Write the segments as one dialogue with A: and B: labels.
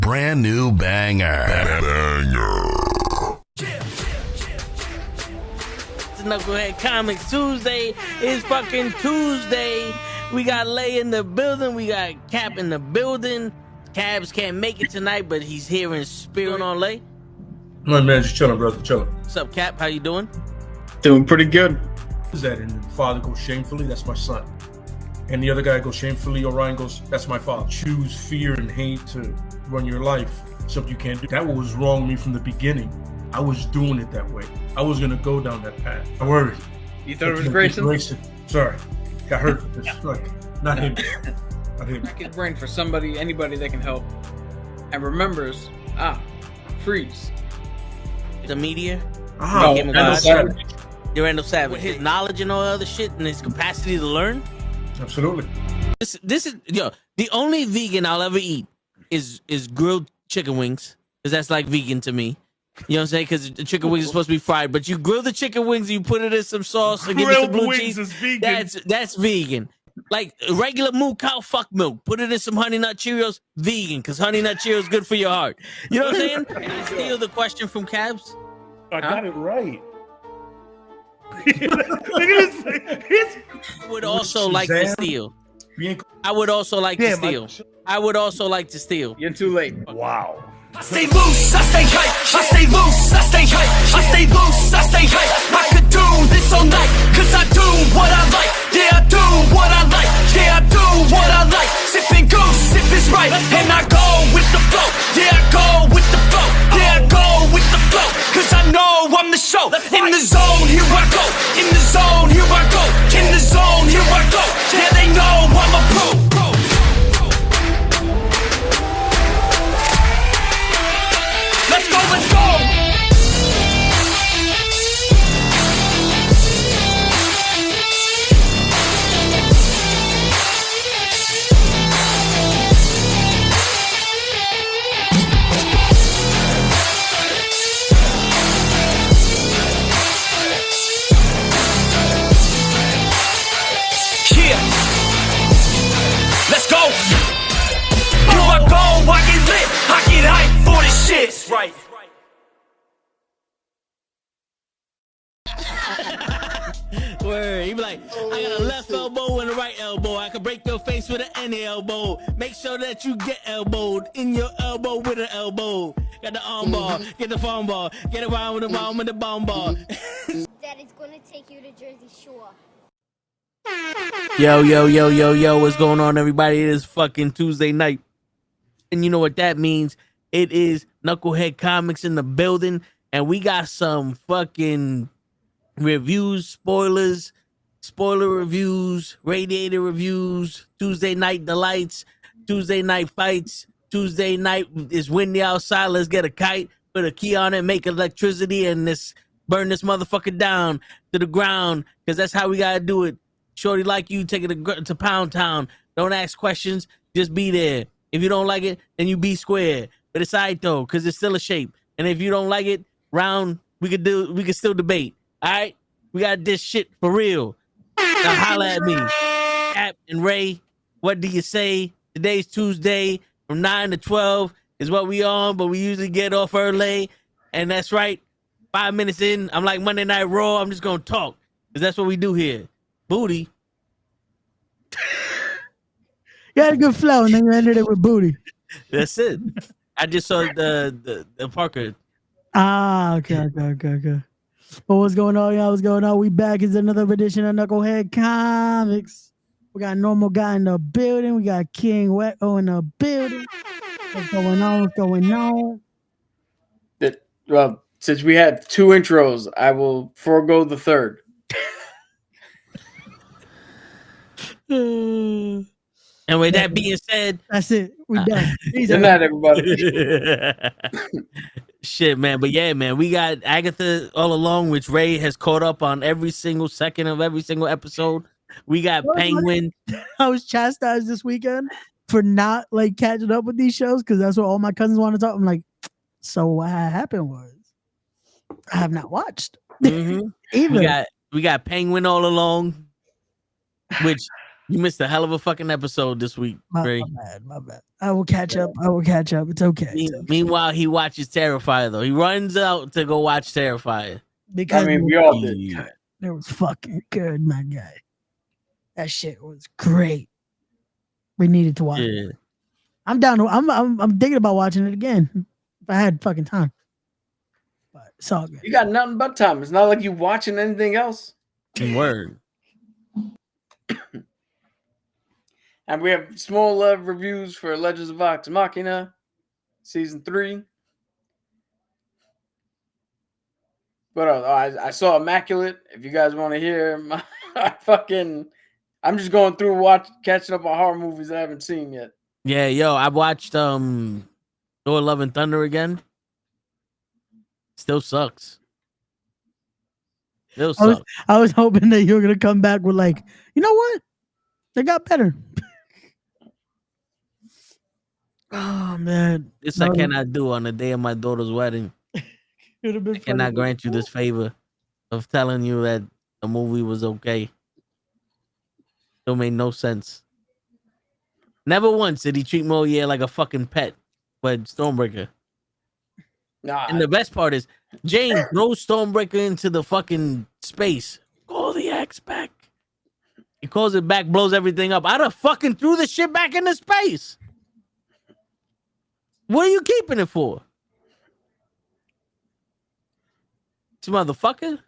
A: brand new banger.
B: It's Knucklehead Comics Tuesday. It's fucking Tuesday. We got Lay in the building. We got Cap in the building. Cabs can't make it tonight, but he's here in spirit. On Lay.
C: My man, just chilling, brother, chilling.
B: What's up, Cap? How you doing?
D: Doing pretty good.
C: Is that and the father goes shamefully? That's my son. And the other guy goes shamefully. Orion goes, that's my father. Choose fear and hate to run your life. Something you can't do. That was wrong with me from the beginning. I was doing it that way. I was gonna go down that path. I worried.
D: You thought it was Grayson?
C: Sorry, got hurt. It's like not him. Not him.
D: Crack his brain for somebody, anybody that can help, and remembers. Freeze.
B: The media.
D: No,
B: Randall
C: Savage.
B: Randall Savage. With his knowledge and all other shit and his capacity to learn.
C: Absolutely.
B: This is the only vegan I'll ever eat is grilled chicken wings, because that's like vegan to me. You know what I'm saying? Because the chicken wings are supposed to be fried, but you grill the chicken wings and you put it in some sauce and give it some blue cheese.
E: Is vegan.
B: That's vegan. Like regular moo cow fuck milk. Put it in some Honey Nut Cheerios. Vegan, because Honey Nut Cheerios is good for your heart. You know what I'm saying? Can I steal the question from Cabs?
E: I got it right. Look at his
B: I would also like to steal. I would also like to steal. I would also like to steal.
D: You're too late.
E: Wow.
F: I stay loose, I stay hype, I stay loose, I stay hype, I stay loose, I stay hype. I could do this all night, cause I do what I like. Yeah, I do what I like, yeah, I do what I like. Sipping goose, if it's right, and I go with the flow. Yeah, I go with the flow, yeah, I go with the flow. Cause I know I'm the show. In the zone, here I go. In the zone, here I go. In the zone, here I go. Yeah, they know I'm a pro. Let's go, let's go! Yeah! Let's go! Here I go, I get lit, I get hyped for this shit! Right.
B: Word. He be like, I got a left elbow and a right elbow. I can break your face with an any elbow. Make sure that you get elbowed in your elbow with an elbow. Got the arm ball, get the phone ball, get around with the bomb with the bomb ball.
G: Daddy's gonna take you to Jersey Shore.
B: Yo, what's going on, everybody? It is fucking Tuesday night. And you know what that means? It is Knucklehead Comics in the building. And we got some fucking reviews, spoiler reviews, radiator reviews, Tuesday night delights, Tuesday night fights. Tuesday night is windy outside. Let's get a kite, put a key on it, make electricity, and burn this motherfucker down to the ground, because that's how we gotta do it. Shorty like you, take it to Pound Town. Don't ask questions, just be there. If you don't like it, then you be square. But it's all right though, because it's still a shape. And if you don't like it, round, we could still debate. All right, we got this shit for real. Now holla at me, Cap and Ray. What do you say? Today's Tuesday from 9 to 12 is what we on, but we usually get off early. And that's right, 5 minutes in, I'm like Monday Night Raw. I'm just gonna talk, because that's what we do here. Booty.
H: You had a good flow, and then you ended it with booty.
B: That's it. I just saw the Parker.
H: Okay. Well, what's going on, y'all? What's going on? We back. It's another edition of Knucklehead Comics. We got Normal Guy in the building. We got King Wetto in the building. What's going on?
D: Well, since we had two intros, I will forego the third.
B: And with that being said,
H: that's it. We done.
D: Good night, everybody.
B: Shit, man. But yeah, man, we got Agatha all along, which Ray has caught up on every single second of every single episode. We got Penguin.
H: I was chastised this weekend for not like catching up with these shows, because that's what all my cousins want to talk. I'm like, so what happened was I have not watched.
B: Mm-hmm.
H: Even
B: we got Penguin all along, which You missed a hell of a fucking episode this week, Ray.
H: My bad. I will catch up. It's okay.
B: Meanwhile, he watches Terrifier though. He runs out to go watch Terrifier.
H: Because
D: we all did.
H: It was fucking good, my guy. That shit was great. We needed to watch it. I'm down. I'm thinking about watching it again if I had fucking time. But it's all good.
D: You got nothing but time. It's not like you watching anything else.
B: Word.
D: And we have small reviews for Legends of Vox Machina season 3. But I saw Immaculate. If you guys want to hear my I'm just going through catching up on horror movies I haven't seen yet.
B: Yeah, yo, I watched Thor: Love and Thunder again. Still sucks.
H: I was hoping that you were gonna come back with like, you know what? They got better. Oh man.
B: This I cannot do on the day of my daughter's wedding. I cannot grant you this favor of telling you that the movie was okay. It made no sense. Never once did he treat Moliere like a fucking pet, but Stormbreaker.
D: Nah.
B: And the best part is Jane throws Stormbreaker into the fucking space. Call the axe back. He calls it back, blows everything up. I done fucking threw the shit back into space. What are you keeping it for? This motherfucker.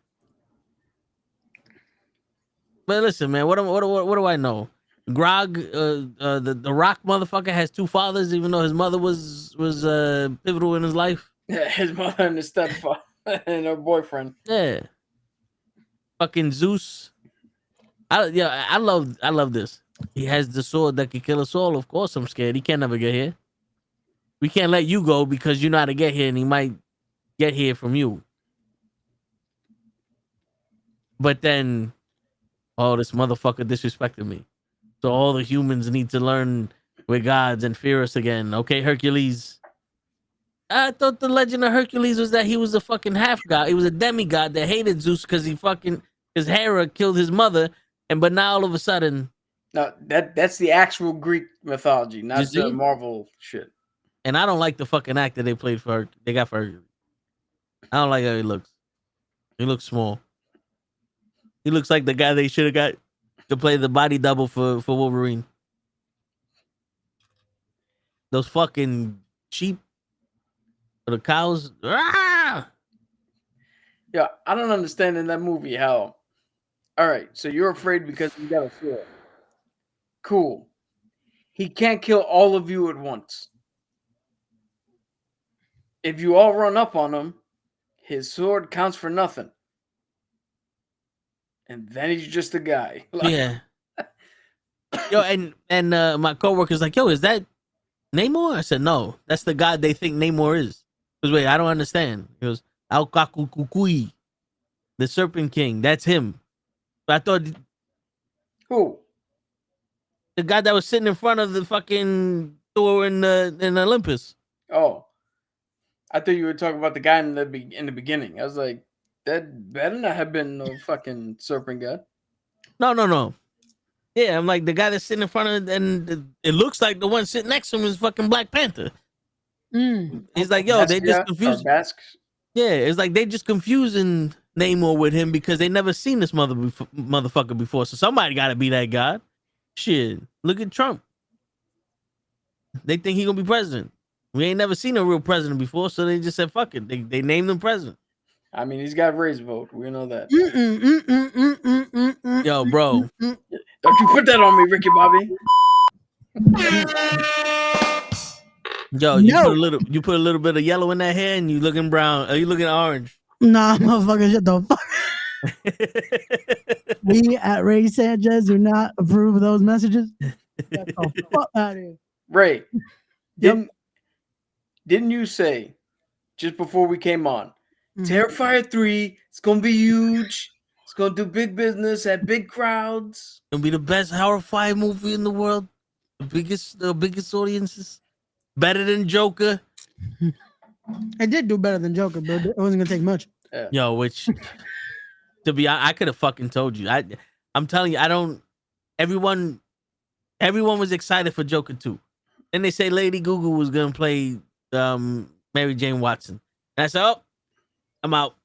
B: But listen, man, what do I know? Grog, the Rock motherfucker has 2 fathers, even though his mother was pivotal in his life.
D: Yeah, his mother and his stepfather and her boyfriend.
B: Yeah. Fucking Zeus. I love this. He has the sword that can kill us all. Of course, I'm scared. He can't never get here. We can't let you go because you know how to get here, and he might get here from you. But then, this motherfucker disrespected me. So all the humans need to learn we're gods and fear us again. Okay, Hercules. I thought the legend of Hercules was that he was a fucking half god. He was a demigod that hated Zeus because his Hera killed his mother. But now all of a sudden,
D: no, that's the actual Greek mythology, not the Marvel shit.
B: And I don't like the fucking actor they got for Hercules. I don't like how he looks. He looks small. He looks like the guy they should have got to play the body double for Wolverine. Those fucking sheep or the cows. Ah!
D: Yeah, I don't understand in that movie how. All right, so you're afraid because you got a sword. Cool. He can't kill all of you at once. If you all run up on him, his sword counts for nothing. And then he's just a guy.
B: Yeah. Yo, and my coworker's like, yo, is that Namor? I said, no, that's the god they think Namor is. Because wait, I don't understand. He goes, Al-Kakukukui, the Serpent King. That's him. But I thought,
D: who?
B: The guy that was sitting in front of the fucking Thor in Olympus.
D: Oh, I thought you were talking about the guy in the beginning. I was like, that better not have been no fucking serpent god.
B: No. Yeah, I'm like the guy that's sitting in front of, and it looks like the one sitting next to him is fucking Black Panther. He's like, yo, they just confused. Yeah, it's like they just confusing Namor with him because they never seen this motherfucker before. So somebody got to be that god. Shit, look at Trump. They think he gonna be president. We ain't never seen a real president before, so they just said fuck it. They named him president.
D: I mean, he's got raised vote. We know that.
B: Yo, bro.
D: Don't you put that on me, Ricky Bobby.
B: Yo, you put a little bit of yellow in that hair and you looking brown. Are you looking orange?
H: Nah, motherfucker, shut the fuck. We at Ray Sanchez do not approve of those messages. Get the fuck out of here.
D: Ray, didn't you say just before we came on, Terrifier 3, it's gonna be huge. It's gonna do big business at big crowds.
B: It'll be the best horror movie in the world. The biggest audiences. Better than Joker.
H: It did do better than Joker, but it wasn't gonna take much.
D: Yeah.
B: Yo, which to be, I could have fucking told you. I'm telling you, everyone Everyone was excited for Joker 2. Then they say Lady Gaga was gonna play Mary Jane Watson. And I said, oh, I'm out.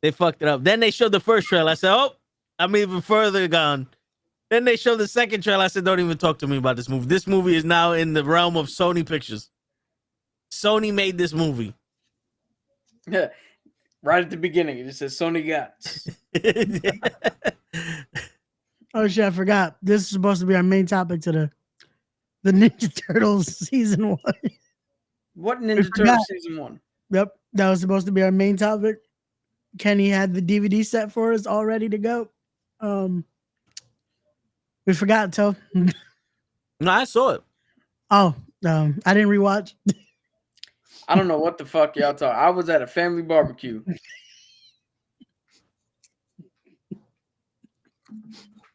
B: They fucked it up. Then they showed the first trailer. I said, oh, I'm even further gone. Then they showed the second trailer. I said, don't even talk to me about this movie. This movie is now in the realm of Sony Pictures. Sony made this movie.
D: Yeah. Right at the beginning, it just says Sony got.
H: Oh shit, I forgot. This is supposed to be our main topic to the Ninja Turtles season 1.
D: What Ninja Turtles season 1?
H: Yep, that was supposed to be our main topic. Kenny had the DVD set for us all ready to go. We forgot to.
B: No, I saw it.
H: Oh, I didn't rewatch.
D: I don't know what the fuck y'all talking. I was at a family barbecue.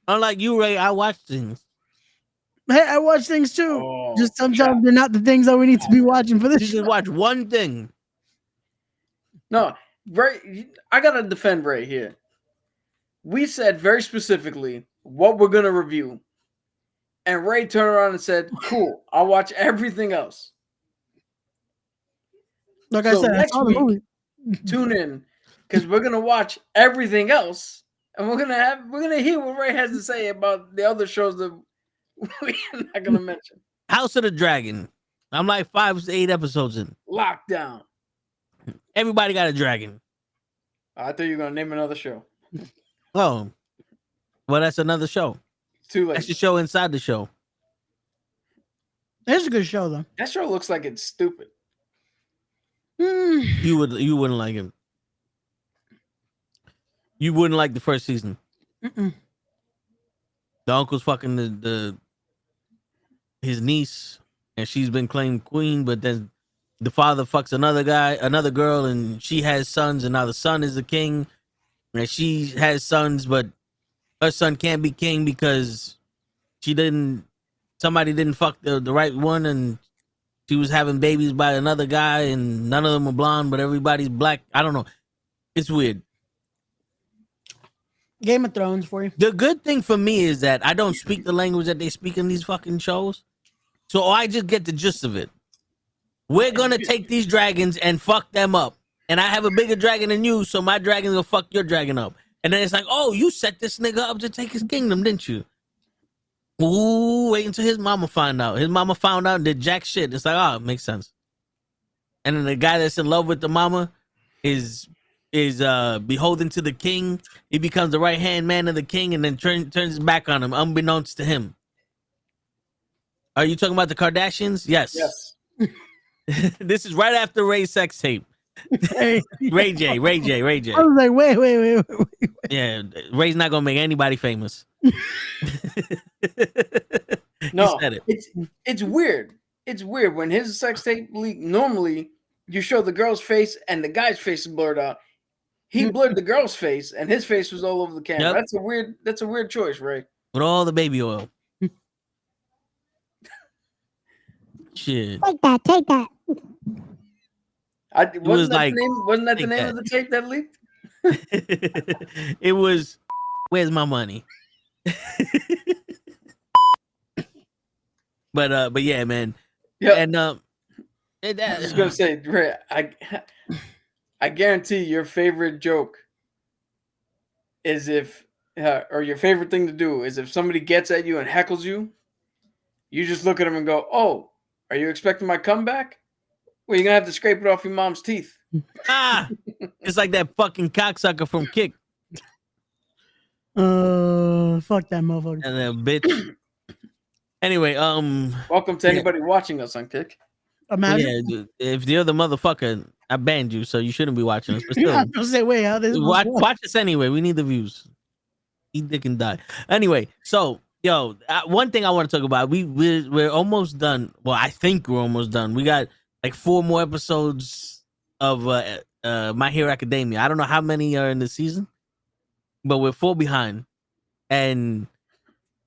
B: Unlike you, Ray, I watch things.
H: Hey, I watch things too.
D: Oh,
H: just sometimes they're not the things that we need to be watching for this.
B: You
H: show.
B: just watch one thing.
D: No, Ray, I gotta defend Ray here. We said very specifically what we're gonna review, and Ray turned around and said, "Cool, I'll watch everything else."
H: Like I said, I
D: next
H: saw the movie.
D: Tune in because we're gonna watch everything else, and we're gonna hear what Ray has to say about the other shows that we're not gonna mention.
B: House of the Dragon. I'm like 5 to 8 episodes in.
D: Lockdown.
B: Everybody got a dragon.
D: I thought you were gonna name another show.
B: Oh, well, that's another show.
D: Too late.
B: That's the show inside the show.
H: It's a good show though.
D: That show looks like it's stupid.
B: You wouldn't like him. You wouldn't like the first season.
H: Mm-mm.
B: The uncle's fucking his niece, and she's been claimed queen, but then the father fucks another girl, and she has sons, and now the son is the king, and she has sons, but her son can't be king because somebody didn't fuck the right one, and she was having babies by another guy, and none of them are blonde, but everybody's black. I don't know. It's weird.
H: Game of Thrones for you.
B: The good thing for me is that I don't speak the language that they speak in these fucking shows. So I just get the gist of it. We're going to take these dragons and fuck them up. And I have a bigger dragon than you, so my dragon will fuck your dragon up. And then it's like, oh, you set this nigga up to take his kingdom, didn't you? Ooh, wait until his mama find out. His mama found out and did jack shit. It's like, oh, it makes sense. And then the guy that's in love with the mama is beholden to the king. He becomes the right hand man of the king and then turns his back on him, unbeknownst to him. Are you talking about the Kardashians? Yes.
D: Yes.
B: This is right after Ray's sex tape.
H: Hey.
B: Ray J.
H: I was like, wait.
B: Yeah, Ray's not gonna make anybody famous.
D: No,
B: he said it.
D: It's weird. It's weird when his sex tape leak. Normally, you show the girl's face and the guy's face is blurred out. He blurred the girl's face, and his face was all over the camera.
B: Yep.
D: That's a weird choice, Ray.
B: With all the baby oil. Shit.
H: Take that.
D: Wasn't that the name of the tape that leaked?
B: It was, where's my money? But yeah, man.
D: Yeah.
B: And
D: I was gonna say, Ray, I guarantee your favorite joke is if, or your favorite thing to do is if somebody gets at you and heckles you, you just look at them and go, "Oh, are you expecting my comeback? Well, you're gonna have to scrape it off your mom's teeth."
B: It's like that fucking cocksucker from Kick.
H: Fuck that motherfucker.
B: And then bitch. Anyway,
D: welcome to anybody watching us on Kick.
H: Imagine.
B: Yeah, if the other motherfucker, I banned you, so you shouldn't be watching us. But still,
H: I was gonna say, wait, how this
B: watch us anyway. We need the views. Eat dick and die. Anyway, so yo, one thing I want to talk about. We're almost done. Well, I think we're almost done. We got like 4 more episodes of My Hero Academia. I don't know how many are in the season, but we're 4 behind. And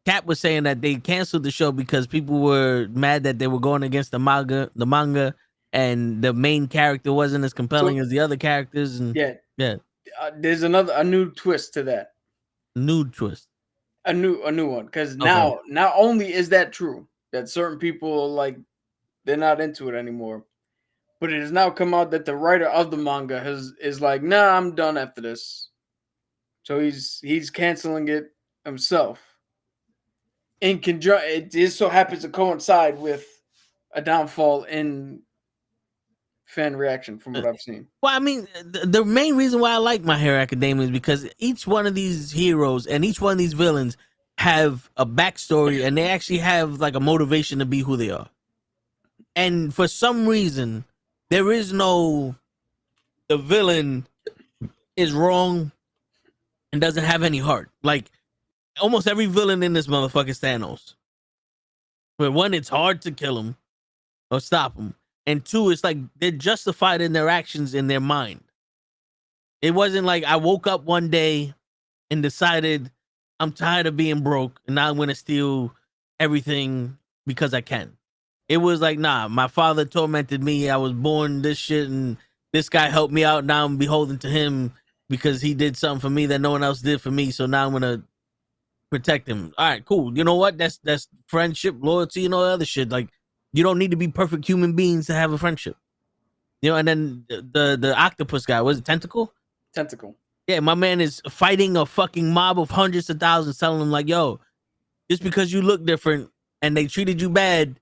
B: Cap was saying that they canceled the show because people were mad that they were going against the manga, and the main character wasn't as compelling as the other characters. And
D: yeah.
B: yeah,
D: There's a new twist to that.
B: Nude twist.
D: A new one, because
B: Okay.
D: now not only is that true that certain people like they're not into it anymore, but it has now come out that the writer of the manga is like, nah, I'm done after this. So he's canceling it himself. In conjunction, it just so happens to coincide with a downfall in fan reaction from what I've seen.
B: Well, I mean, the main reason why I like My Hero Academia is because each one of these heroes and each one of these villains have a backstory and they actually have like a motivation to be who they are. And for some reason, there is no the villain is wrong and doesn't have any heart. Like almost every villain in this motherfucker is Thanos. But one, it's hard to kill him or stop him. And two, it's like they're justified in their actions in their mind. It wasn't like I woke up one day and decided I'm tired of being broke and now I'm going to steal everything because I can. It was like, nah, my father tormented me. I was born this shit and this guy helped me out. Now I'm beholden to him because he did something for me that no one else did for me. So now I'm going to protect him. All right, cool. You know what? That's friendship, loyalty, and all other shit. Like, you don't need to be perfect human beings to have a friendship. You know, and then the octopus guy, was it Tentacle?
D: Tentacle.
B: Yeah, my man is fighting a fucking mob of hundreds of thousands, telling them like, yo, just because you look different and they treated you bad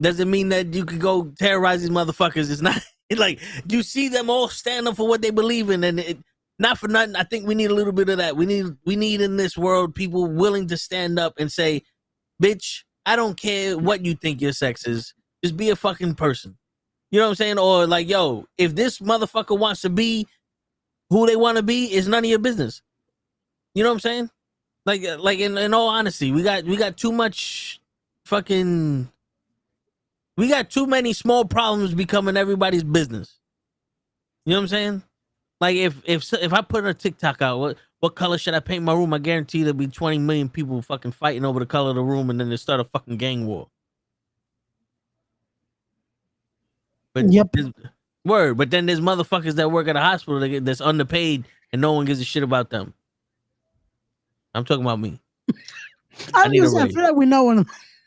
B: doesn't mean that you could go terrorize these motherfuckers. It's not like you see them all stand up for what they believe in, and not for nothing. I think we need a little bit of that. We need in this world people willing to stand up and say, bitch, I don't care what you think your sex is. Just be a fucking person. You know what I'm saying? Or like, yo, if this motherfucker wants to be who they want to be, it's none of your business. You know what I'm saying? Like in all honesty, we got too much fucking. We got too many small problems becoming everybody's business. You know what I'm saying? Like if I put a TikTok out, what color should I paint my room? I guarantee there'll be 20 million people fucking fighting over the color of the room, and then they start a fucking gang war. But
H: Yep.
B: But then there's motherfuckers that work at a hospital that's underpaid and no one gives a shit about them. I'm talking about me.
H: I
B: need a
H: feel
B: raise.
H: like we know one.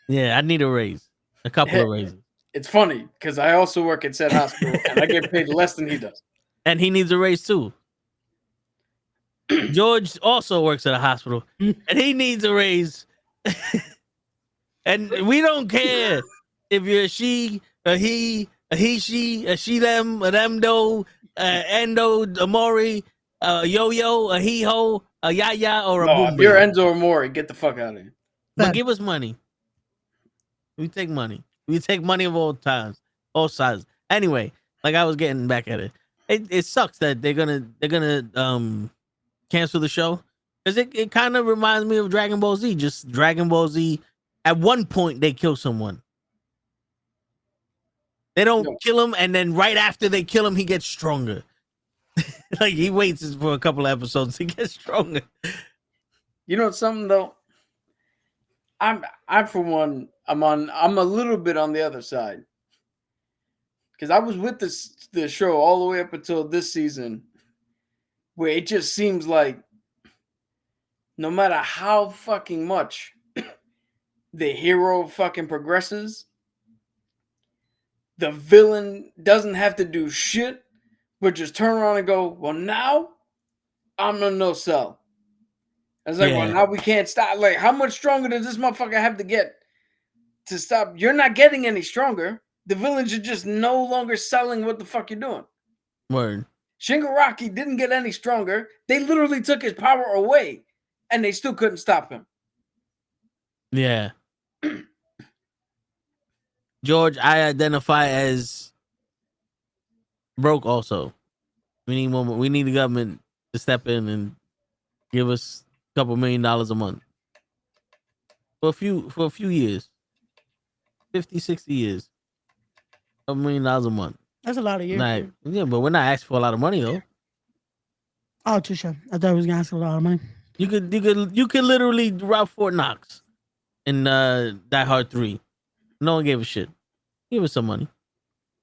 B: Yeah, I need a raise. A couple of raises.
D: It's funny because I also work at said hospital and I get paid less than he does.
B: And he needs a raise too. George also works at a hospital and he needs a raise. And we don't care if you're a she, a he, she, a she, them, a them, do, endo, a mori, a yo-yo, a he-ho, a ya-ya, or a boom.
D: If you're Enzo or Mori, get the fuck out of here.
B: But give us money. We take money. We take money of all times, all sizes. Anyway, like I was getting back at it. It sucks that they're gonna cancel the show because it kind of reminds me of Dragon Ball Z. Just Dragon Ball Z. At one point, they kill someone. They don't kill him, and then right after they kill him, he gets stronger. Like he waits for a couple of episodes, he gets stronger.
D: You know something though? I'm for one, I'm a little bit on the other side. Because I was with the show all the way up until this season, where it just seems like no matter how fucking much the hero fucking progresses, the villain doesn't have to do shit, but just turn around and go, well, now I'm a no sell. I was like, well, now we can't stop. Like, how much stronger does this motherfucker have to get to stop? You're not getting any stronger. The villains are just no longer selling what the fuck you're doing.
B: Word.
D: Shingaraki didn't get any stronger. They literally took his power away, and they still couldn't stop him.
B: Yeah. George, I identify as broke also. We need more. We need the government to step in and give us a couple $1 million a month. For a few years. 50, 60 years. $1 million a month.
H: That's a lot of years.
B: Like, yeah, but we're not asking for a lot of money though.
H: Oh, touche. I thought I was gonna ask a lot of money.
B: You could literally route Fort Knox in Die Hard 3. No one gave a shit. Give us some money.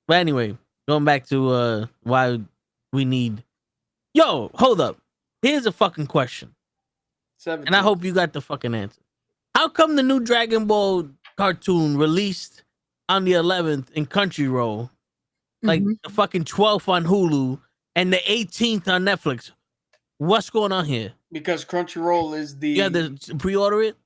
B: But anyway, going back to why we need. Yo, hold up. Here's a fucking question.
D: 17.
B: And I hope you got the fucking answer. How come the new Dragon Ball cartoon released on the 11th in Crunchyroll, like
H: Mhm.
B: the fucking 12th on Hulu, and the 18th on Netflix? What's going on here?
D: Because Crunchyroll is the
B: You have to pre-order it?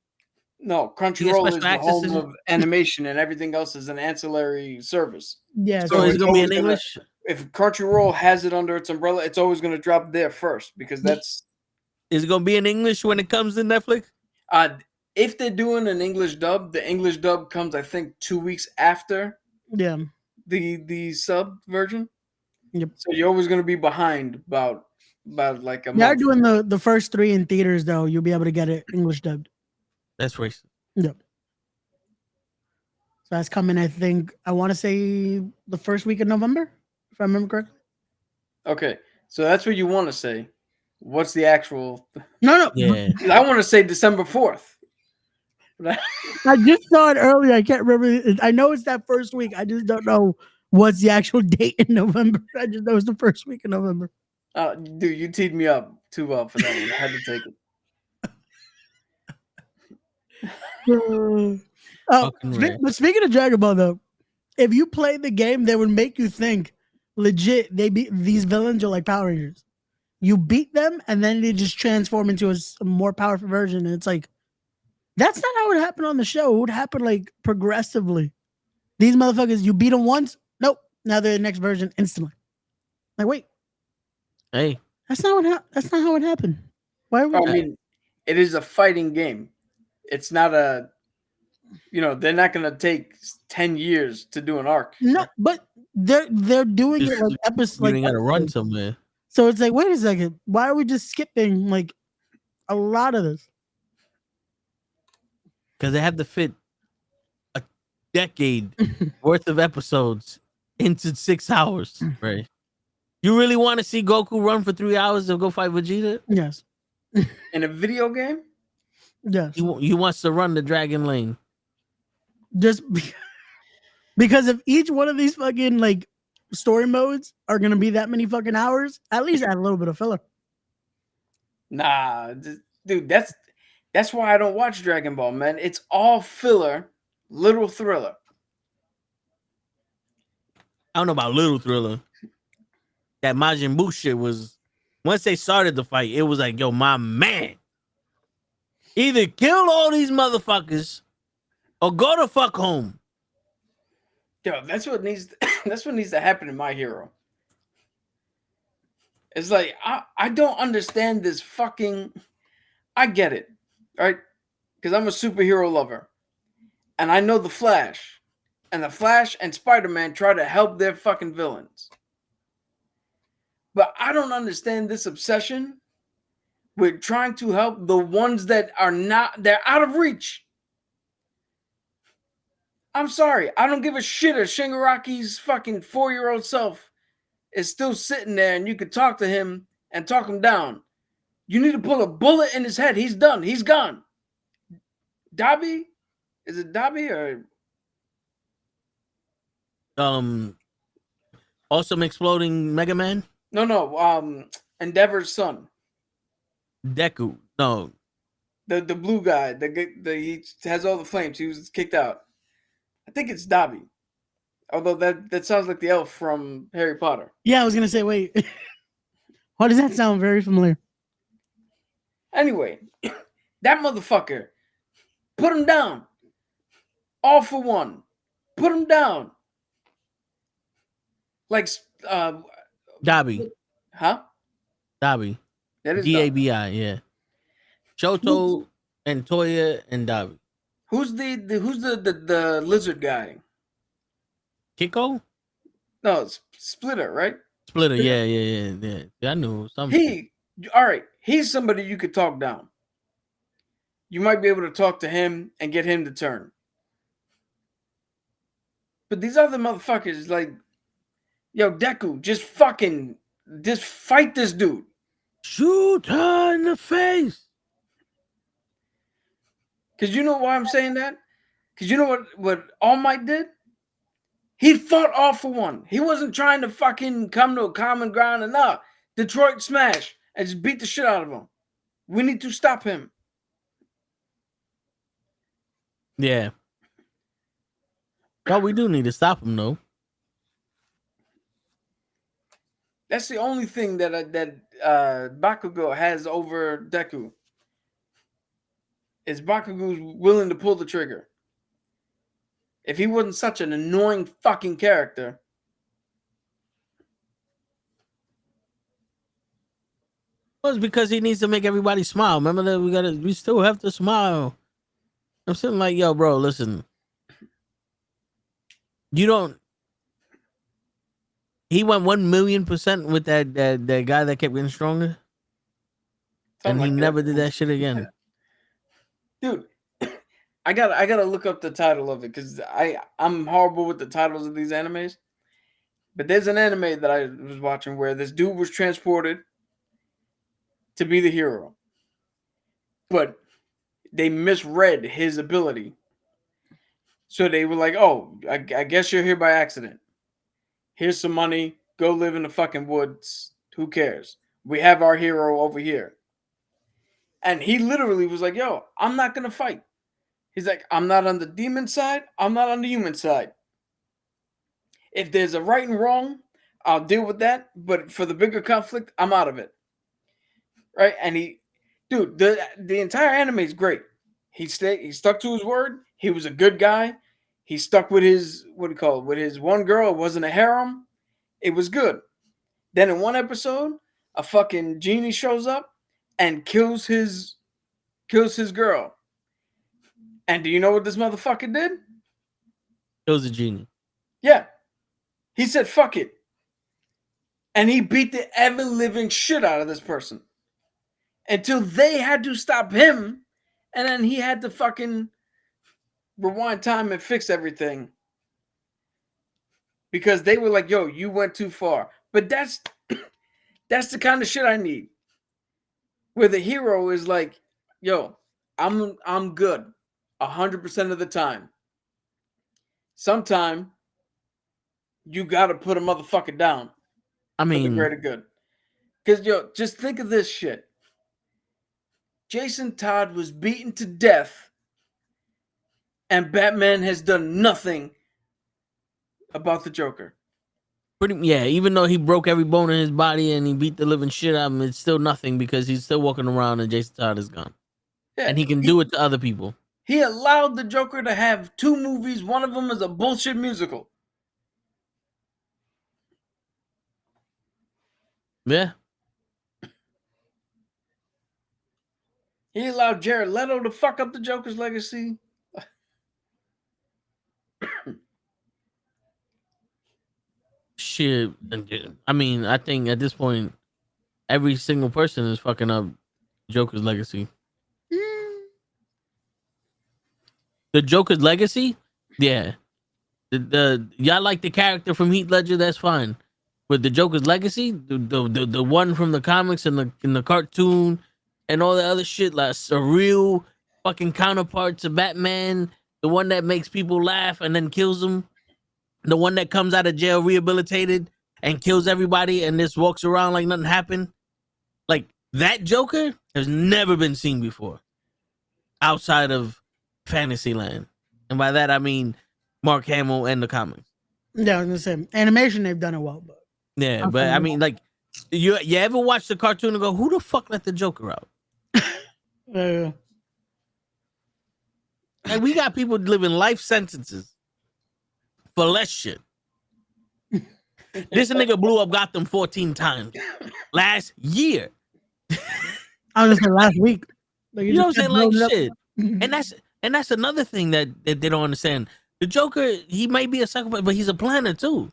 D: no
B: You get
D: Crunchyroll
B: special
D: is the
B: access
D: home
B: to it?
D: of animation, and everything else is an ancillary service.
H: Yeah.
B: So
D: So
B: is it
D: it's
B: gonna be in
D: always
B: English?
D: If Crunchyroll has it under its umbrella, it's always going to drop there first because that's
B: Is it gonna be in English when it comes to Netflix?
D: if they're doing an English dub, the English dub comes I think 2 weeks after
H: Yeah.
D: the sub version.
H: Yep.
D: So you're always going to be behind about like a
H: They are
D: month.
H: doing the first 3 in theaters though. You'll be able to get it English dubbed.
B: That's racist.
H: Yep. So that's coming. I think I want to say the first week of November, if I remember correctly.
D: Okay, so that's what you want to say. What's the actual?
H: No.
B: Yeah.
D: I want to say December 4th.
H: I just saw it earlier. I can't remember. I know it's that first week. I just don't know what's the actual date in November. I just know it's the first week of November.
D: Dude, you teed me up too well for that one. I had to take it.
B: Fucking rare.
H: But speaking of Dragon Ball, though, if you play the game, they would make you think legit these villains are like Power Rangers. You beat them, and then they just transform into a more powerful version. And it's like, that's not how it happened on the show. It would happen like progressively. These motherfuckers, you beat them once, nope. Now they're the next version instantly. Like, wait,
B: Hey,
H: that's not how it happened. Why are we?
D: I mean, it is a fighting game. It's not a, they're not going to take 10 years to do an arc.
H: No, but they're doing
B: Just-
H: it like episodes.
B: you
H: Like
B: ain't gotta run
H: episodes.
B: somewhere.
H: So it's like, wait a second, why are we just skipping like a lot of this?
B: Because they have to fit a decade worth of episodes into 6 hours, right? You really want to see Goku run for 3 hours to go fight Vegeta?
H: Yes,
D: In a video game?
H: yes.
B: He wants to run the Dragon Lane.
H: Just because if each one of these fucking like story modes are gonna be that many fucking hours, at least add a little bit of filler.
D: Nah, dude, that's why I don't watch Dragon Ball, man. It's all filler, little thriller.
B: I don't know about Little Thriller. That Majin Buu shit was, once they started the fight, it was like, yo, my man, either kill all these motherfuckers or go the fuck home.
D: Yo, that's what needs to happen in My Hero. It's like I don't understand this fucking. I get it, right? Because I'm a superhero lover, and I know the Flash, and Spider-Man try to help their fucking villains. But I don't understand this obsession with trying to help the ones that are not. They're out of reach. I'm sorry. I don't give a shit if Shingaraki's fucking 4-year-old self is still sitting there and you could talk to him and talk him down. You need to pull a bullet in his head. He's done. He's gone. Dabi? Is it Dabi or?
B: Awesome exploding Mega Man?
D: No. Endeavor's son.
B: Deku. No.
D: The blue guy. He has all the flames. He was kicked out. I think it's Dabi. Although that sounds like the elf from Harry Potter.
H: Yeah, I was gonna say, wait. Why does that sound very familiar?
D: Anyway, that motherfucker, put him down. All for one. Put him down. Like,
B: Dabi.
D: huh?
B: Dabi.
D: That is
B: Dabi, yeah. Shoto and Toya and Dabi.
D: Who's the lizard guy?
B: Kiko?
D: No, it's Splitter, right?
B: Splitter, yeah. I knew something.
D: All right. He's somebody you could talk down. You might be able to talk to him and get him to turn. But these other motherfuckers, like, yo, Deku, just fight this dude.
B: Shoot her in the face.
D: Because you know why I'm saying that? Because you know what All Might did? He fought All for One. He wasn't trying to fucking come to a common ground and Detroit smash and just beat the shit out of him. We need to stop him.
B: Yeah. But we do need to stop him though.
D: That's the only thing that Bakugo has over Deku. Is Bakugo's willing to pull the trigger. If he wasn't such an annoying fucking character.
B: Well, it's because he needs to make everybody smile. Remember that we still have to smile. I'm sitting like, yo, bro, listen. You don't. He went 1,000,000% with that guy that kept getting stronger. And he never did that shit again.
D: Dude, I gotta look up the title of it because I'm horrible with the titles of these animes. But there's an anime that I was watching where this dude was transported to be the hero. But they misread his ability. So they were like, oh, I guess you're here by accident. Here's some money. Go live in the fucking woods. Who cares? We have our hero over here. And he literally was like, yo, I'm not going to fight. He's like, I'm not on the demon side. I'm not on the human side. If there's a right and wrong, I'll deal with that. But for the bigger conflict, I'm out of it. Right? And the entire anime is great. He stuck to his word. He was a good guy. He stuck with his, with his one girl. It wasn't a harem. It was good. Then in one episode, a fucking genie shows up and kills his girl. And do you know what this motherfucker did?
B: Kills a genie.
D: Yeah. He said, fuck it. And he beat the ever-living shit out of this person. Until they had to stop him. And then he had to fucking rewind time and fix everything. Because they were like, yo, you went too far. But that's the kind of shit I need. Where the hero is like, yo, I'm good 100% of the time. Sometime you gotta put a motherfucker down.
B: I mean,
D: for the greater good. Because yo, just think of this shit. Jason Todd was beaten to death, and Batman has done nothing about the Joker.
B: Even though he broke every bone in his body and he beat the living shit out of him, it's still nothing because he's still walking around and Jason Todd is gone. Yeah, and he can do it to other people.
D: He allowed the Joker to have 2 movies. One of them is a bullshit musical.
B: Yeah.
D: He allowed Jared Leto to fuck up the Joker's legacy.
B: Shit. I mean, I think at this point, every single person is fucking up Joker's legacy. The Joker's legacy? Yeah. Y'all like the character from Heath Ledger, that's fine. But the Joker's legacy, the one from the comics and the cartoon and all the other shit, like a real fucking counterpart to Batman, the one that makes people laugh and then kills them, the one that comes out of jail rehabilitated and kills everybody and just walks around like nothing happened. Like that Joker has never been seen before outside of Fantasyland. And by that I mean Mark Hamill and the comics.
H: Yeah, I was gonna say animation they've done it well, but
B: yeah, but I mean, like, you ever watch the cartoon and go, who the fuck let the Joker out? Like, we got people living life sentences for less shit. This nigga blew up Gotham 14 times last year.
H: I was gonna say last week.
B: Like, you know what I'm saying? Like shit. And that's another thing that they don't understand. The Joker, he might be a psychopath, but he's a planner too.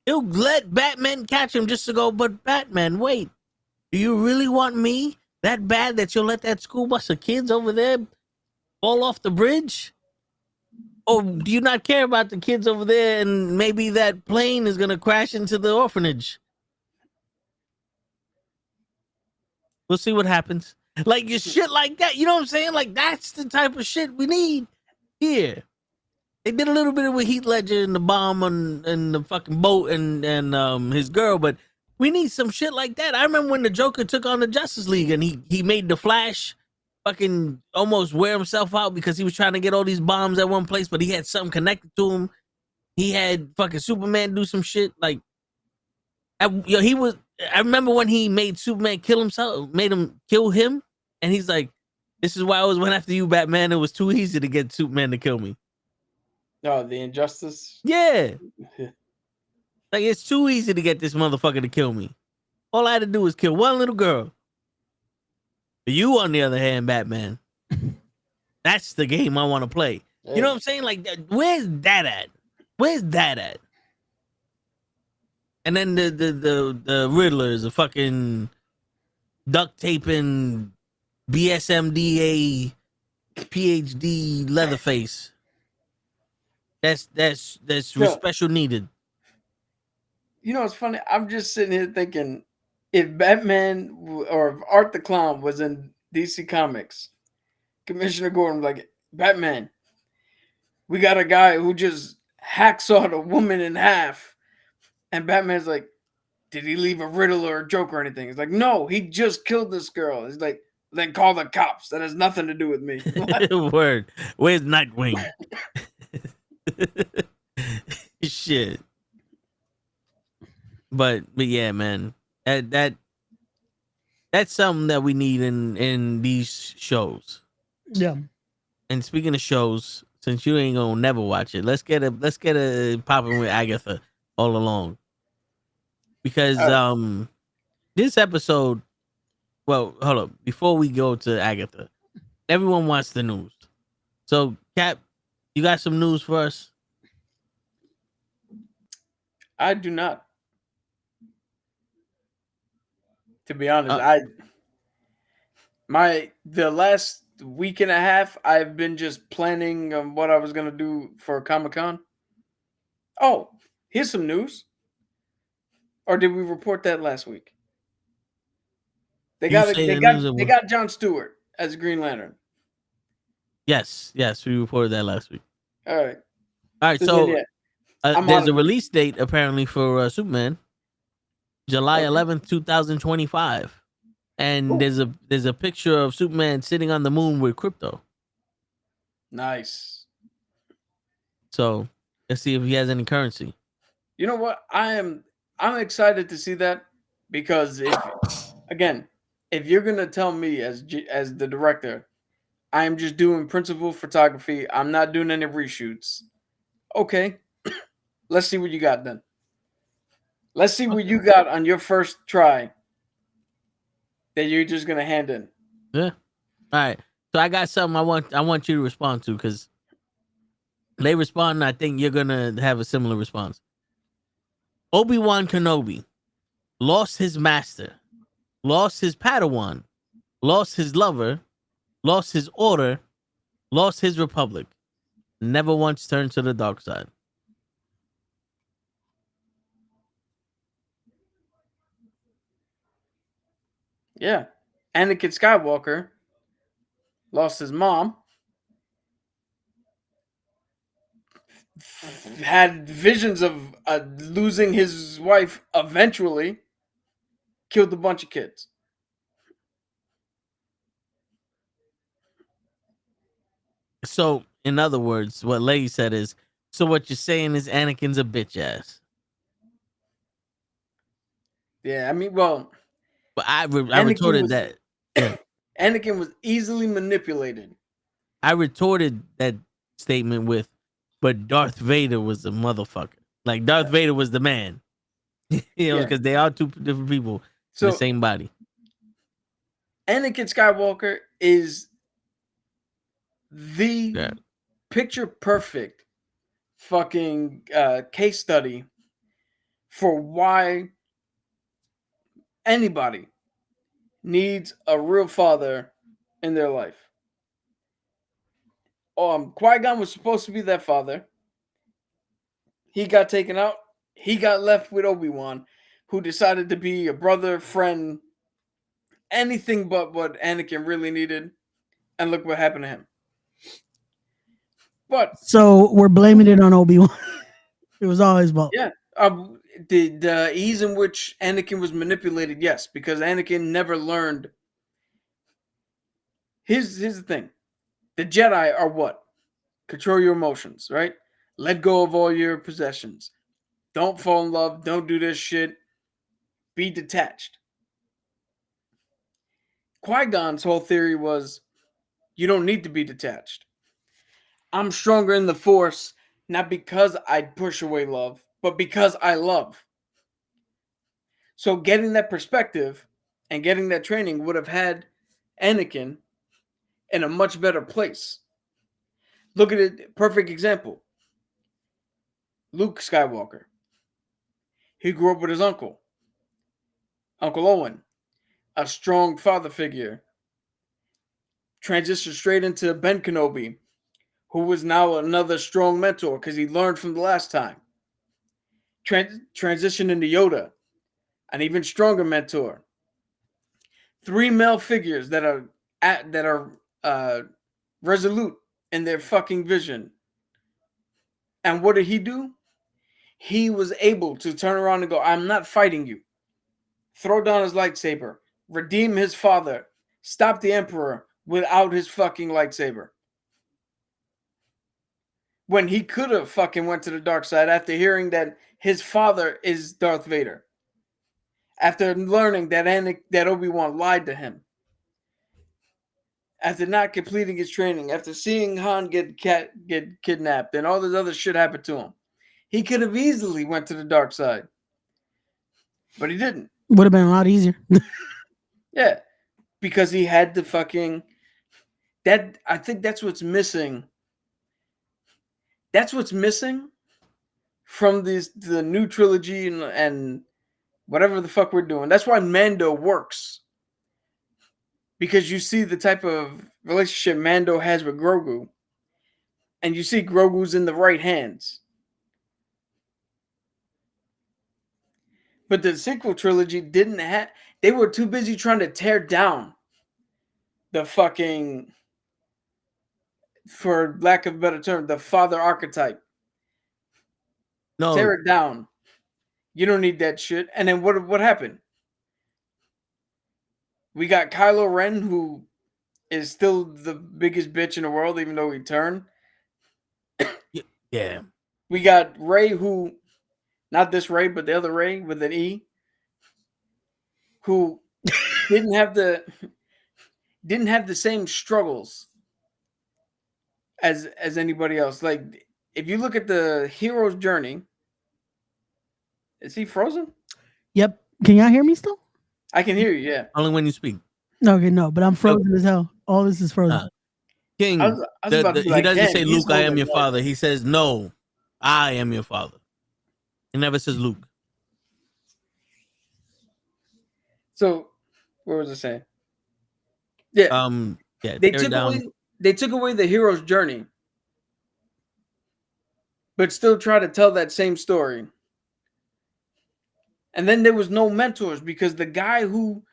B: He'll let Batman catch him just to go, but Batman, wait. Do you really want me that bad that you'll let that school bus of kids over there fall off the bridge? Or do you not care about the kids over there and maybe that plane is going to crash into the orphanage? We'll see what happens. Like, your shit like that, you know what I'm saying? Like, that's the type of shit we need here. They did a little bit with Heath Ledger and the bomb and the fucking boat and his girl, but we need some shit like that. I remember when the Joker took on the Justice League and he made the Flash fucking almost wear himself out because he was trying to get all these bombs at one place, but he had something connected to him. He had fucking Superman do some shit. Like, he was. I remember when he made Superman kill himself, made him kill him, and he's like, "This is why I always went after you, Batman. It was too easy to get Superman to kill me."
D: No, the injustice.
B: Yeah, like it's too easy to get this motherfucker to kill me. All I had to do was kill one little girl. You, on the other hand, Batman, that's the game I want to play.
D: Hey.
B: You know what I'm saying? Like, where's that at? Where's that at? And then the Riddler is a fucking duct taping BSMDA PhD Leatherface. That's special needed.
D: You know, it's funny. I'm just sitting here thinking, if Batman or if Art the Clown was in DC Comics, Commissioner Gordon was like, Batman, we got a guy who just hacksawed a woman in half. And Batman's like, did he leave a riddle or a joke or anything? He's like, no, he just killed this girl. He's like, then call the cops. That has nothing to do with me.
B: Word. Where's Nightwing? Shit. But yeah, man. That's something that we need in these shows.
H: Yeah.
B: And speaking of shows, since you ain't gonna never watch it, let's get a popping with Agatha all along. Because this episode, well, hold up, before we go to Agatha, everyone wants the news. So, Cap, you got some news for us?
D: I do not. To be honest, the last week and a half, I've been just planning what I was gonna do for Comic-Con. Oh, here's some news. Or did we report that last week? They got Jon Stewart as Green Lantern.
B: Yes, we reported that last week.
D: All right.
B: So there's a release date apparently for Superman, July 11th, 2025, and there's a picture of Superman sitting on the moon with Krypto.
D: Nice.
B: So let's see if he has any currency.
D: You know what? I'm excited to see that because if you're gonna tell me as the director, I'm just doing principal photography, I'm not doing any reshoots. Okay, let's see what you got then. Let's see what you got on your first try that you're just gonna hand in.
B: Yeah. All right. So I got something I want you to respond to because they respond, and I think you're gonna have a similar response. Obi-Wan Kenobi lost his master, lost his Padawan, lost his lover, lost his order, lost his republic, never once turned to the dark side.
D: Yeah. Anakin Skywalker lost his mom, had visions of losing his wife eventually, killed a bunch of kids.
B: So, in other words, what Lady said is, so what you're saying is Anakin's a bitch ass.
D: Yeah, I mean, well,
B: but I retorted that. Yeah.
D: Anakin was easily manipulated.
B: I retorted that statement with, but Darth Vader was a motherfucker. Like Darth Vader was the man. Because they are two different people in the same body.
D: Anakin Skywalker is the picture perfect fucking case study for why anybody needs a real father in their life. Qui-Gon was supposed to be that father. He got taken out. He got left with Obi-Wan, who decided to be a brother, friend, anything but what Anakin really needed. And look what happened to him. But
H: so we're blaming it on Obi-Wan. It was all his fault.
D: Yeah. The ease in which Anakin was manipulated, yes, because Anakin never learned Here's the thing. The Jedi are what? Control your emotions, right? Let go of all your possessions. Don't fall in love. Don't do this shit. Be detached. Qui-Gon's whole theory was you don't need to be detached. I'm stronger in the Force, not because I push away love, but because I love. So getting that perspective and getting that training would have had Anakin in a much better place. Look at it, perfect example. Luke Skywalker. He grew up with his uncle, Uncle Owen, a strong father figure. Transitioned straight into Ben Kenobi, who was now another strong mentor because he learned from the last time. Transitioned into Yoda, an even stronger mentor. 3 male figures that are resolute in their fucking vision. And what did he do? He was able to turn around and go, I'm not fighting you. Throw down his lightsaber, redeem his father, stop the Emperor without his fucking lightsaber. When he could have fucking went to the dark side after hearing that his father is Darth Vader. After learning that Obi-Wan lied to him. After not completing his training, after seeing Han get kidnapped and all this other shit happen to him. He could have easily went to the dark side. But he didn't.
H: Would have been a lot easier.
D: Yeah. Because he had the fucking I think that's what's missing. That's what's missing from the new trilogy and whatever the fuck we're doing. That's why Mando works. Because you see the type of relationship Mando has with Grogu. And you see Grogu's in the right hands. But the sequel trilogy didn't have... They were too busy trying to tear down the fucking... For lack of a better term, the father archetype.
B: No,
D: Tear it down. You don't need that shit. And then what happened? We got Kylo Ren, who is still the biggest bitch in the world, even though he turned.
B: yeah.
D: We got Rey, who, not this Rey, but the other Rey with an E, who didn't have the same struggles as anybody else. Like, if you look at the hero's journey, is he frozen?
H: Yep. Can y'all hear me still?
D: I can hear you. Yeah.
B: Only when you speak.
H: Okay, no, but I'm frozen as hell. All this is frozen.
B: King,
D: I was about to be
B: he
D: like,
B: doesn't
D: damn,
B: say,
D: he's
B: Luke, I am
D: holding
B: your
D: light.
B: father. He says, no, I am your father. He never says Luke.
D: So, what was I saying? Yeah.
B: Yeah,
D: They
B: tear
D: took
B: down.
D: away the hero's journey, but still try to tell that same story. And then there was no mentors because the guy who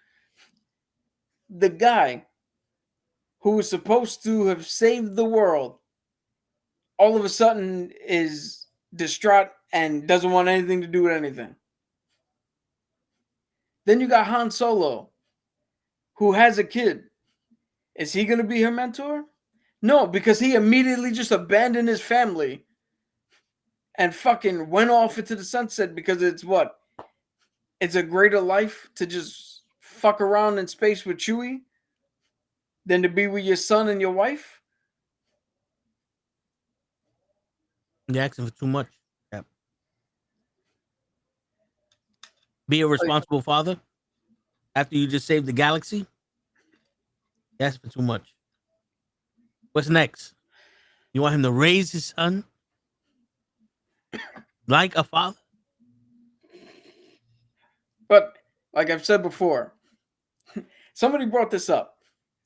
D: was supposed to have saved the world all of a sudden is distraught and doesn't want anything to do with anything. Then you got Han Solo, who has a kid. Is he going to be her mentor? No, because he immediately just abandoned his family and fucking went off into the sunset because it's what? It's a greater life to just fuck around in space with Chewie than to be with your son and your wife?
B: You're asking for too much. Yep. Be a responsible father after you just saved the galaxy. You're asking for too much. What's next? You want him to raise his son like a father?
D: But like I've said before, somebody brought this up,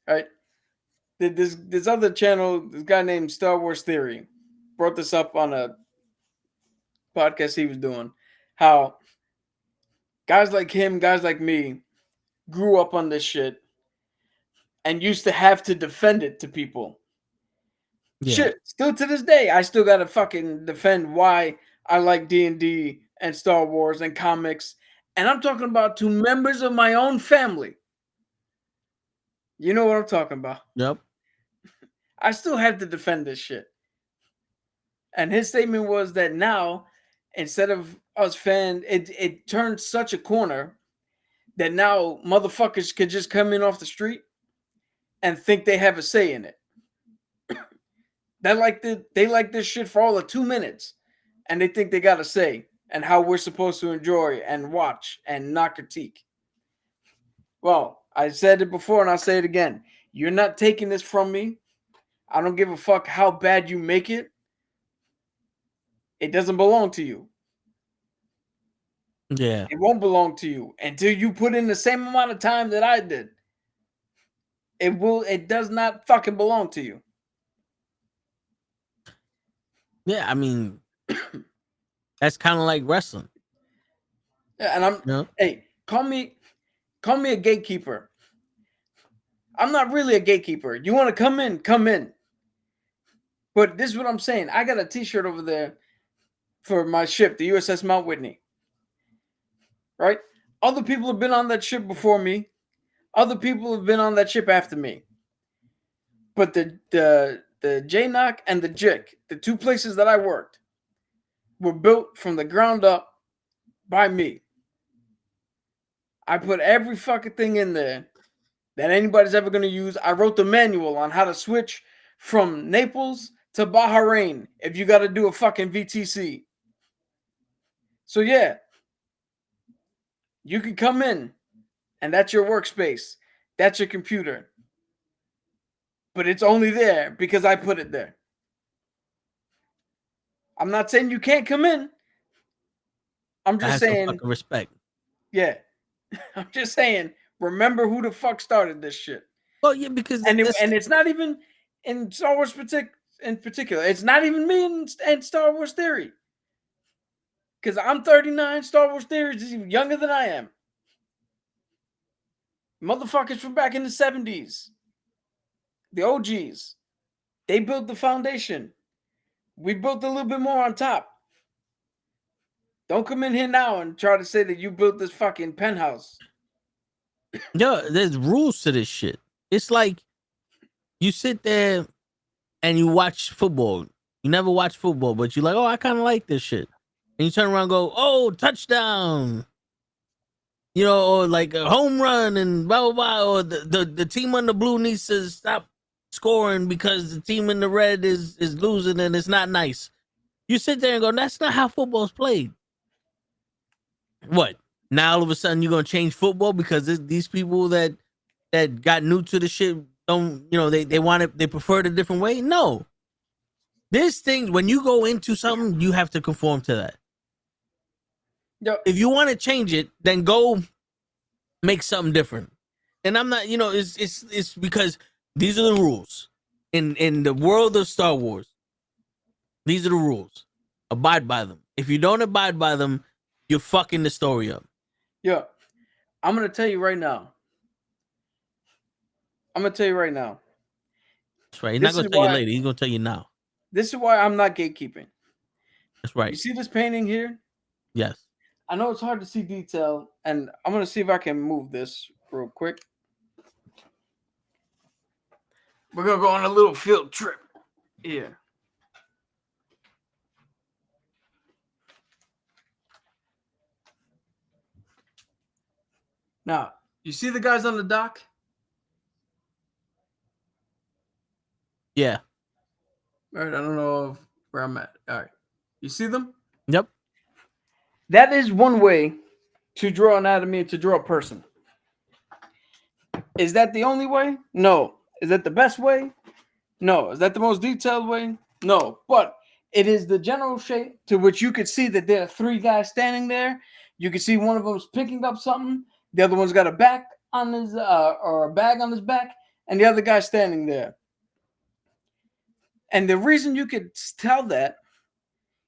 D: right? This other channel, this guy named Star Wars Theory, brought this up on a podcast he was doing. How guys like him, guys like me, grew up on this shit and used to have to defend it to people.
B: Yeah.
D: Shit, still to this day, I still gotta fucking defend why I like D&D and Star Wars and comics. And I'm talking about to members of my own family. You know what I'm talking about.
B: Yep.
D: I still have to defend this shit. And his statement was that now, instead of us fans, it turned such a corner that now motherfuckers could just come in off the street and think they have a say in it. They like this shit for all of 2 minutes, and they think they got a say and how we're supposed to enjoy and watch and not critique. Well, I said it before and I'll say it again. You're not taking this from me. I don't give a fuck how bad you make it. It doesn't belong to you.
B: Yeah.
D: It won't belong to you until you put in the same amount of time that I did. It does not fucking belong to you.
B: Yeah, I mean, that's kind of like wrestling.
D: Yeah, and hey, call me a gatekeeper. I'm not really a gatekeeper. You want to come in, come in. But this is what I'm saying. I got a t-shirt over there for my ship, the USS Mount Whitney. Right? Other people have been on that ship before me. Other people have been on that ship after me. But the JNOK and the JIC, the two places that I worked, were built from the ground up by me. I put every fucking thing in there that anybody's ever going to use. I wrote the manual on how to switch from Naples to Bahrain if you got to do a fucking VTC. So yeah, you can come in and that's your workspace. That's your computer. But it's only there because I put it there. I'm not saying you can't come in. I'm just saying
B: fucking respect.
D: Yeah. I'm just saying, remember who the fuck started this shit.
B: Well, yeah, because
D: and it's not even in Star Wars in particular. It's not even me and Star Wars Theory. Because I'm 39, Star Wars Theory is even younger than I am. Motherfuckers from back in the 70s. The OGs. They built the foundation. We built a little bit more on top. Don't come in here now and try to say that you built this fucking penthouse.
B: Yo, there's rules to this shit. It's like you sit there and you watch football. You never watch football, but you're like, oh, I kind of like this shit. And you turn around and go, oh, touchdown. You know, or like a home run and blah, blah, blah. Or the team on the blue needs to stop scoring because the team in the red is losing and it's not nice. You sit there and go, that's not how football's played. What? Now all of a sudden you're gonna change football because these people that got new to the shit don't, you know, they want it, they prefer it a different way? No. This thing, when you go into something, you have to conform to that.
D: Yep.
B: If you want to change it, then go make something different. And I'm not, you know, it's because these are the rules. In the world of Star Wars, these are the rules. Abide by them. If you don't abide by them, you're fucking the story up.
D: Yeah. I'm going to tell you right now.
B: That's right. He's not going to tell you later. He's going to tell you now.
D: This is why I'm not gatekeeping.
B: That's right.
D: You see this painting here?
B: Yes.
D: I know it's hard to see detail, and I'm going to see if I can move this real quick. We're going to go on a little field trip here. Now, you see the guys on the dock?
B: Yeah.
D: All right, I don't know where I'm at. All right. You see them?
B: Yep.
D: That is one way to draw anatomy, to draw a person. Is that the only way? No. Is that the best way? No. Is that the most detailed way? No. But it is the general shape to which you could see that there are three guys standing there. You can see one of them is picking up something. The other one's got a bag on his or a bag on his back, and the other guy's standing there. And the reason you could tell that,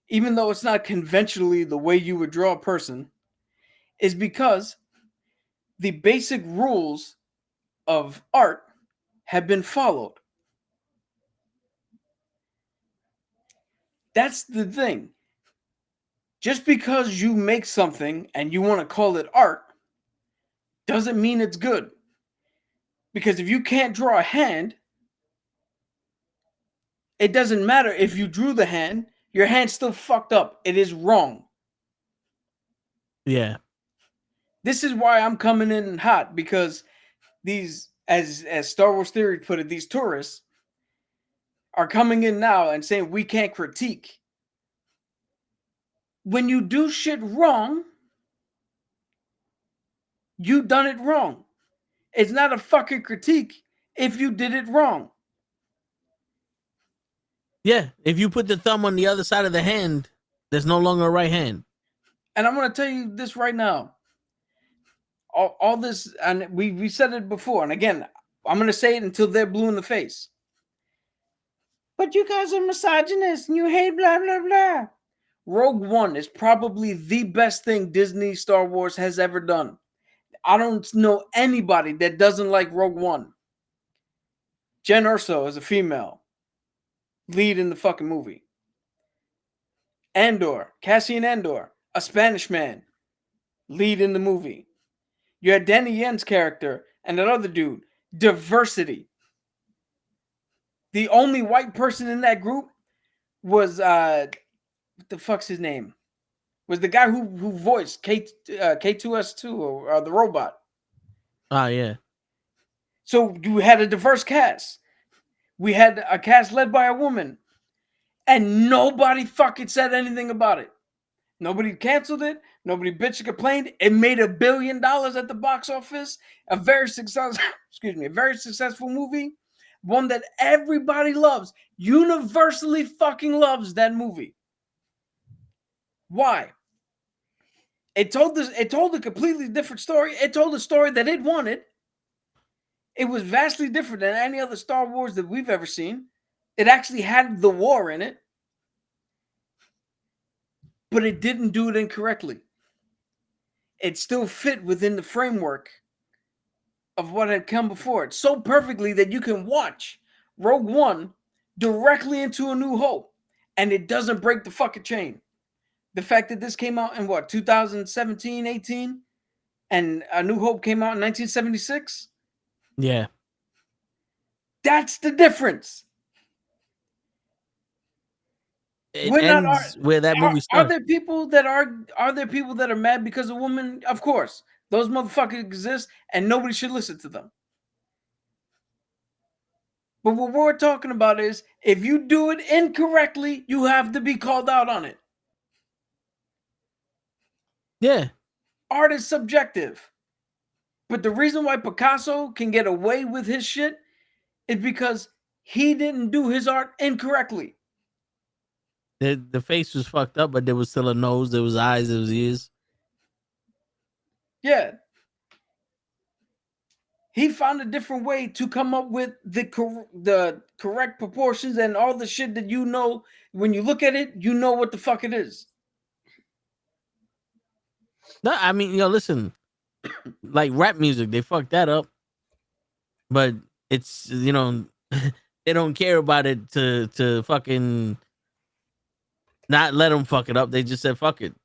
D: even though it's not conventionally the way you would draw a person, is because the basic rules of art have been followed. That's the thing. Just because you make something and you want to call it art doesn't mean it's good. Because if you can't draw a hand, it doesn't matter if you drew the hand, your hand's still fucked up. It is wrong.
B: Yeah.
D: This is why I'm coming in hot, because these, as Star Wars Theory put it, these tourists are coming in now and saying we can't critique. When you do shit wrong, you done it wrong. It's not a fucking critique if you did it wrong.
B: Yeah. If you put the thumb on the other side of the hand, there's no longer a right hand.
D: And I'm going to tell you this right now. All this, and we said it before, and again, I'm going to say it until they're blue in the face. But you guys are misogynists and you hate blah, blah, blah. Rogue One is probably the best thing Disney Star Wars has ever done. I don't know anybody that doesn't like Rogue One. Jen Erso is a female lead in the fucking movie. Cassian Andor, a Spanish man, lead in the movie. You had Danny Yen's character and that other dude. Diversity. The only white person in that group was what the fuck's his name? Was the guy who voiced K2S2 or the robot.
B: Oh yeah.
D: So you had a diverse cast. We had a cast led by a woman, and nobody fucking said anything about it. Nobody canceled it. Nobody bitched or complained. It made $1 billion at the box office. A very successful movie. One that everybody loves. Universally fucking loves that movie. Why? It told a completely different story. It told a story that it wanted. It was vastly different than any other Star Wars that we've ever seen. It actually had the war in it. But it didn't do it incorrectly. It still fit within the framework of what had come before it so perfectly that you can watch Rogue One directly into A New Hope and it doesn't break the fucking chain. The fact that this came out in 2017, 18, and A New Hope came out in 1976?
B: Yeah.
D: That's the difference.
B: It ends where that movie starts.
D: Are there people that are mad because of women? Of course. Those motherfuckers exist and nobody should listen to them. But what we're talking about is if you do it incorrectly, you have to be called out on it.
B: Yeah.
D: Art is subjective. But the reason why Picasso can get away with his shit is because he didn't do his art incorrectly.
B: The face was fucked up, but there was still a nose, there was eyes, there was ears.
D: Yeah. He found a different way to come up with the correct proportions and all the shit that you know. When you look at it, you know what the fuck it is.
B: No, I mean, listen, like rap music, they fucked that up. But it's, they don't care about it to fucking not let them fuck it up. They just said, fuck it.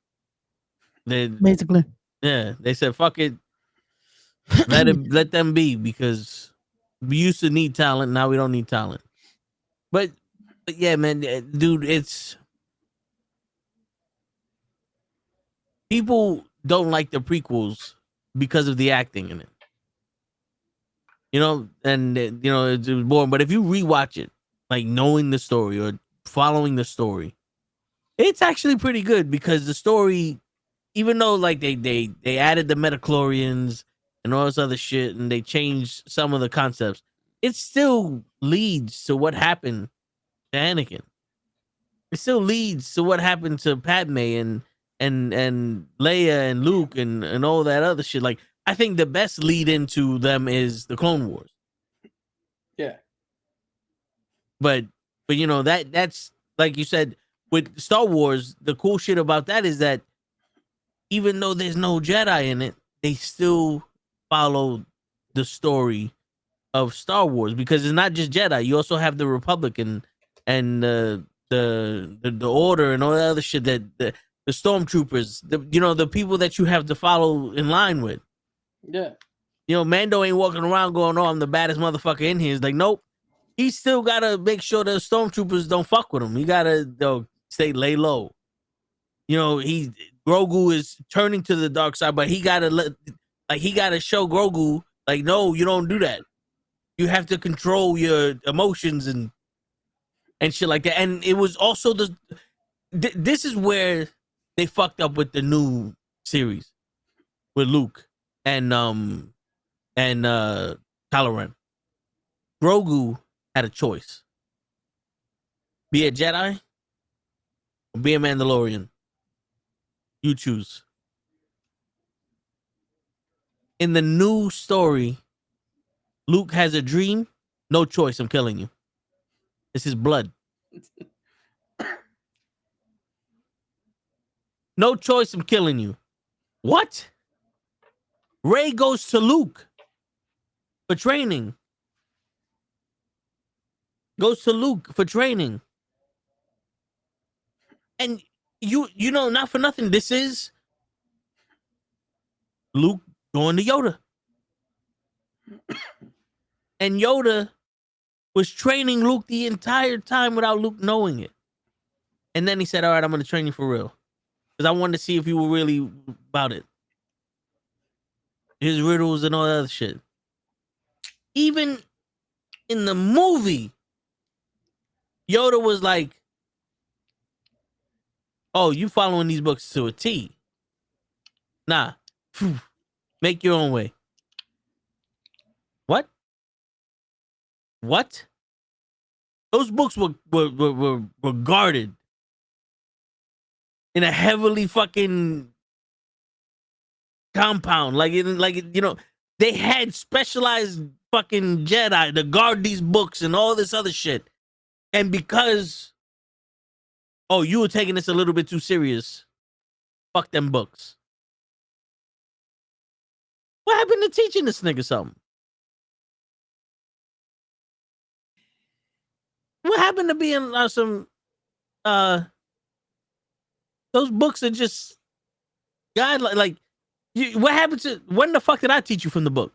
H: Basically.
B: Yeah, they said, fuck it. Let them be, because we used to need talent. Now we don't need talent. But yeah, man, dude, it's people don't like the prequels because of the acting in it. And it was boring. But if you rewatch it, like knowing the story or following the story, it's actually pretty good, because the story, even though like they added the metachlorians and all this other shit, and they changed some of the concepts, it still leads to what happened to Anakin. It still leads to what happened to Padme and Leia and Luke and all that other shit. Like, I think the best lead into them is the Clone Wars.
D: Yeah.
B: But that's like you said with Star Wars, the cool shit about that is that even though there's no Jedi in it, they still follow the story of Star Wars, because it's not just Jedi. You also have the Republic and the Order and all that other shit, that the stormtroopers, the people that you have to follow in line with.
D: Yeah.
B: You know, Mando ain't walking around going, "Oh, I'm the baddest motherfucker in here." It's like, nope. He still gotta make sure the stormtroopers don't fuck with him. He gotta stay lay low. You know, Grogu is turning to the dark side, but he gotta show Grogu, like, no, you don't do that. You have to control your emotions and shit like that. And it was also this is where they fucked up with the new series with Luke and Kylo Ren. Grogu had a choice: be a Jedi or be a Mandalorian. You choose. In the new story, Luke has a dream. No choice. I'm killing you. It's his blood. No choice. I'm killing you. What? Rey goes to Luke for training. Goes to Luke for training. And you know, not for nothing, this is Luke going to Yoda. And Yoda was training Luke the entire time without Luke knowing it. And then he said, all right, I'm going to train you for real. Because I wanted to see if you were really about it. His riddles and all that other shit. Even in the movie, Yoda was like, oh, you following these books to a T. Nah. Make your own way. What? Those books were guarded in a heavily fucking compound. They had specialized fucking Jedi to guard these books and all this other shit. And because, oh, you were taking this a little bit too serious, fuck them books. What happened to teaching this nigga something? What happened to being some those books are just God what happened to when the fuck did I teach you from the book?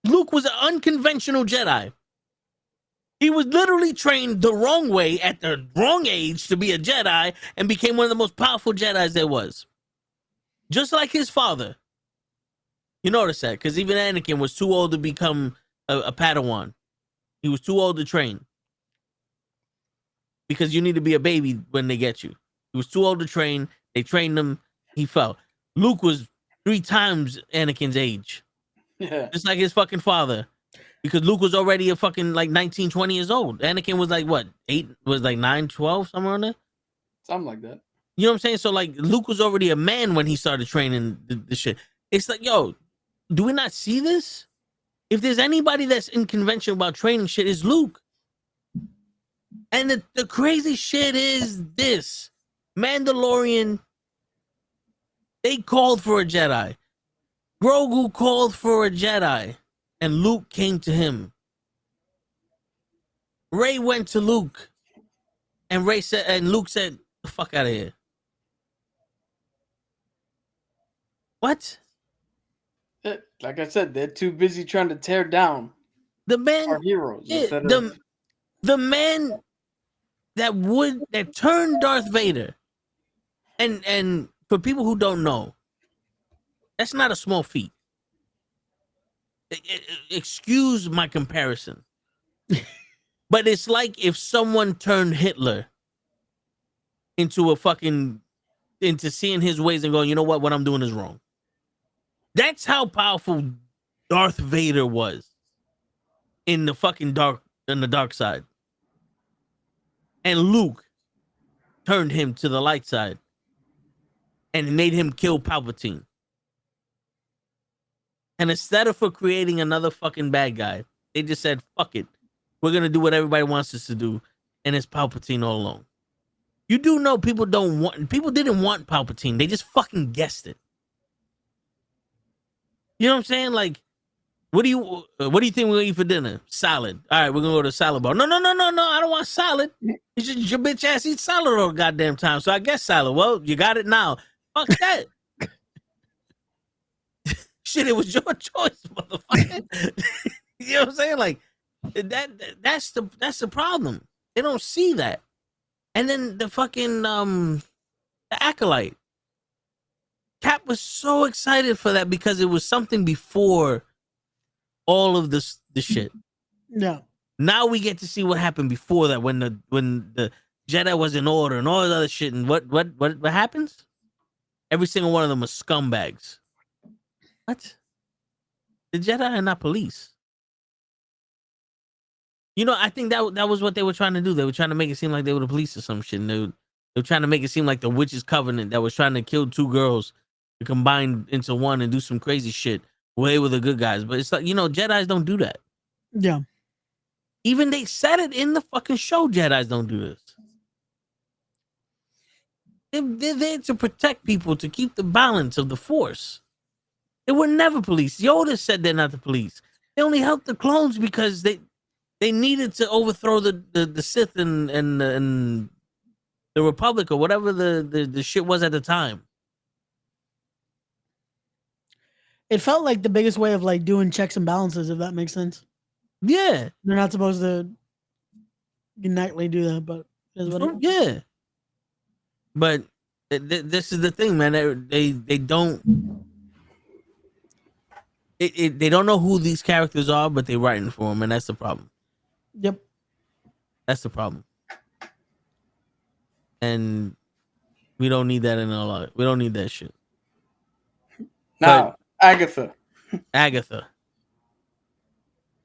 B: Luke was an unconventional Jedi. He was literally trained the wrong way at the wrong age to be a Jedi and became one of the most powerful Jedis there was. Just like his father. You notice that? Because even Anakin was too old to become a Padawan. He was too old to train. Because you need to be a baby when they get you. He was too old to train. They trained him. He fell. Luke was 3 times Anakin's age.
D: Yeah.
B: Just like his fucking father. Because Luke was already a fucking 19, 20 years old. Anakin was like what? 9, 12, somewhere on there?
D: Something like that.
B: You know what I'm saying? So Luke was already a man when he started training the shit. It's like, yo, do we not see this? If there's anybody that's unconventional about training shit, it's Luke. And the crazy shit is this. Mandalorian, they called for a Jedi. Grogu called for a Jedi. And Luke came to him. Rey went to Luke. And Luke said, the fuck out of here. What?
D: Like I said, they're too busy trying to tear down
B: the man,
D: our heroes.
B: Yeah, the man that turned Darth Vader. And for people who don't know, that's not a small feat. Excuse my comparison. But it's like if someone turned Hitler into seeing his ways and going, you know what I'm doing is wrong. That's how powerful Darth Vader was in the dark side. And Luke turned him to the light side and made him kill Palpatine. And instead of creating another fucking bad guy, they just said, fuck it. We're going to do what everybody wants us to do. And it's Palpatine all along. You do know people didn't want Palpatine. They just fucking guessed it. You know what I'm saying? Like, what do you think we're going to eat for dinner? Salad. All right, we're going to go to the salad bar. No, I don't want salad. It's just your bitch ass eats salad all the goddamn time. So I guess salad. Well, you got it now. Fuck that. shit, it was your choice, motherfucker. You know what I'm saying? Like that's the problem. They don't see that. And then the fucking the acolyte. Cap was so excited for that because it was something before all of this shit.
H: Yeah.
B: Now we get to see what happened before that when the Jedi was in order and all this other shit. And what happens? Every single one of them are scumbags. What? The Jedi are not police. You know, I think that was what they were trying to do. They were trying to make it seem like they were the police or some shit. And they were trying to make it seem like the Witches' Covenant that was trying to kill two girls to combine into one and do some crazy shit. Well, they were the good guys. But it's like, you know, Jedis don't do that.
H: Yeah.
B: Even they said it in the fucking show, Jedis don't do this. They're there to protect people, to keep the balance of the Force. They were never police. Yoda said they're not the police. They only helped the clones because they needed to overthrow the Sith and the Republic or whatever the shit was at the time.
H: It felt like the biggest way of like doing checks and balances, if that makes sense.
B: Yeah.
H: They're not supposed to nightly do that, but
B: Yeah. But this is the thing, man. They don't. They don't know who these characters are, but they're writing for them, and that's the problem.
H: Yep.
B: That's the problem. And we don't need that in our life. We don't need that shit.
D: Now, Agatha.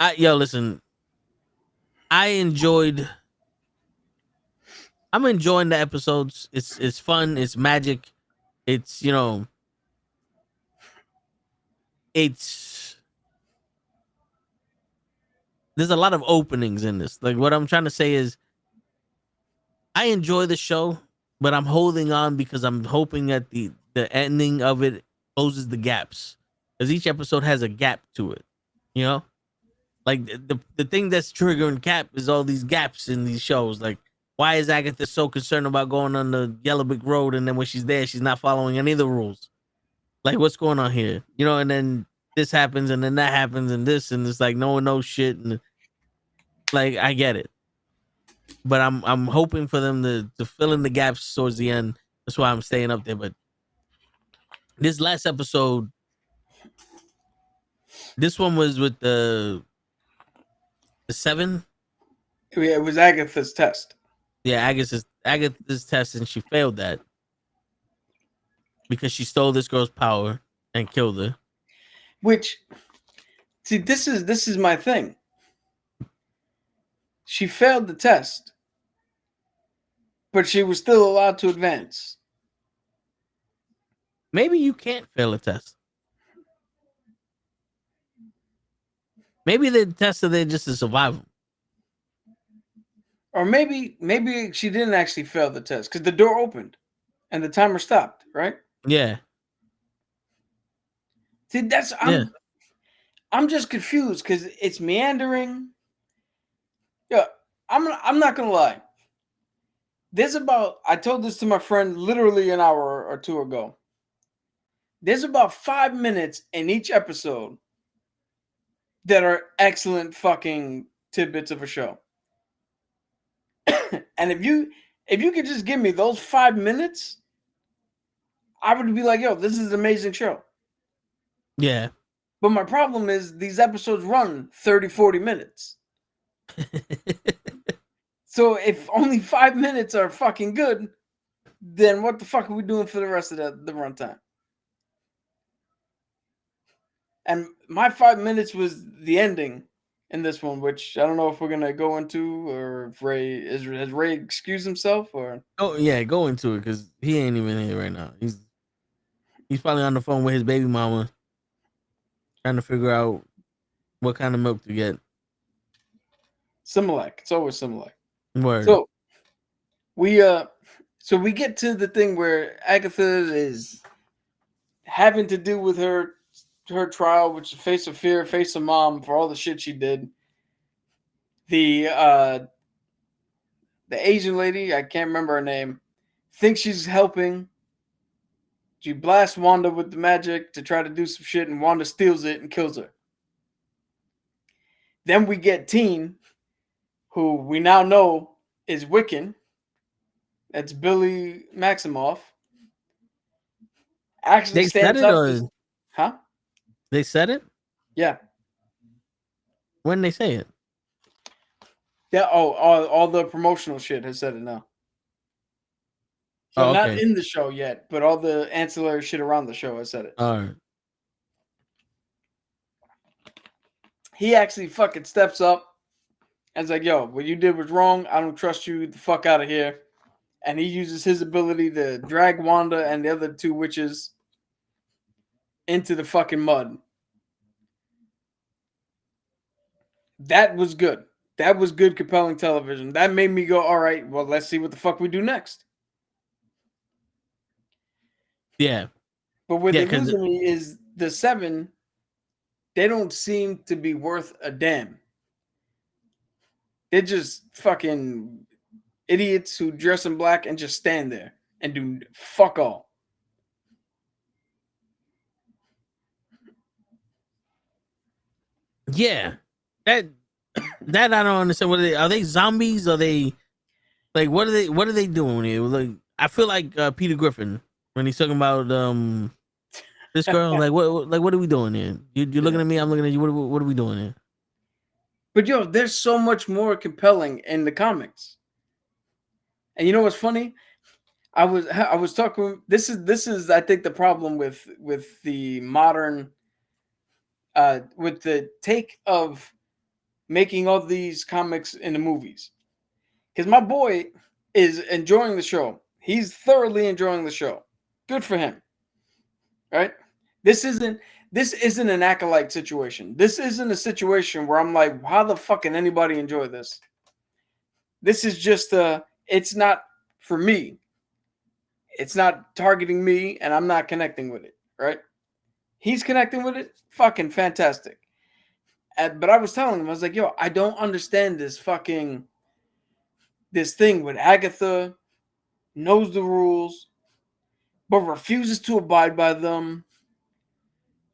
B: Listen. I'm enjoying the episodes. It's fun. It's magic. It's, you know, there's a lot of openings in this. Like, what I'm trying to say is I enjoy the show, but I'm holding on because I'm hoping that the ending of it closes the gaps. Because each episode has a gap to it. You know? Like, the thing that's triggering Cap is all these gaps in these shows. Like, why is Agatha so concerned about going on the Yellow Brick Road, and then when she's there, she's not following any of the rules? Like, what's going on here? You know, and then this happens, and then that happens, and this, and it's like no one knows shit. And like, I get it, but I'm hoping for them to fill in the gaps towards the end. That's why I'm staying up there. But this last episode, this one was with the 7.
D: Yeah, it was Agatha's test.
B: Yeah, Agatha's test, and she failed that because she stole this girl's power and killed her.
D: Which, see, this is my thing. She failed the test, but she was still allowed to advance.
B: Maybe you can't fail a test. Maybe the tests are there just to survive.
D: Or maybe she didn't actually fail the test because the door opened and the timer stopped, right?
B: Yeah.
D: See, I'm just confused because it's meandering. Yeah, I'm not gonna lie. I told this to my friend literally an hour or two ago. There's about 5 minutes in each episode that are excellent fucking tidbits of a show. And if you could just give me those 5 minutes, I would be like, yo, this is an amazing show.
B: Yeah.
D: But my problem is these episodes run 30, 40 minutes. So if only 5 minutes are fucking good, then what the fuck are we doing for the rest of the runtime? And my 5 minutes was the ending in this one, which I don't know if we're gonna go into, or if has Ray excused himself, or
B: oh yeah, go into it because he ain't even here right now. He's probably on the phone with his baby mama, trying to figure out what kind of milk to get.
D: Similac. It's always Similac.
B: Word.
D: So we get to the thing where Agatha is having to do with her trial, which is face of fear, face of mom for all the shit she did. The Asian lady, I can't remember her name, thinks she's helping, She blasts Wanda with the magic to try to do some shit, and Wanda steals it and kills her. Then we get Teen, who we now know is Wiccan. That's Billy Maximoff. Actually
B: They said
D: stands
B: it,
D: up.
B: or
D: Huh?
B: they said it?
D: Yeah.
B: When they say it?
D: Yeah. Oh, all the promotional shit has said it now. So
B: Oh,
D: not
B: okay.
D: in the show yet, but all the ancillary shit around the show has said it.
B: All right.
D: He actually fucking steps up and is like, yo, what you did was wrong. I don't trust you. Get the fuck out of here. And he uses his ability to drag Wanda and the other two witches into the fucking mud. That was good. That was good, compelling television. That made me go, all right, well, let's see what the fuck we do next.
B: Yeah.
D: But what
B: Yeah,
D: they
B: 'cause
D: losing me is the 7, they don't seem to be worth a damn. They're just fucking idiots who dress in black and just stand there and do fuck all.
B: Yeah. That I don't understand. What are they zombies? Are they like what are they doing here? Like I feel like Peter Griffin when he's talking about this girl. Like what are we doing here? You're looking at me, I'm looking at you. What are we doing here?
D: But yo, there's so much more compelling in the comics. And you know what's funny? I was talking. This is I think the problem with the modern with the take of making all these comics in the movies. Because my boy is enjoying the show. He's thoroughly enjoying the show. Good for him. Right? This isn't an acolyte situation. This isn't a situation where I'm like, how the fuck can anybody enjoy this? This is just it's not for me. It's not targeting me, and I'm not connecting with it, right? He's connecting with it. Fucking fantastic. But I was telling him, I was like, yo, I don't understand this thing with Agatha, knows the rules, but refuses to abide by them.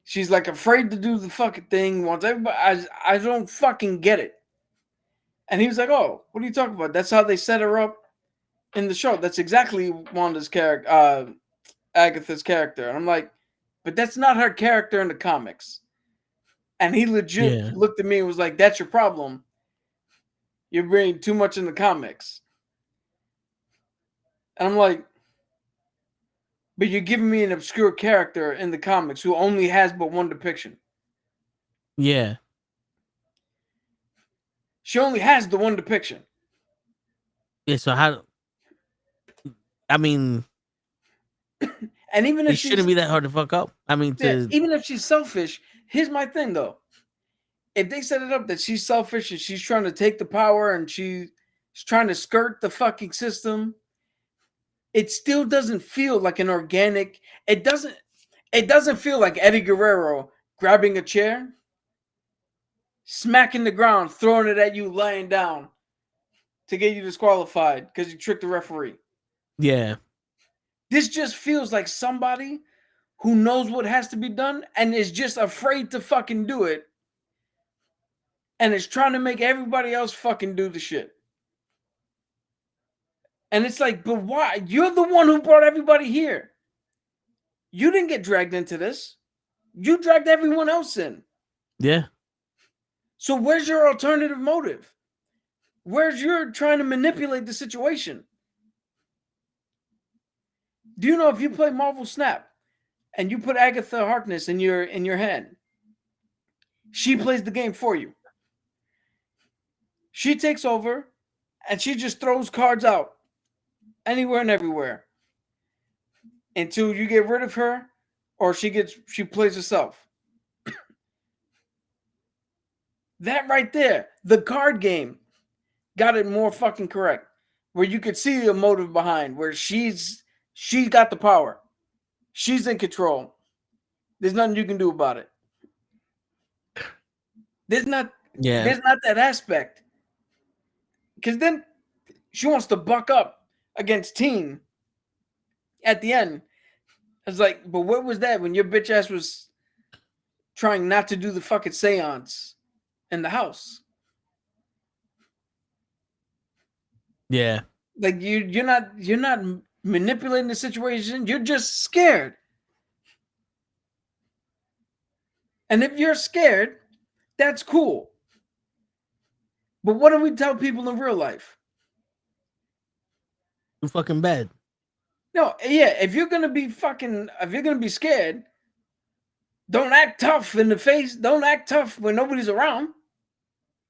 D: She's like afraid to do the fucking thing, wants everybody. I don't fucking get it. And he was like, oh, what are you talking about? That's how they set her up in the show. That's exactly Wanda's character, Agatha's character. And I'm like, but that's not her character in the comics. And he legit looked at me and was like, that's your problem. You're bringing too much in the comics. And I'm like, but you're giving me an obscure character in the comics who only has but one depiction.
B: Yeah.
D: She only has the one depiction.
B: Yeah, so how I mean
D: and even if
B: it shouldn't be that hard to fuck up. I mean
D: even if she's selfish, here's my thing though. If they set it up that she's selfish and she's trying to take the power and she's trying to skirt the fucking system, it still doesn't feel like an organic. It doesn't feel like Eddie Guerrero grabbing a chair, smacking the ground, throwing it at you, lying down to get you disqualified because you tricked the referee.
B: Yeah.
D: This just feels like somebody who knows what has to be done and is just afraid to fucking do it. And is trying to make everybody else fucking do the shit. And it's like, but why? You're the one who brought everybody here. You didn't get dragged into this. You dragged everyone else in.
B: Yeah.
D: So where's your alternative motive? Where's your trying to manipulate the situation? Do you know if you play Marvel Snap and you put Agatha Harkness in your hand, she plays the game for you. She takes over and she just throws cards out anywhere and everywhere until you get rid of her or she plays herself. That right there, the card game got it more fucking correct. Where you could see the motive behind, where she's got the power. She's in control. There's nothing you can do about it. There's not that aspect. Because then she wants to buck up against Teen at the end. It's like, but where was that when your bitch ass was trying not to do the fucking seance in the house?
B: Yeah.
D: Like you're not manipulating the situation. You're just scared. And if you're scared, that's cool. But what do we tell people in real life?
B: Too fucking bad.
D: No, yeah, if you're gonna be scared, don't act tough in the face. Don't act tough when nobody's around.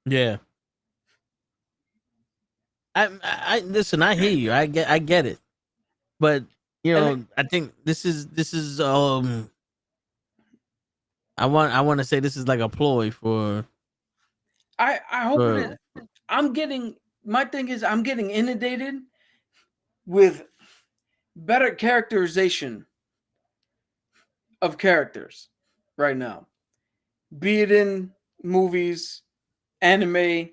B: Yeah. I listen, I hear you. I get it. But I think this is I want to say this is like a ploy for
D: I hope it is. I'm getting inundated with better characterization of characters right now. Be it in movies, anime.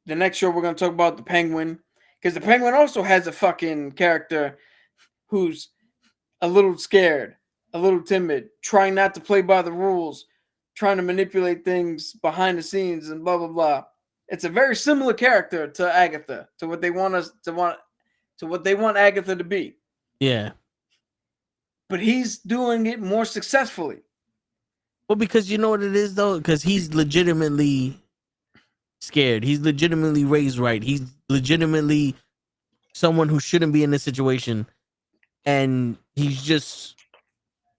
D: The next show we're gonna talk about the Penguin. Because the Penguin also has a fucking character who's a little scared, a little timid, trying not to play by the rules, trying to manipulate things behind the scenes and blah blah blah. It's a very similar character to Agatha, to what they want Agatha to be.
B: Yeah.
D: But he's doing it more successfully.
B: Well, because you know what it is though? Because he's legitimately scared. He's legitimately raised right. He's legitimately someone who shouldn't be in this situation. And he's just,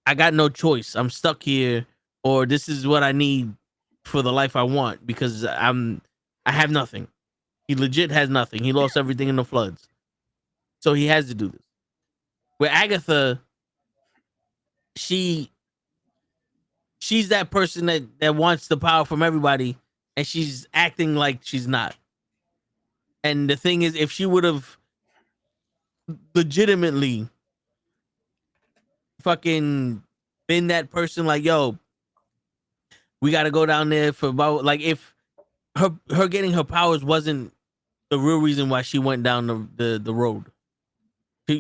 B: I got no choice. I'm stuck here, or this is what I need for the life I want because I have nothing. He legit has nothing. He lost everything in the floods. So he has to do this. Where Agatha, she's that person that wants the power from everybody, and she's acting like she's not. And the thing is, if she would have legitimately fucking been that person, like, yo, we got to go down there for about, like, if her getting her powers wasn't the real reason why she went down the road.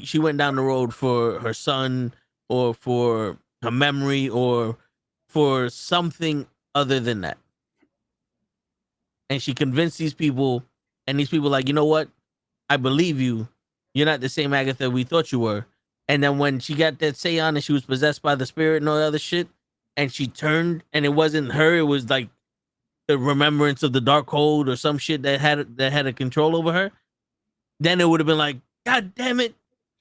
B: She went down the road for her son or for her memory or for something other than that. And she convinced these people, and these people like, you know what? I believe you. You're not the same Agatha we thought you were. And then when she got that seance and she was possessed by the spirit and all that other shit, and she turned and it wasn't her, it was like the remembrance of the Darkhold or some shit that had a control over her, then it would have been like, God damn it.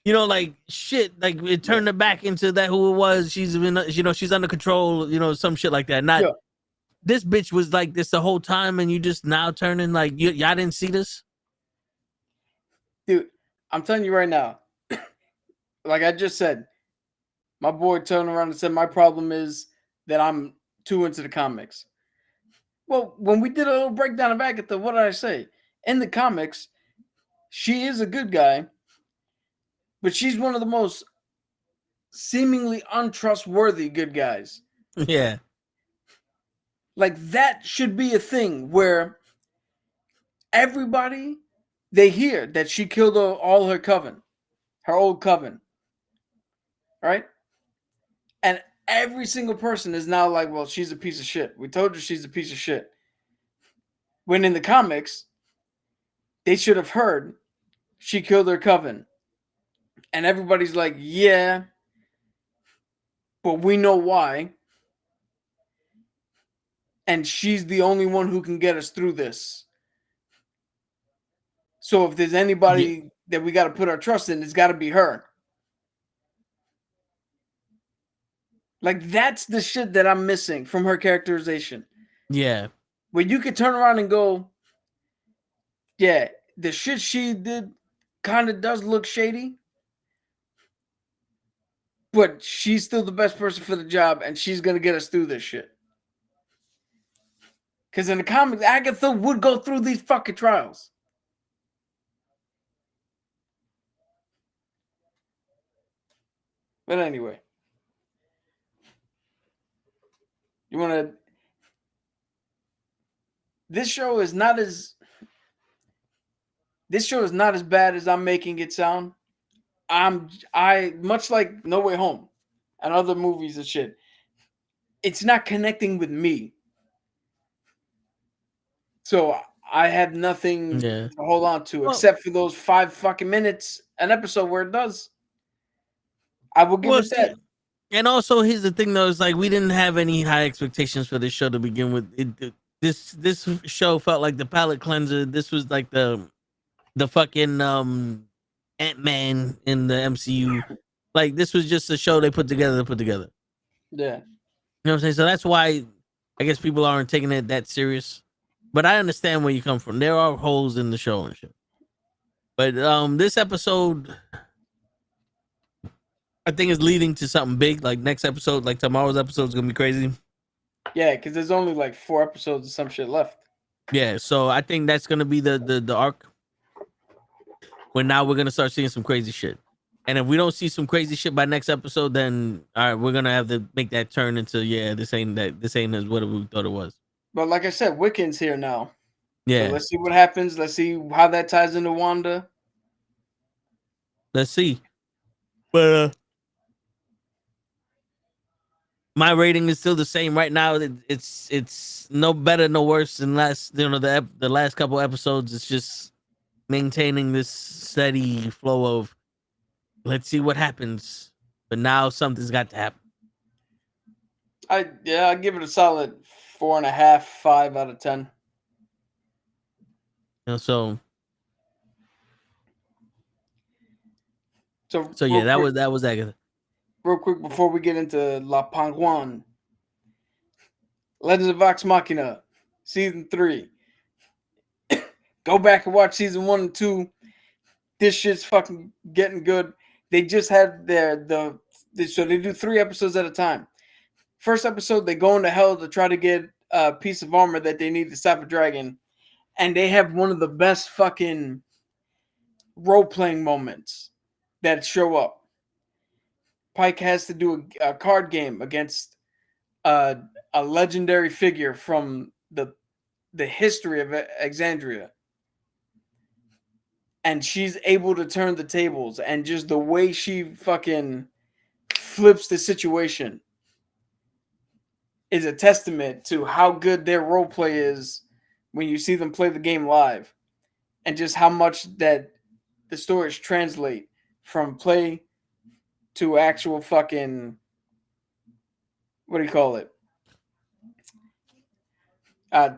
B: Like shit, like it turned her back into that who it was. She's been, she's under control, some shit like that. Not this bitch was like this the whole time, and you just now turning like y'all didn't see this,
D: dude. I'm telling you right now, like I just said, my boy turned around and said, my problem is that I'm too into the comics. Well, when we did a little breakdown of Agatha, what did I say? In the comics, she is a good guy, but she's one of the most seemingly untrustworthy good guys.
B: Yeah.
D: Like that should be a thing where everybody, they hear that she killed all her coven, her old coven, right? And every single person is now like, well, she's a piece of shit. We told you she's a piece of shit. When in the comics, they should have heard she killed her coven. And everybody's like, yeah, but we know why. And she's the only one who can get us through this. So if there's anybody that we got to put our trust in, it's got to be her. Like, that's the shit that I'm missing from her characterization.
B: Yeah.
D: Where you could turn around and go, yeah, the shit she did kind of does look shady, but she's still the best person for the job, and she's going to get us through this shit. Because in the comics, Agatha would go through these fucking trials. But anyway. You want to... This show is not as bad as I'm making it sound. I much like No Way Home. and other movies and shit. It's not connecting with me. So I have nothing
B: Yeah.
D: to hold on to
B: Well-
D: except for those 5 fucking minutes an episode where it does. I will give
B: Well,
D: it that.
B: and also, here's the thing, though: is like we didn't have any high expectations for this show to begin with. This show felt like the palate cleanser. This was like the fucking Ant-Man in the MCU. Like this was just a show they put together to put together.
D: Yeah.
B: You know what I'm saying? So that's why I guess people aren't taking it that serious. But I understand where you come from. There are holes in the show and shit. But this episode, I think, is leading to something big. Like next episode, like tomorrow's episode is gonna be crazy.
D: Yeah, because there's only like 4 episodes of some shit left.
B: Yeah, so I think that's gonna be the arc. When now we're gonna start seeing some crazy shit. And if we don't see some crazy shit by next episode, then all right, we're gonna have to make that turn into this ain't as what we thought it was.
D: But like I said, Wiccan's here now.
B: Yeah,
D: So let's see what happens. Let's see how that ties into Wanda.
B: let's see. But my rating is still the same right now. It's no better, no worse than the last couple episodes. It's just maintaining this steady flow of let's see what happens. But now something's got to happen.
D: I give it a solid 4.5, 5 out of 10.
B: You know, so
D: So
B: yeah, that
D: quick,
B: was that.
D: real quick before we get into La Penguin. Legends of Vox Machina, season 3. Go back and watch season 1 and 2. This shit's fucking getting good. They just had so they do 3 episodes at a time. First episode, they go into hell to try to get a piece of armor that they need to stop a dragon. And they have one of the best fucking role-playing moments that show up. Pike has to do a card game against a legendary figure from the history of Alexandria. And she's able to turn the tables, and just the way she fucking flips the situation is a testament to how good their role play is when you see them play the game live, and just how much that the stories translate from play to actual fucking, what do you call it?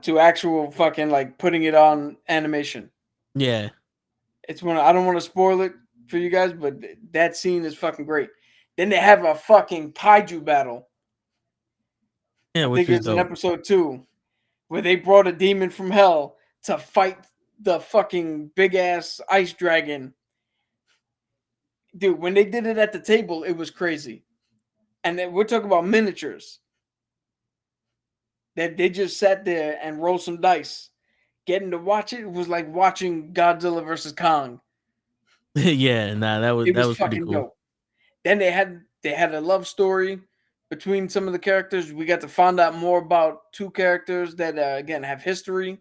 D: To actual fucking like putting it on animation.
B: Yeah.
D: It's one. I don't want to spoil it for you guys, but that scene is fucking great. Then they have a fucking kaiju battle.
B: Yeah,
D: I
B: which
D: think
B: is
D: it's in
B: dope.
D: episode 2, where they brought a demon from hell to fight the fucking big ass ice dragon. Dude, when they did it at the table, it was crazy. And then we're talking about miniatures. That they just sat there and rolled some dice. Getting to watch it was like watching Godzilla versus Kong.
B: Yeah, nah, that was
D: It was
B: pretty
D: fucking
B: cool.
D: dope. Then they had a love story between some of the characters. We got to find out more about 2 characters that again have history.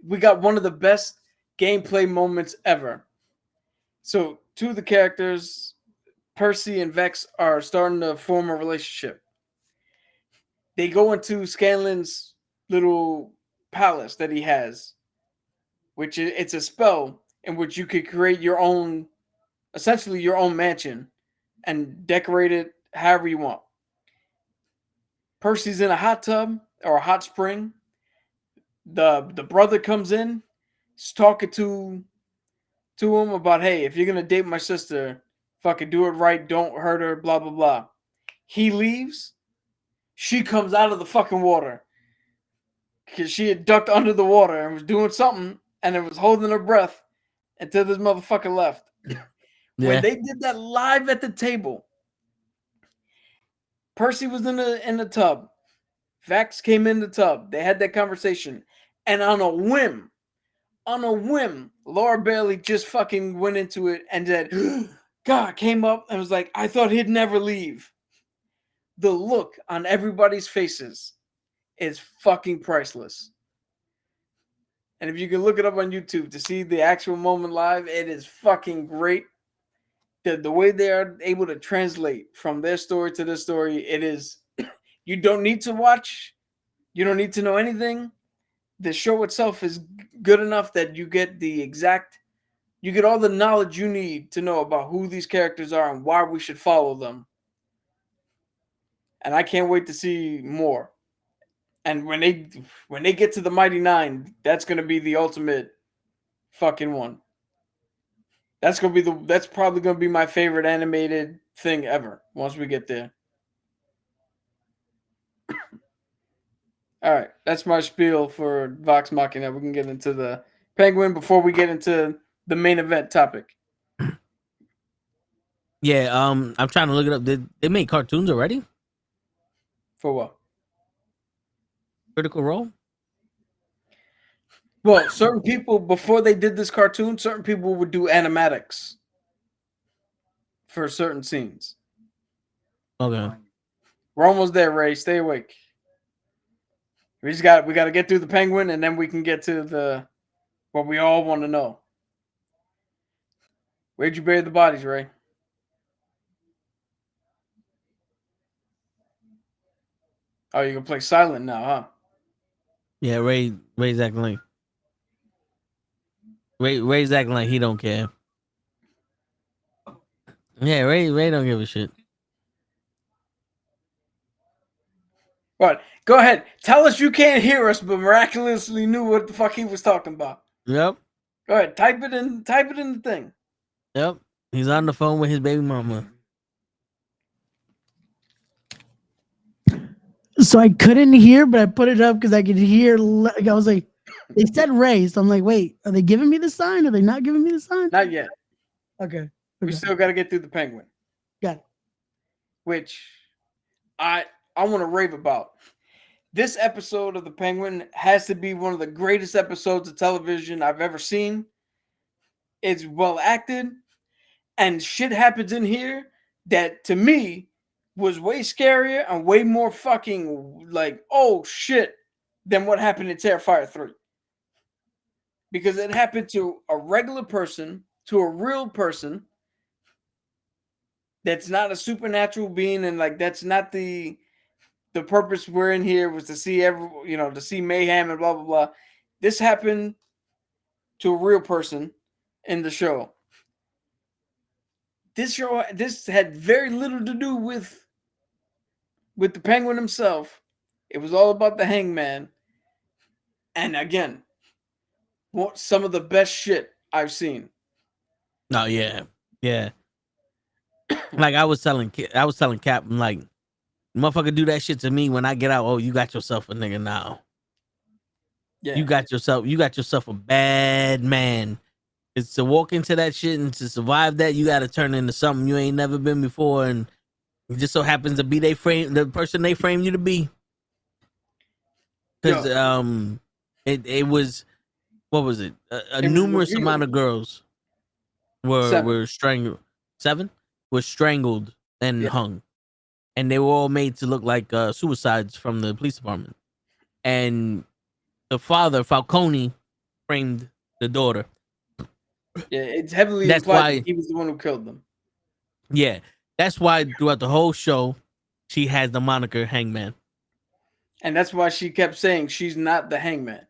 D: We got one of the best gameplay moments ever. So 2 of the characters, Percy and Vex, are starting to form a relationship. They go into Scanlan's little palace that he has, which it's a spell in which you could create your own, essentially your own mansion, and decorate it however you want. Percy's in a hot tub or a hot spring. The brother comes in, he's talking to him about, hey, if you're gonna date my sister, fucking do it right, don't hurt her, blah blah blah. He leaves. She comes out of the fucking water because she had ducked under the water and was doing something, and it was holding her breath until this motherfucker left.
B: Yeah.
D: When they did that live at the table, Percy was in the tub. Vax came in the tub. They had that conversation, and on a whim, Laura Bailey just fucking went into it and said, God, came up and was like, I thought he'd never leave. The look on everybody's faces is fucking priceless. And if you can look it up on YouTube to see the actual moment live, it is fucking great. the way they are able to translate from their story to this story, it is you don't need to watch, you don't need to know anything. The show itself is good enough that you get all the knowledge you need to know about who these characters are and why we should follow them. And I can't wait to see more. And when they get to the Mighty Nine, that's gonna be the ultimate fucking one. That's probably gonna be my favorite animated thing ever once we get there. All right, that's my spiel for Vox Machina. We can get into the Penguin before we get into the main event topic.
B: Yeah, I'm trying to look it up. Did they make cartoons already?
D: For what?
B: Critical Role?
D: Well, certain people, before they did this cartoon, certain people would do animatics for certain scenes.
B: Okay.
D: We're almost there, Ray. Stay awake. We got to get through the Penguin, and then we can get to what we all want to know. Where'd you bury the bodies, Ray? Oh, you can play silent now, huh?
B: Yeah, Ray's acting like Ray's acting like he don't care. Yeah, Ray don't give a shit.
D: What? Go ahead. Tell us you can't hear us, but miraculously knew what the fuck he was talking about.
B: Yep.
D: Go ahead. Type it in the thing.
B: Yep. He's on the phone with his baby mama.
H: So I couldn't hear, but I put it up because I could hear. I was like, they said Ray, so I'm like, wait, are they giving me the sign? Are they not giving me the sign?
D: Not yet.
H: Okay.
D: We still got to get through the Penguin.
H: Got it.
D: Which I want to rave about. This episode of the Penguin has to be one of the greatest episodes of television I've ever seen. It's well acted, and shit happens in here that to me was way scarier and way more fucking like, oh shit, than what happened in Terrifier 3. Because it happened to a regular person, to a real person that's not a supernatural being, and like that's not the purpose we're in here was to see to see mayhem and blah blah blah. This happened to a real person in the show. This had very little to do with the Penguin himself. It was all about the Hangman. And again, some of the best shit I've seen.
B: Oh yeah. Like I was telling Cap, I'm like, motherfucker do that shit to me when I get out. Oh, you got yourself a nigga now.
D: Yeah.
B: You got yourself a bad man. It's to walk into that shit and to survive that, you got to turn into something you ain't never been before, and it just so happens to be the person they framed you to be. Because it was, what was it? A numerous amount of girls were strangled. 7 were strangled and hung, and they were all made to look like suicides from the police department. And the father, Falcone, framed the daughter.
D: Yeah, it's heavily
B: That's
D: implied
B: why
D: that he was the one who killed them.
B: Yeah, that's why throughout the whole show, she has the moniker Hangman.
D: And that's why she kept saying she's not the Hangman.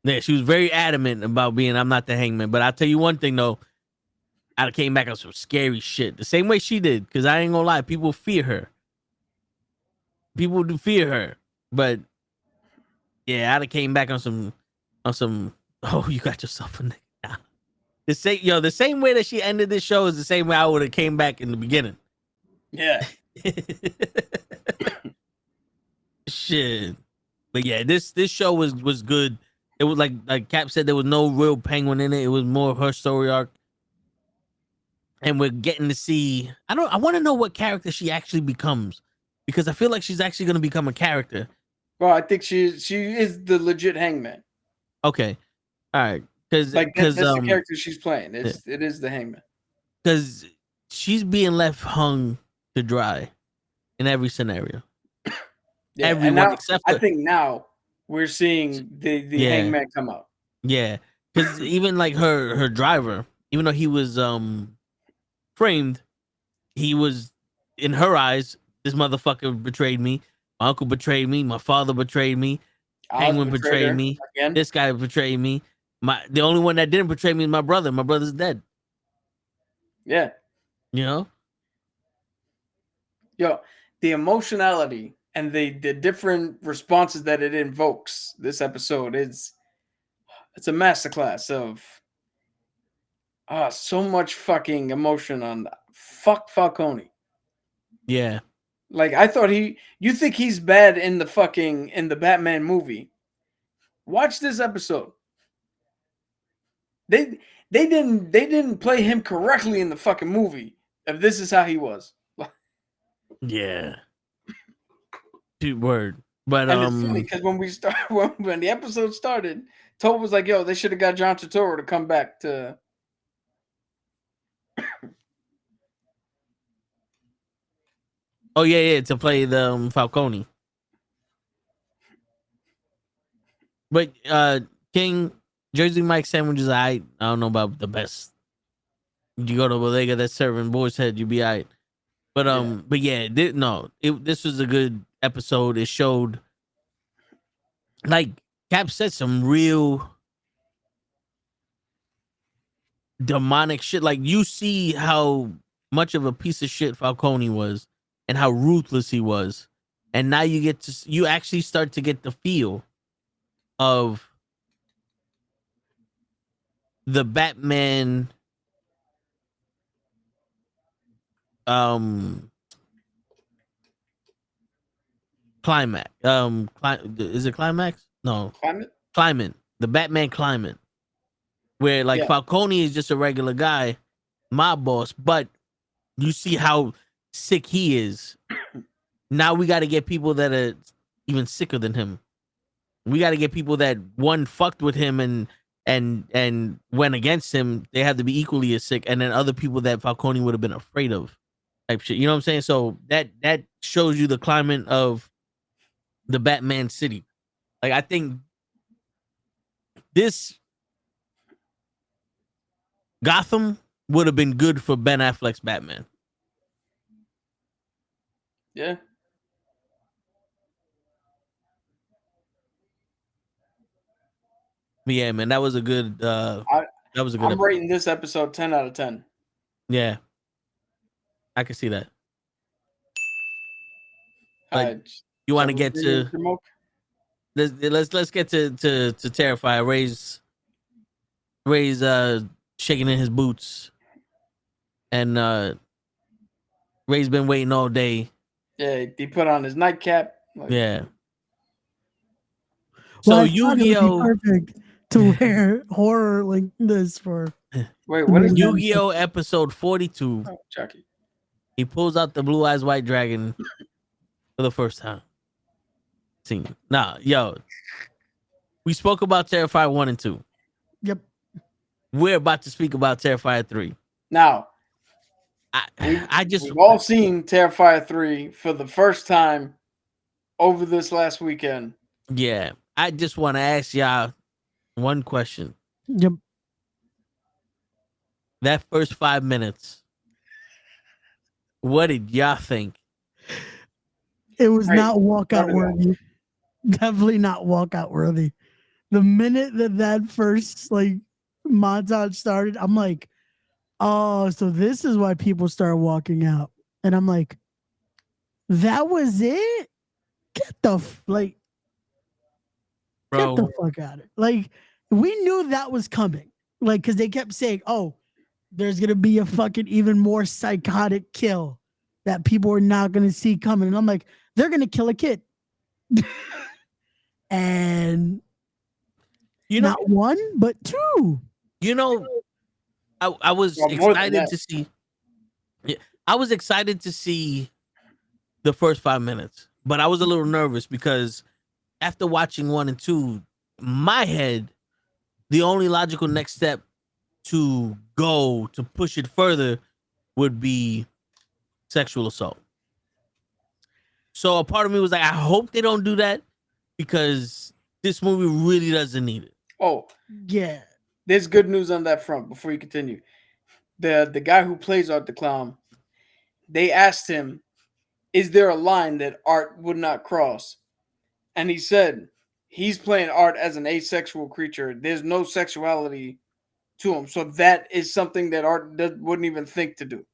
B: Yeah, she was very adamant about being, I'm not the Hangman. But I'll tell you one thing, though. I came back on some scary shit. The same way she did. Because I ain't gonna lie, people fear her. People do fear her. But, yeah, I'd have came back on some, oh, you got yourself a nigga now. The same way that she ended this show is the same way I would have came back in the beginning.
D: Yeah.
B: Shit. But yeah, this show was good. It was like Cap said, there was no real Penguin in it. It was more of her story arc. And we're getting to see, I want to know what character she actually becomes, because I feel like she's actually going to become a character.
D: Well, I think she is the legit Hangman.
B: Okay. All right. Because
D: that's the character she's playing. It is the Hangman.
B: Because she's being left hung to dry in every scenario.
D: Yeah,
B: everyone
D: now,
B: except
D: I think now we're seeing the Hangman come out.
B: Yeah. Because even like her driver, even though he was framed, he was, in her eyes, this motherfucker betrayed me. My uncle betrayed me. My father betrayed me. Penguin betrayed me.
D: again.
B: This guy betrayed me. The only one that didn't betray me is my brother. My brother's dead.
D: Yeah.
B: You know?
D: Yo, the emotionality and the different responses that it invokes this episode it's a masterclass of so much fucking emotion on that. Fuck Falcone.
B: Yeah.
D: Like I thought you think he's bad in the Batman movie. Watch this episode. They didn't play him correctly in the fucking movie. If this is how he was.
B: Yeah. Dude, word. But
D: And it's funny because when the episode started, Tobe was like, "Yo, they should have got John Turturro to come back to."
B: Oh yeah, to play the Falcone. But King Jersey Mike sandwiches, I don't know about the best. You go to a bodega that's serving boar's head, you be alright. But yeah, this was a good episode. It showed, like Cap said, some real demonic shit. Like you see how much of a piece of shit Falcone was and how ruthless he was. And now you actually start to get the feel of the Batman climax. Is it climax? No. Climate. The Batman climate. Where like Falcone is just a regular guy, mob boss, but you see how sick he is. Now we got to get people that are even sicker than him. We got to get people that fucked with him and went against him. They have to be equally as sick, and then other people that Falcone would have been afraid of, type shit. You know what I'm saying? So that shows you the climate of the Batman city. Like I think this Gotham would have been good for Ben Affleck's Batman.
D: Yeah.
B: But yeah, man, that was a good.
D: I'm rating this episode 10 out of 10.
B: Yeah, I can see that. You want to get to? Let's get to Terrifier. Ray's shaking in his boots, and Ray's been waiting all day.
D: Yeah, he put on his nightcap.
B: Yeah.
H: Well,
B: So Yu-Gi-Oh,
H: perfect to wear horror like this for.
D: Wait, what is
B: Yu-Gi-Oh episode 42?
D: Oh, Chucky.
B: He pulls out the Blue Eyes White Dragon for the first time. We spoke about Terrifier 1 and 2.
H: Yep.
B: We're about to speak about Terrifier 3.
D: Now, we've all seen Terrifier 3 for the first time over this last weekend.
B: Yeah. I just want to ask y'all one question.
H: Yep.
B: That first 5 minutes, what did y'all think?
H: It was not walkout worthy. Definitely not walkout worthy. The minute that first montage started, I'm like, oh, so this is why people start walking out. And I'm like, that was it? Get the
B: Bro.
H: Get the fuck out of it. Like, we knew that was coming. Like, because they kept saying, oh, there's going to be a fucking even more psychotic kill that people are not going to see coming. And I'm like, they're going to kill a kid. And not one, but two.
B: I was excited to see. Yeah, I was excited to see the first 5 minutes, but I was a little nervous because after watching 1 and 2, my head, the only logical next step to push it further would be sexual assault. So a part of me was like, I hope they don't do that because this movie really doesn't need it.
D: Oh,
H: yeah.
D: There's good news on that front before you continue. the guy who plays Art the Clown, they asked him, "Is there a line that Art would not cross?" And he said, "He's playing Art as an asexual creature. There's no sexuality to him, so that is something that Art wouldn't even think to do.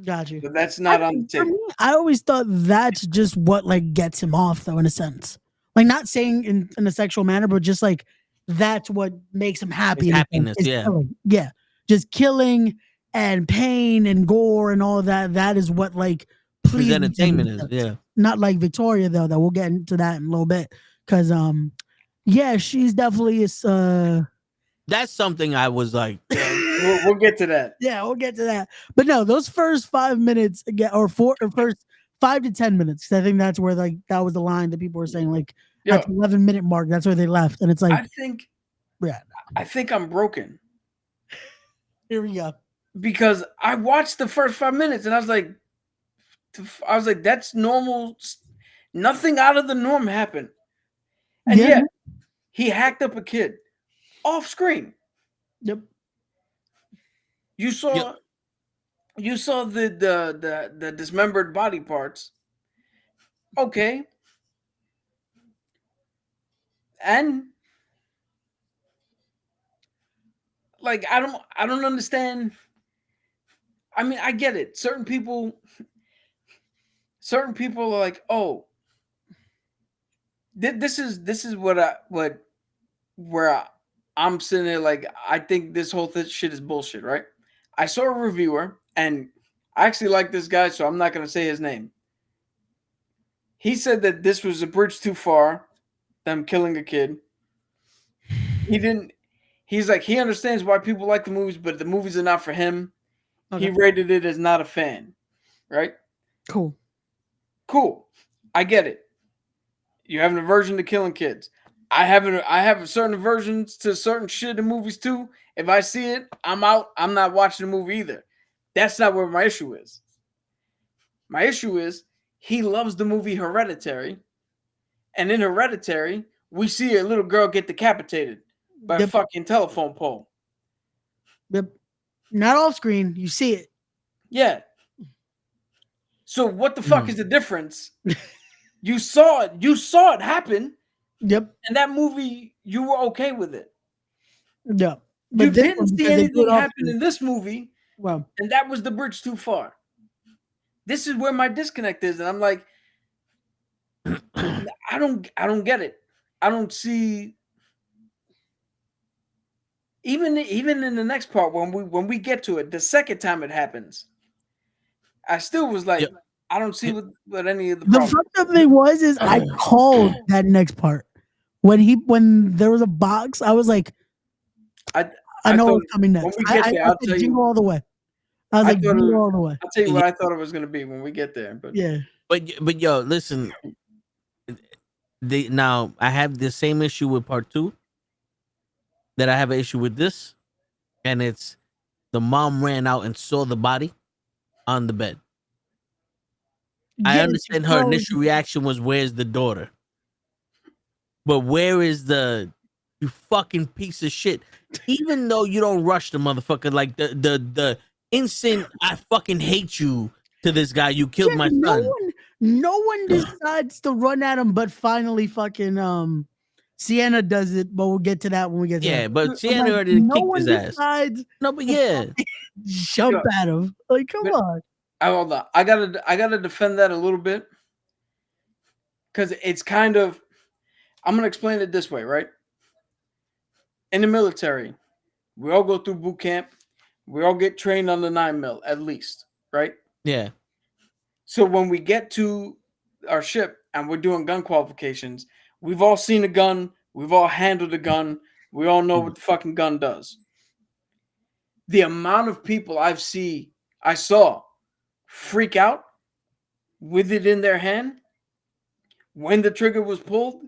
H: Got you.
D: So that's not on the
H: For
D: table."
H: me, I always thought that's just what like gets him off, though, in a sense. Like not saying in a sexual manner, but just like that's what makes him happy.
B: His
H: in a sense,
B: happiness,
H: is
B: yeah.
H: killing. Yeah, just killing and pain and gore and all of that. That is what like
B: His
H: pleases him in
B: entertainment
H: a
B: is,
H: sense.
B: yeah.
H: Not like Victoria though. That we'll get into that in a little bit because yeah, she's definitely is
B: That's something I was like,
D: We'll get to that.
H: yeah, we'll get to that. But no, those first 5 minutes again, or first 5 to 10 minutes. 'Cause I think that's where like that was the line that people were saying like
D: Yo,
H: at the 11-minute mark. That's where they left, and it's like,
D: I
H: yeah,
D: think I'm broken
H: here we go.
D: because I watched the first 5 minutes and I was like, that's normal. Nothing out of the norm happened. And
H: Yeah.
D: yet he hacked up a kid off screen.
H: Yep.
D: You saw
B: Yep.
D: you saw the dismembered body parts. Okay. And like I don't understand. I mean, I get it. Certain people are like, "Oh, this is where I'm sitting there like I think this whole shit is bullshit, right?" I saw a reviewer and I actually like this guy, so I'm not going to say his name. He said that this was a bridge too far, them killing a kid. He's like, he understands why people like the movies, but the movies are not for him.
H: Okay.
D: He rated it as not a fan, right?
H: Cool.
D: I get it. You have an aversion to killing kids. I have certain aversions to certain shit in movies too. If I see it, I'm out. I'm not watching the movie either. That's not where my issue is. My issue is he loves the movie Hereditary. And in Hereditary, we see a little girl get decapitated by a fucking telephone pole.
H: Yep. Not off screen. You see it.
D: Yeah. So what the fuck is the difference? You saw it. You saw it happen.
H: Yep.
D: And that movie, you were okay with it.
H: Yeah.
D: You didn't see anything happen in this movie.
H: Well,
D: and that was the bridge too far. This is where my disconnect is. And I'm like, I don't get it. I don't see even in the next part when we get to it, the second time it happens, I still was like, I don't see what any of the
H: problems. The fucked up thing is I called that next part when there was a box. I was like, I know what's coming next.
D: When we get there, I'll tell you
H: all the way. I was like, jingle all the way.
D: I'll tell you what I thought it was going to be when we get there. But
H: yeah,
B: but yo, listen. Now I have the same issue with part 2 that I have an issue with this, and it's the mom ran out and saw the body on the bed. I understand her initial reaction was, "Where's the daughter?" But where is you fucking piece of shit? Even though you don't rush the motherfucker, like the instant I fucking hate you to this guy, you killed my son.
H: No one decides to run at him, but finally fucking Sienna does it, but we'll get to that when we get to that.
B: But Sienna already kicked his ass.
H: Decides
B: no, but yeah.
H: Jump at him. Like, come on.
D: Hold on. I gotta defend that a little bit. Cause it's kind of I'm gonna explain it this way, right? In the military, we all go through boot camp, we all get trained on the 9mm at least, right?
B: Yeah.
D: So when we get to our ship and we're doing gun qualifications, we've all seen a gun, we've all handled a gun, we all know what the fucking gun does. The amount of people I saw freak out with it in their hand when the trigger was pulled,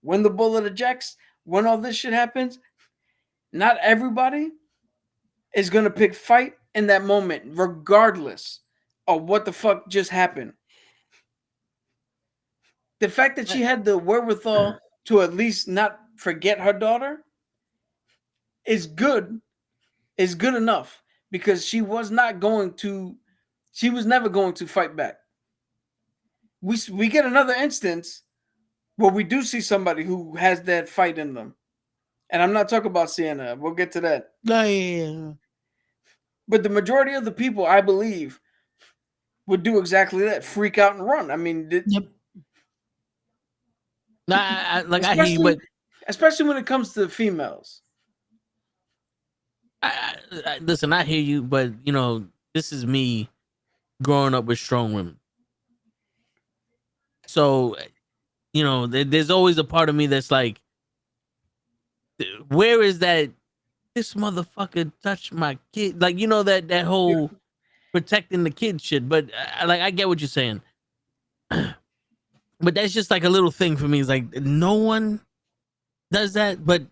D: when the bullet ejects, when all this shit happens, not everybody is going to pick fight in that moment, regardless of what the fuck just happened. The fact that she had the wherewithal to at least not forget her daughter is good enough. because she was never going to fight back. We get another instance where we do see somebody who has that fight in them. And I'm not talking about Sienna. We'll get to that.
H: Yeah.
D: But the majority of the people, I believe, would do exactly that. Freak out and run. I mean,
H: Yep.
B: Nah, I hear you, but
D: especially when it comes to females.
B: Listen, I hear you, but you know, this is me growing up with strong women. So, you know, there's always a part of me that's like, where is that? This motherfucker touched my kid. Like, you know, that whole protecting the kid shit. But I get what you're saying. But that's just like a little thing for me. It's like no one does that. But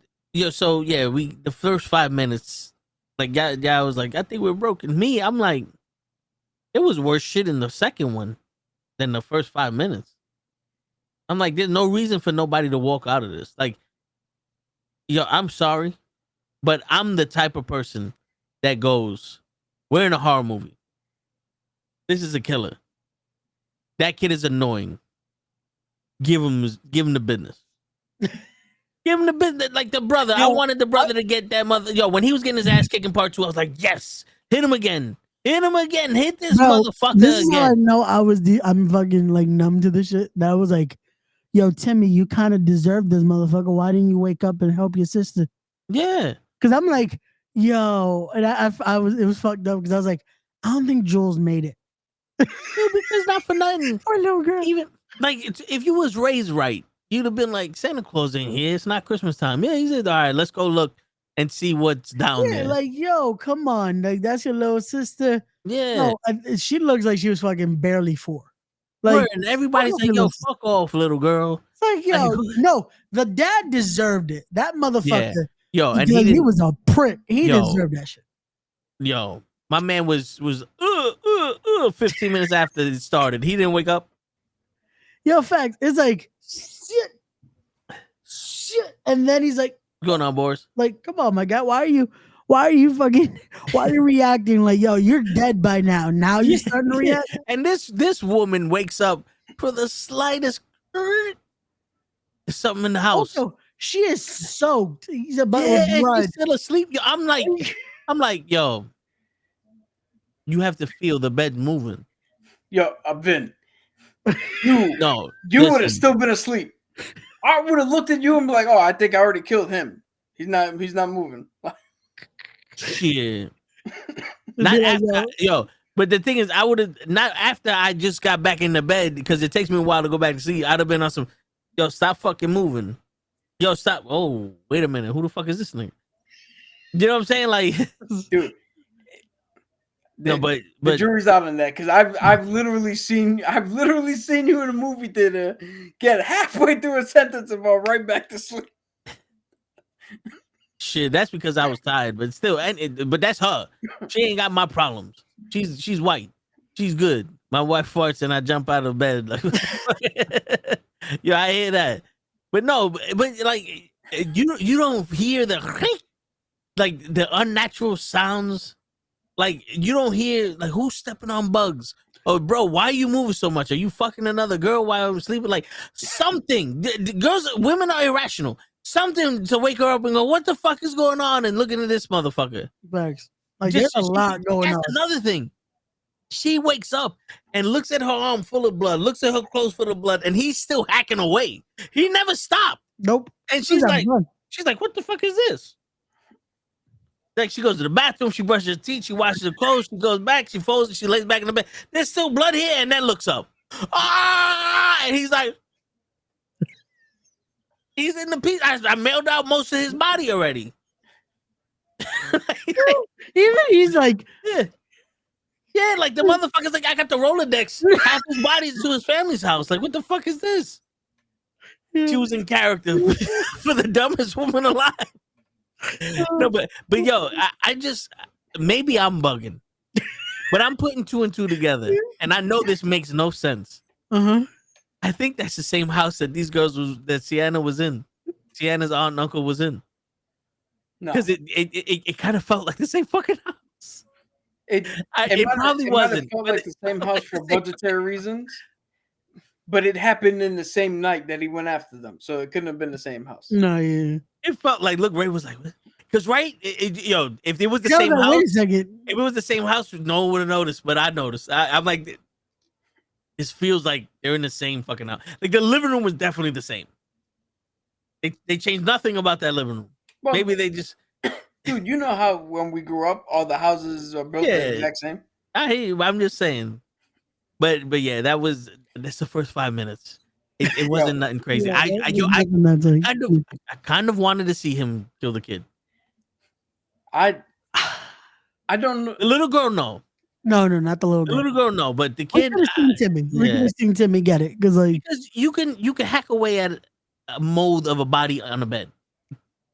B: so yeah, the first 5 minutes, like I was like, I think we're broken. Me, I'm like, it was worse shit in the second one than the first 5 minutes. I'm like, there's no reason for nobody to walk out of this. Like, I'm sorry, but I'm the type of person that goes, we're in a horror movie. This is a killer. That kid is annoying. Give him the business. Give him the business. Like the brother. I wanted the brother to get that mother. When he was getting his ass kicked in part 2, I was like, yes, hit him again. Hit him again. Hit this motherfucker
H: this is
B: again.
H: how I know I'm fucking like numb to the shit. That was like, yo, Timmy, you kind of deserve this motherfucker. Why didn't you wake up and help your sister?
B: Yeah.
H: Because I'm like, yo, and it was fucked up because I was like, I don't think Jules made it.
B: It's not for nothing.
H: Poor little girl.
B: Even like if you was raised right, you'd have been like, Santa Claus ain't here. It's not Christmas time. Yeah, he said, all right, let's go look and see what's down there.
H: Like, yo, come on, like that's your little sister.
B: Yeah,
H: no, she looks like she was fucking barely 4.
B: Like, and everybody's like, yo, fuck off, little girl.
H: It's like, yo, no, the dad deserved it. That motherfucker.
B: Yeah. Yo, and
H: he was a prick. He deserved that shit.
B: Yo, my man was 15 minutes after it started. He didn't wake up.
H: Yo, fact. It's like shit, and then he's like,
B: "What's going on, Boris?
H: Like, come on, my guy. Why are you reacting like, yo, you're dead by now? Now you're starting to react."
B: And this woman wakes up for the slightest something in the house.
H: Also, she is soaked. He's about
B: she's still asleep. Yo, I'm like, yo, you have to feel the bed moving.
D: Yo, Vin, you would have still been asleep. I would have looked at you and be like, oh, I think I already killed him. He's not moving.
B: Shit. Not after, but the thing is, I would have not after I just got back in the bed because it takes me a while to go back to sleep. I'd have been on some, yo, stop fucking moving. Yo, stop. Oh, wait a minute. Who the fuck is this nigga? You know what I'm saying? Like,
D: dude.
B: No, but
D: the jury's out on that because I've literally seen you in a movie theater get halfway through a sentence and fall right back to sleep.
B: Shit, that's because I was tired, but still, but that's her. She ain't got my problems. She's white. She's good. My wife farts and I jump out of bed. Like, yo, I hear that. But no, but like you don't hear the unnatural sounds. Like, you don't hear, like, who's stepping on bugs? Oh, bro, why are you moving so much? Are you fucking another girl while I'm sleeping? Like, something. Women are irrational. Something to wake her up and go, what the fuck is going on? And looking at this motherfucker.
H: Thanks. Like, there's a lot going on.
B: That's another thing. She wakes up and looks at her arm full of blood, looks at her clothes full of blood, and he's still hacking away. He never stopped.
H: Nope.
B: And she's like, what the fuck is this? Like, she goes to the bathroom, she brushes her teeth, she washes her clothes, she goes back, she folds it, she lays back in the bed. There's still blood here, and then looks up. And he's like, he's in the piece. I mailed out most of his body already.
H: Even he's like,
B: yeah, like the motherfucker's like, I got the Rolodex. Half his body's to his family's house. Like, what the fuck is this? She was in character for the dumbest woman alive. No, but yo, I just, maybe I'm bugging, but I'm putting 2 and 2 together, and I know this makes no sense. I think that's the same house that these girls that Sienna was in. Sienna's aunt and uncle was in. Because it kind of felt like the same fucking house.
D: It
B: It probably
D: might have
B: wasn't.
D: felt
B: but
D: like the same house for budgetary reasons, but it happened in the same night that he went after them, so it couldn't have been the same house.
H: No, yeah.
B: It felt like, look, Ray was like, because right, if it was the
H: I was
B: same
H: like,
B: house,
H: wait a second.
B: if it was the same house, no one would have noticed. But I noticed. I'm like, this feels like they're in the same fucking house. Like the living room was definitely the same. They changed nothing about that living room.
D: Well,
B: Maybe they just.
D: dude, you know how when we grew up, all the houses are built the exact same.
B: I hear you. I'm just saying. But yeah, that's the first 5 minutes. It wasn't nothing crazy.
H: Yeah,
B: I kind of wanted to see him kill the kid.
D: I don't know.
B: The little girl, no.
H: No, not the little
B: The
H: girl.
B: little girl, no. But the
H: We
B: kid,
H: could have seen Timmy. We could have seen Timmy get it
B: because you can hack away at a mold of a body on a bed.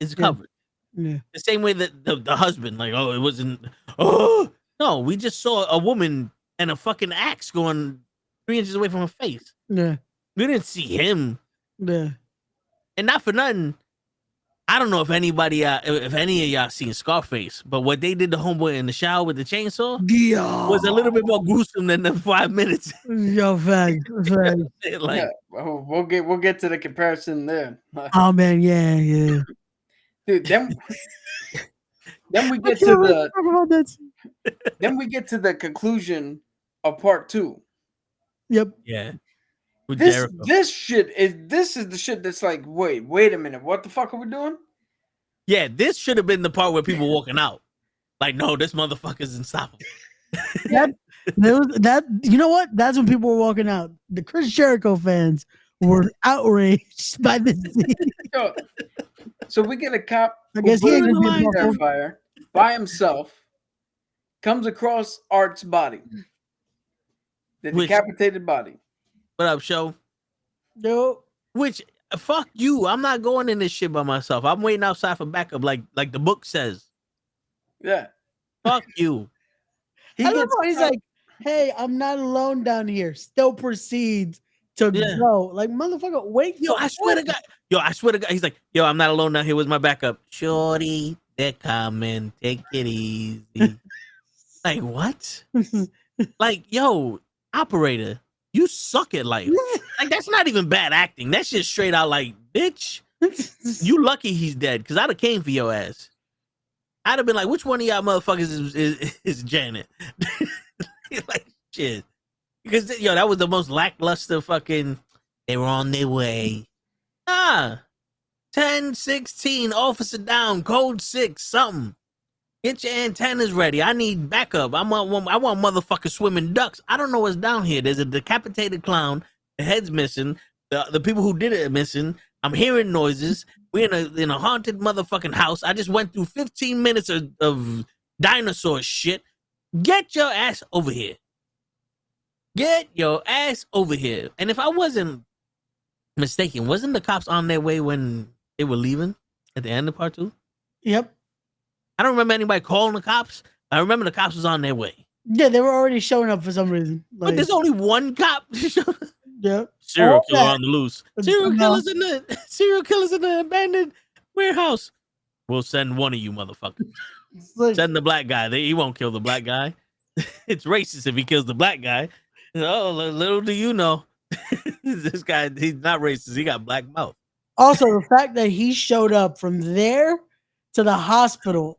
B: It's covered.
H: Yeah.
B: The same way that the husband, like, oh, it wasn't. Oh no, we just saw a woman and a fucking axe going 3 inches away from her face.
H: Yeah.
B: We didn't see him.
H: Yeah.
B: And not for nothing. I don't know if any of y'all seen Scarface, but what they did to homeboy in the shower with the chainsaw was a little bit more gruesome than the 5 minutes.
H: Yo, fact.
B: Like,
D: Yeah, we'll get to the comparison there.
H: Oh man, yeah.
D: Dude, then we get to the conclusion of part 2.
H: Yep.
B: yeah.
D: This is the shit that's like, wait a minute, what the fuck are we doing?
B: Yeah, this should have been the part where people walking out. Like, no, this motherfucker's unstoppable.
H: That you know what? That's when people were walking out. The Chris Jericho fans were outraged by this scene.
D: Yo, so we get a cop
H: I guess he ain't gonna be
D: who
H: Buffalo.
D: Terrifier by himself, comes across Art's body, the decapitated body.
B: What up, show?
H: No.
B: Which, fuck you. I'm not going in this shit by myself. I'm waiting outside for backup, like the book says.
D: Yeah.
B: Fuck you.
H: I love how he's like, hey, I'm not alone down here. Still proceeds to go. Like, motherfucker, wait.
B: Yo, I swear to God. He's like, yo, I'm not alone down here with my backup. Shorty, they're coming. Take it easy. Like, what? Like, yo, operator, you suck at life. Like, that's not even bad acting. That's just straight out like, bitch, you lucky he's dead, because I'd have came for your ass. I'd have been like, which one of y'all motherfuckers is Janet? Like, shit. Because, yo, that was the most lackluster fucking, they were on their way. 10-16, officer down, code 6, something. Get your antennas ready. I need backup. I want motherfuckers swimming ducks. I don't know what's down here. There's a decapitated clown. The head's missing. The people who did it are missing. I'm hearing noises. We're in a haunted motherfucking house. I just went through 15 minutes of dinosaur shit. Get your ass over here. Get your ass over here. And if I wasn't mistaken, wasn't the cops on their way when they were leaving at the end of part 2?
H: Yep.
B: I don't remember anybody calling the cops. I remember the cops was on their way.
H: Yeah, they were already showing up for some reason.
B: But there's only one cop.
H: Yep.
B: Serial killer on the loose.
H: It's
B: Serial killers in the abandoned warehouse. We'll send one of you motherfuckers.
H: Like,
B: Send the black guy. He won't kill the black guy. It's racist if he kills the black guy. Oh, little do you know. This guy, he's not racist. He got black mouth.
H: also, the fact that he showed up from there to the hospital.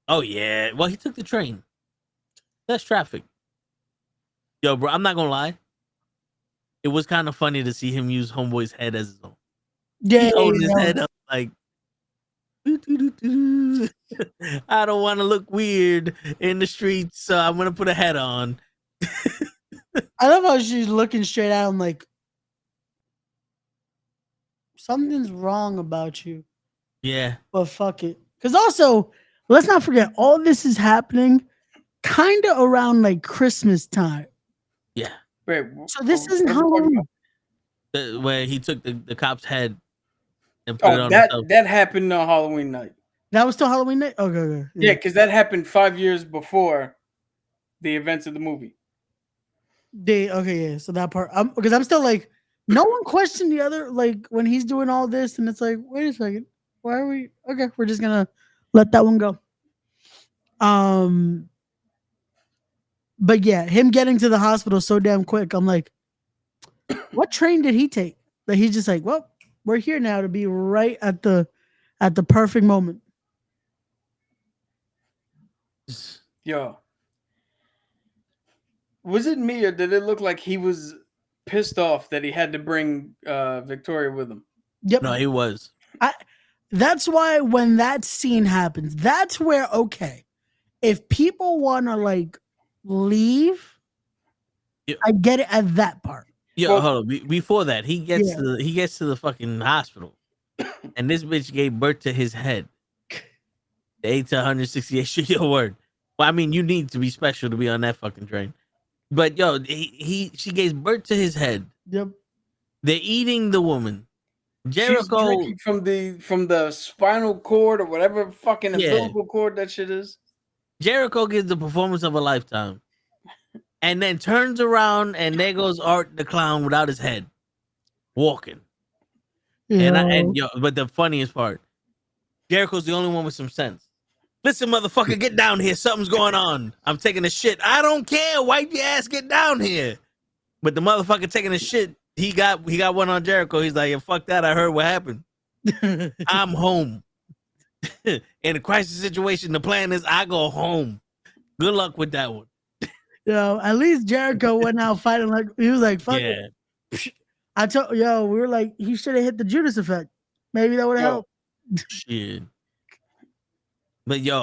B: Oh, yeah. Well, he took the train. Less traffic. Yo, bro, I'm not going to lie. It was kind of funny to see him use Homeboy's head as his own.
H: Yeah,
B: He holding his head up like, I don't want to look weird in the streets, so I'm going to put a head on.
H: I love how she's looking straight at him like, something's wrong about you.
B: Yeah.
H: But fuck it. Because also, let's not forget, all this is happening kind of around like Christmas time.
B: Yeah.
D: Wait,
H: So this isn't Halloween.
B: Where he took the cop's head and put it on himself.
D: that happened on Halloween night.
H: That was still Halloween night? Okay.
D: Yeah, because that happened 5 years before the events of the movie.
H: So that part, because I'm still like, no one questioned the other, like when he's doing all this, and it's like, wait a second, why are we? Okay, we're just gonna let that one go. But yeah, him getting to the hospital so damn quick. I'm like, what train did he take? That he's just like, well, we're here now to be right at the perfect moment.
D: Yo, was it me or did it look like he was pissed off that he had to bring Victoria with him?
H: Yep.
B: No, he was.
H: That's why when that scene happens, that's where okay. If people want to like leave,
B: Yeah.
H: I get it at that part.
B: Yo,
D: Well-
B: hold on. Before that, he gets
H: Yeah.
B: to the fucking hospital, and this bitch gave birth to his head. The 8 to 168 shit, your word. Well, I mean, you need to be special to be on that fucking train. But yo, she gave birth to his head.
H: Yep.
B: They're eating the woman.
D: She's
B: Jericho,
D: drinking from the spinal cord or whatever fucking
B: Yeah.
D: umbilical cord that shit is.
B: Jericho gives the performance of a lifetime, and then turns around and there goes Art the clown without his head, walking. But the funniest part, Jericho's the only one with some sense. Listen, motherfucker, get down here. Something's going on. I'm taking a shit. I don't care. Wipe your ass. Get down here. But the motherfucker taking a shit, he got one on Jericho. He's like, yeah, fuck that. I heard what happened. I'm home. In a crisis situation, the plan is I go home. Good luck with that one.
H: At least Jericho went out fighting like he was like, fuck
B: Yeah.
H: it. I told we were like, he should have hit the Judas effect. Maybe that would have helped.
B: Shit. But yo,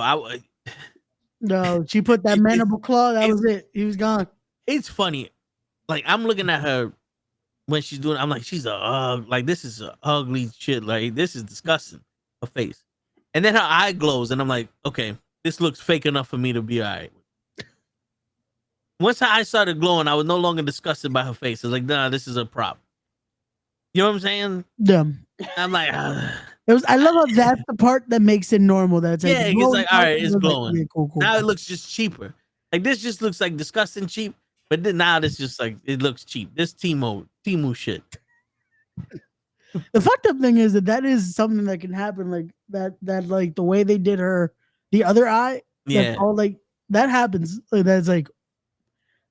H: No, she put that mandible claw. That was it. He was gone.
B: it's funny. Like I'm looking at her when she's doing. I'm like, she's like this is a ugly shit. Like this is disgusting. Her face, and then her eye glows, and I'm like, okay, this looks fake enough for me to be all right. Once her eyes started glowing, I was no longer disgusted by her face. I was like, nah, this is a prop. You know what I'm saying?
H: Yeah.
B: I'm like,
H: It was. I love how that's the part that makes it normal. That's like,
B: yeah, it's like, all right, it's
H: like,
B: glowing.
H: yeah, cool.
B: Now it looks just cheaper. Like this just looks like disgusting cheap, but then now this just like it looks cheap. This Timu shit.
H: The fucked up thing is that is something that can happen. Like that like the way they did her, the other eye.
B: Yeah.
H: That's all like that happens. Like, that's like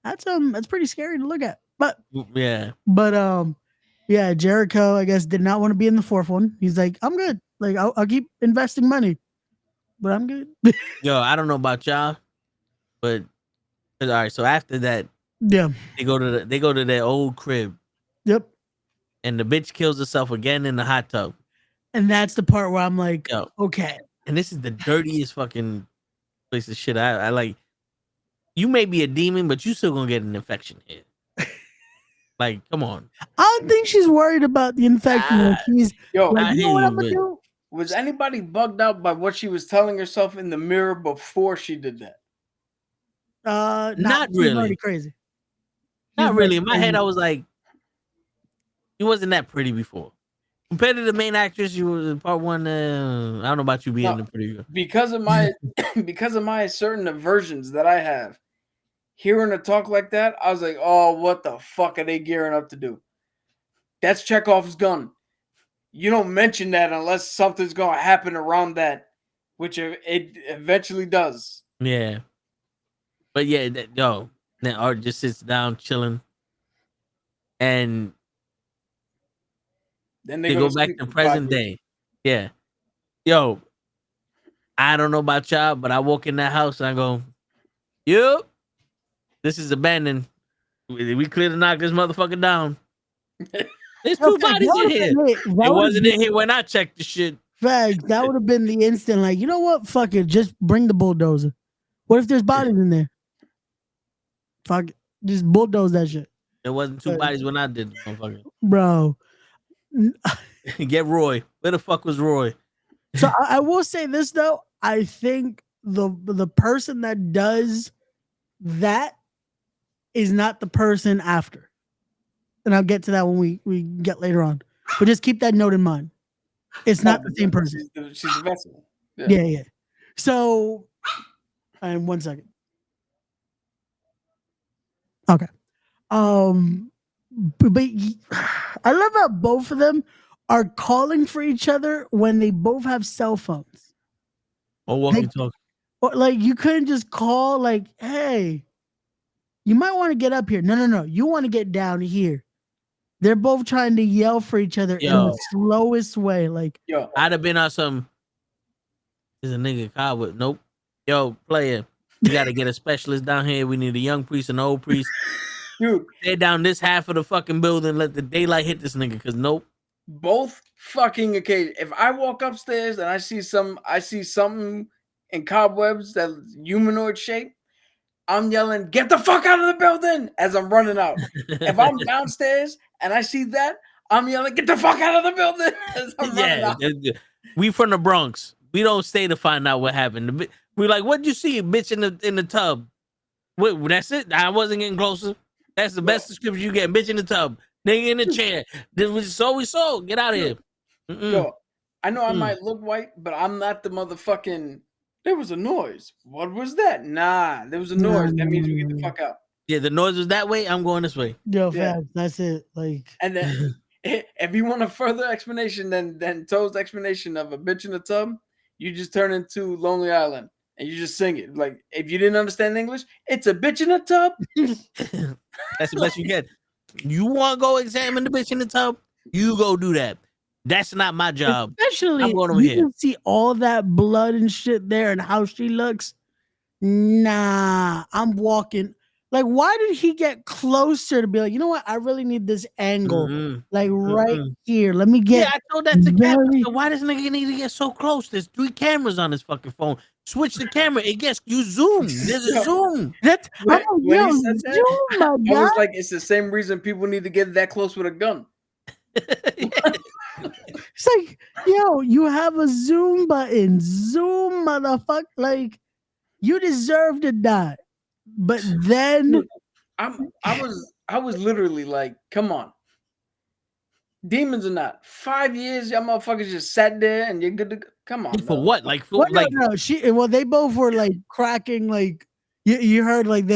H: that's pretty scary to look at. But
B: Yeah.
H: yeah, Jericho, I guess, did not want to be in the fourth one. He's like, I'm good. Like, I'll keep investing money, but I'm good.
B: Yo, I don't know about y'all, but all right. So after that,
H: Yeah.
B: they go to their old crib,
H: Yep.
B: and the bitch kills herself again in the hot tub.
H: And that's the part where I'm like,
B: Yo,
H: okay.
B: and this is the dirtiest fucking place of shit. I like. You may be a demon, but you still gonna get an infection here. Like, come on.
H: I don't think she's worried about the infection. Like, she's
D: Yo,
H: like,
B: I
H: you know
B: hear
H: what
B: you,
H: I'm gonna
B: but-
H: do?
D: was anybody bugged out by what she was telling herself in the mirror before she did that?
B: Not
H: she's
B: really.
H: already crazy.
B: Not
H: She's
B: really.
H: already
B: In my head,
H: crazy.
B: I was like, she wasn't that pretty before. Compared to the main actress, she was in part one. I don't know about you being
D: No.
B: the pretty girl.
D: Because of my certain aversions that I have, hearing her talk like that, I was like, oh, what the fuck are they gearing up to do? That's Chekhov's gun. You don't mention that unless something's gonna happen around that, which it eventually does.
B: Yeah. But yeah, then Art just sits down chilling, and
D: Then
B: they go back
D: sleep
B: to
D: for 5
B: present
D: years.
B: day. Yeah. Yo, I don't know about y'all, but I walk in that house and I go, yup, this is abandoned. We clear to knock this motherfucker down. There's two bodies in here. It wasn't in here when I checked the shit.
H: Facts. That would have been the instant. Like, you know what? Fuck it. Just bring the bulldozer. What if there's bodies in there? Fuck it. Just bulldoze that shit,
B: There wasn't two bodies when I did the motherfucker.
H: bro.
B: Get Roy. Where the fuck was Roy?
H: So I will say this though. I think the person that does that is not the person after. And I'll get to that when we get later on. But just keep that note in mind. It's not the same person.
D: She's the vessel.
H: Yeah. So, and 1 second. Okay. But I love how both of them are calling for each other when they both have cell phones.
B: Or walkie talkie.
H: Or like you couldn't just call like, hey, you might want to get up here. No. You want to get down here. They're both trying to yell for each other in the slowest way. Like,
D: Yo,
B: I'd have been on some. There's a nigga cop with nope. Yo, player, you got to get a specialist down here. We need a young priest and an old priest.
D: dude,
B: Stay down this half of the fucking building. Let the daylight hit this nigga. Cause nope.
D: both fucking occasions. If I walk upstairs and I see something in cobwebs that humanoid shape, I'm yelling, "Get the fuck out of the building!" as I'm running out. If I'm downstairs and I see that, I'm yelling, "Get the fuck out of the building!" as I'm running out.
B: We from the Bronx. We don't stay to find out what happened. We're like, what'd you see, bitch, in the tub? What, that's it? I wasn't getting closer. That's the best description you get. Bitch in the tub. Nigga in the chair. This was all we saw. Get out of here.
D: Yo, I know I might look white, but I'm not the motherfucking... There was a noise. What was that? Nah, there was a noise. That means you get the fuck out.
B: Yeah, the noise was that way. I'm going this way.
H: yo, facts. That's it. Like,
D: And then if you want a further explanation than Toad's explanation of a bitch in the tub, you just turn into Lonely Island and you just sing it. Like, if you didn't understand English, it's a bitch in the tub.
B: That's the best you get. You want to go examine the bitch in the tub? You go do that. That's not my job.
H: especially
B: I'm going over
H: you
B: here.
H: can see all that blood and shit there and how she looks. Nah, I'm walking. Like, why did he get closer to be like, you know what? I really need this angle.
B: Mhm.
H: Like right here. Let me get
B: Yeah, I told that to Cap.
H: very-
B: So why does nigga need to get so close? There's 3 cameras on his fucking phone. Switch the camera. It gets you zoom. There's a zoom.
H: that's
D: When he
H: yo,
D: said that,
H: zoom, my
D: I
H: guy.
D: was like, it's the same reason people need to get that close with a gun.
H: It's like, yo, you have a zoom button. Zoom, motherfucker. Like, you deserve to die. But then
D: I was literally like, come on. Demons or not, 5 years, y'all motherfuckers just sat there and you're good to go. Come on.
B: For
D: bro.
B: what? Like, for,
H: well,
B: like
H: no, they both were like cracking, like you heard like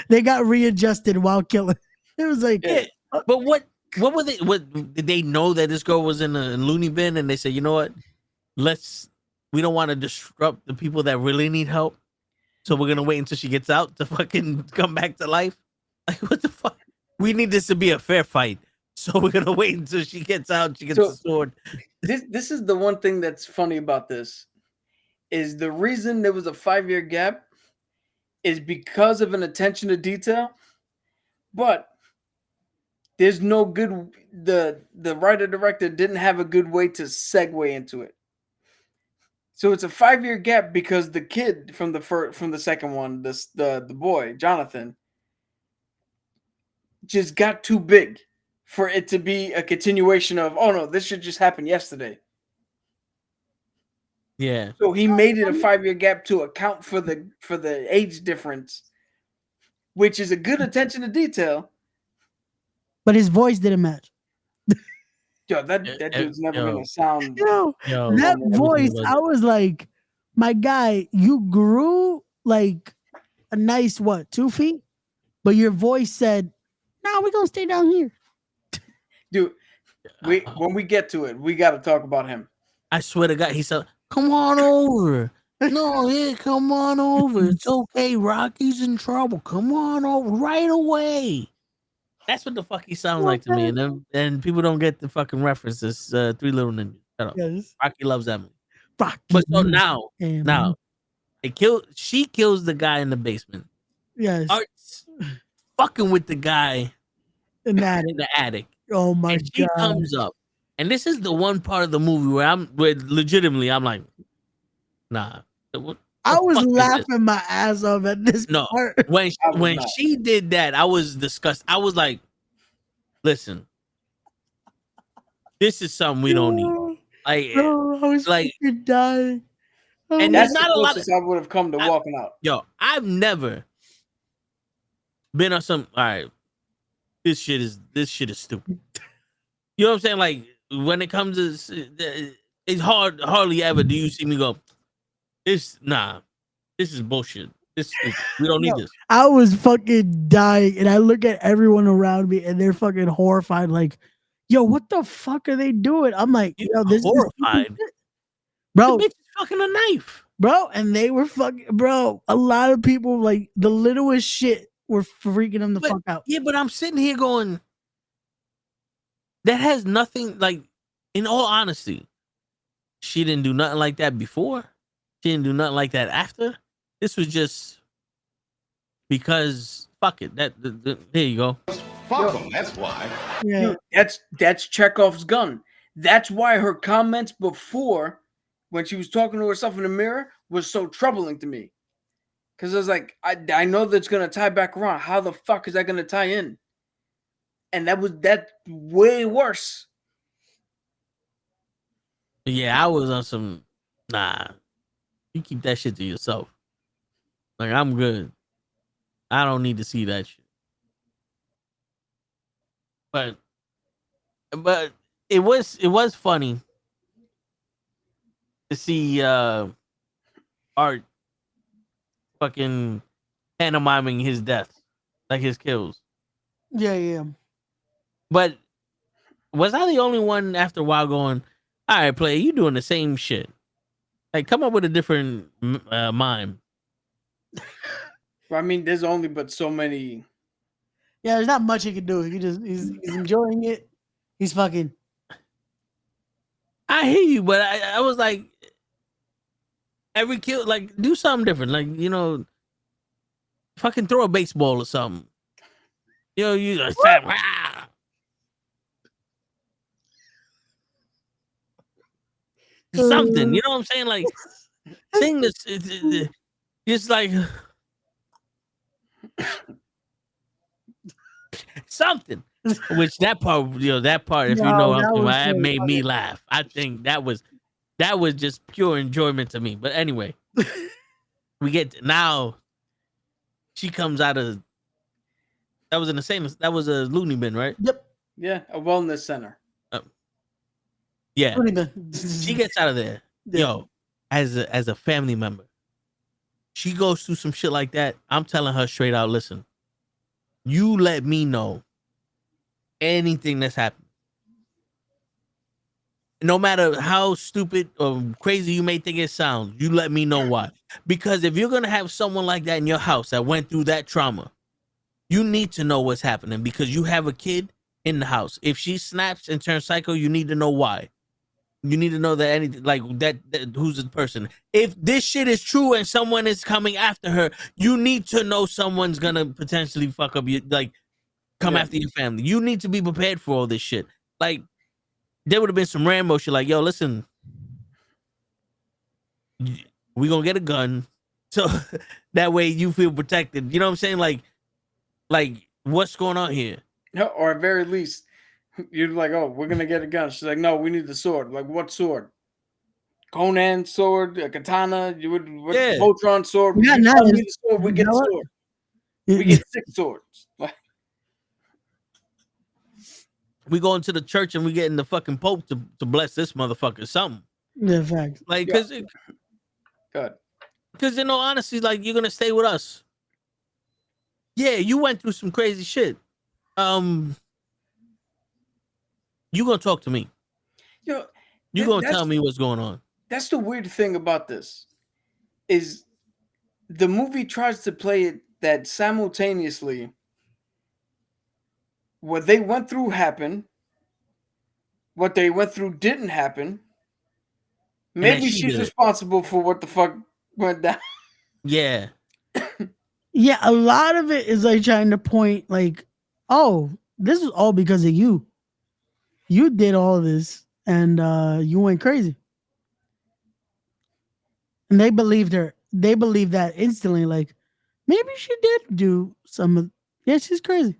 H: they got readjusted while killing. It was like,
D: Yeah.
B: but what were they? What did they know that this girl was in a loony bin? And they said, you know what? We don't want to disrupt the people that really need help. So we're gonna wait until she gets out to fucking come back to life. Like, what the fuck? We need this to be a fair fight. So we're gonna wait until she gets out. She gets the sword.
D: This is the one thing that's funny about this is the reason there was a 5-year gap is because of an attention to detail, but there's no good the writer director didn't have a good way to segue into it. So it's a 5-year gap because the kid from the second one, the boy Jonathan, just got too big for it to be a continuation of, oh no, this should just happen yesterday.
B: Yeah.
D: So he made it a 5-year gap to account for the age difference, which is a good attention to detail.
H: but his voice didn't match.
D: Yo, that dude's never gonna sound.
H: Yo, that voice, I was like, my guy, you grew like a nice 2 feet, but your voice said, "Nah, we're gonna stay down here."
D: Dude, when we get to it, we got to talk about him.
B: I swear to God, he said, "Come on over." No, yeah, come on over. It's okay. Rocky's in trouble. Come on over right away. That's what the fuck he sounds like to me. And people don't get the fucking references. 3 Little Ninjas. Shut up.
H: Yes.
B: Rocky loves that movie.
H: Rocky
B: But so
H: loves
B: now, she kills the guy in the basement.
H: yes,
B: Starts fucking with the guy
H: in that.
B: in the attic.
H: Oh my
B: And she
H: god!
B: comes up. And this is the one part of the movie where legitimately I'm like, nah. What
H: I
B: the
H: was
B: fuck is this?
H: laughing my ass off at this
B: No,
H: part.
B: when
D: not.
B: she did that, I was disgusted. I was like, listen, this is something we don't need. Like,
H: Bro, I was
B: like-
H: fucking dying. Oh
B: And
H: my-
D: That's
B: not
D: the
B: a lot
D: closest I would have come to walking out.
B: yo, I've never been on some. All right, this shit is stupid. You know what I'm saying? Like, when it comes to it's hardly ever do you see me go, this is bullshit. This is stupid. We don't need this.
H: I was fucking dying, and I look at everyone around me, and they're fucking horrified. Like, yo, what the fuck are they doing? I'm like, yo, this
B: Horrified.
H: is bro,
B: The bitch is fucking a knife.
H: bro, and they were fucking, bro. A lot of people, like, the littlest shit were freaking him the
B: But,
H: fuck out.
B: yeah, but I'm sitting here going, that has nothing, like, in all honesty, she didn't do nothing like that before. She didn't do nothing like that after. This was just because fuck it. There you go.
A: Fuck them, that's why.
H: Yeah,
D: Dude, that's Chekhov's gun. That's why her comments before, when she was talking to herself in the mirror, was so troubling to me. Because I was like, I know that's gonna tie back around. How the fuck is that gonna tie in? And that's way worse.
B: Yeah, I was on some. Nah, you keep that shit to yourself. Like, I'm good. I don't need to see that shit. But it was funny to see Art fucking pantomiming his death, like his kills.
H: yeah.
B: But was I the only one after a while going, all right, player, you doing the same shit? Like, come up with a different mime.
D: I mean, there's only but so many.
H: Yeah, there's not much he can do. He's enjoying it. He's fucking.
B: I hear you, but I was like, every kill, like, do something different. Like, you know, fucking throw a baseball or something. You know, you like, something. You know what I'm saying? Like, sing this. Just like something. Which that part, if you know, that made me laugh. I think that was just pure enjoyment to me. But anyway, we get now. She comes out of that was in the same. That was a loony bin, right?
H: Yep.
D: Yeah, a wellness center.
B: Yeah, she gets out of there. Yo, as a family member, she goes through some shit like that. I'm telling her straight out, listen, you let me know anything that's happened. No matter how stupid or crazy you may think it sounds, you let me know why. Because if you're going to have someone like that in your house that went through that trauma, you need to know what's happening because you have a kid in the house. If she snaps and turns psycho, you need to know why. You need to know that anything like that who's the person. If this shit is true and someone is coming after her, you need to know someone's gonna potentially fuck up you, like come after your family. You need to be prepared for all this shit. Like there would have been some Rambo shit. Like, yo, listen, we gonna get a gun, so that way you feel protected. You know what I'm saying? Like what's going on here?
D: No, or at very least, you're like, oh, we're gonna get a gun. She's like, no, we need the sword. Like, what sword? Conan sword, a katana, Voltron sword.
H: We got
D: You
H: knives.
D: tell me the sword, we get a sword. We get 6 swords.
B: We go into the church and we getting the fucking Pope to bless this motherfucker something.
H: Yeah, fact.
B: Like,
D: Good.
B: Because in all honesty, like you're gonna stay with us. Yeah, you went through some crazy shit. You gonna talk to me.
D: Yo,
B: you gonna tell me what's going on.
D: That's the weird thing about this. Is the movie tries to play it that simultaneously what they went through happened, what they went through didn't happen. Maybe she's responsible for what the fuck went down.
B: Yeah.
H: Yeah, a lot of it is like trying to point like, oh, this is all because of you. You did all this and you went crazy. And they believed her. They believed that instantly. Like, maybe she did do some of. Yeah, she's crazy.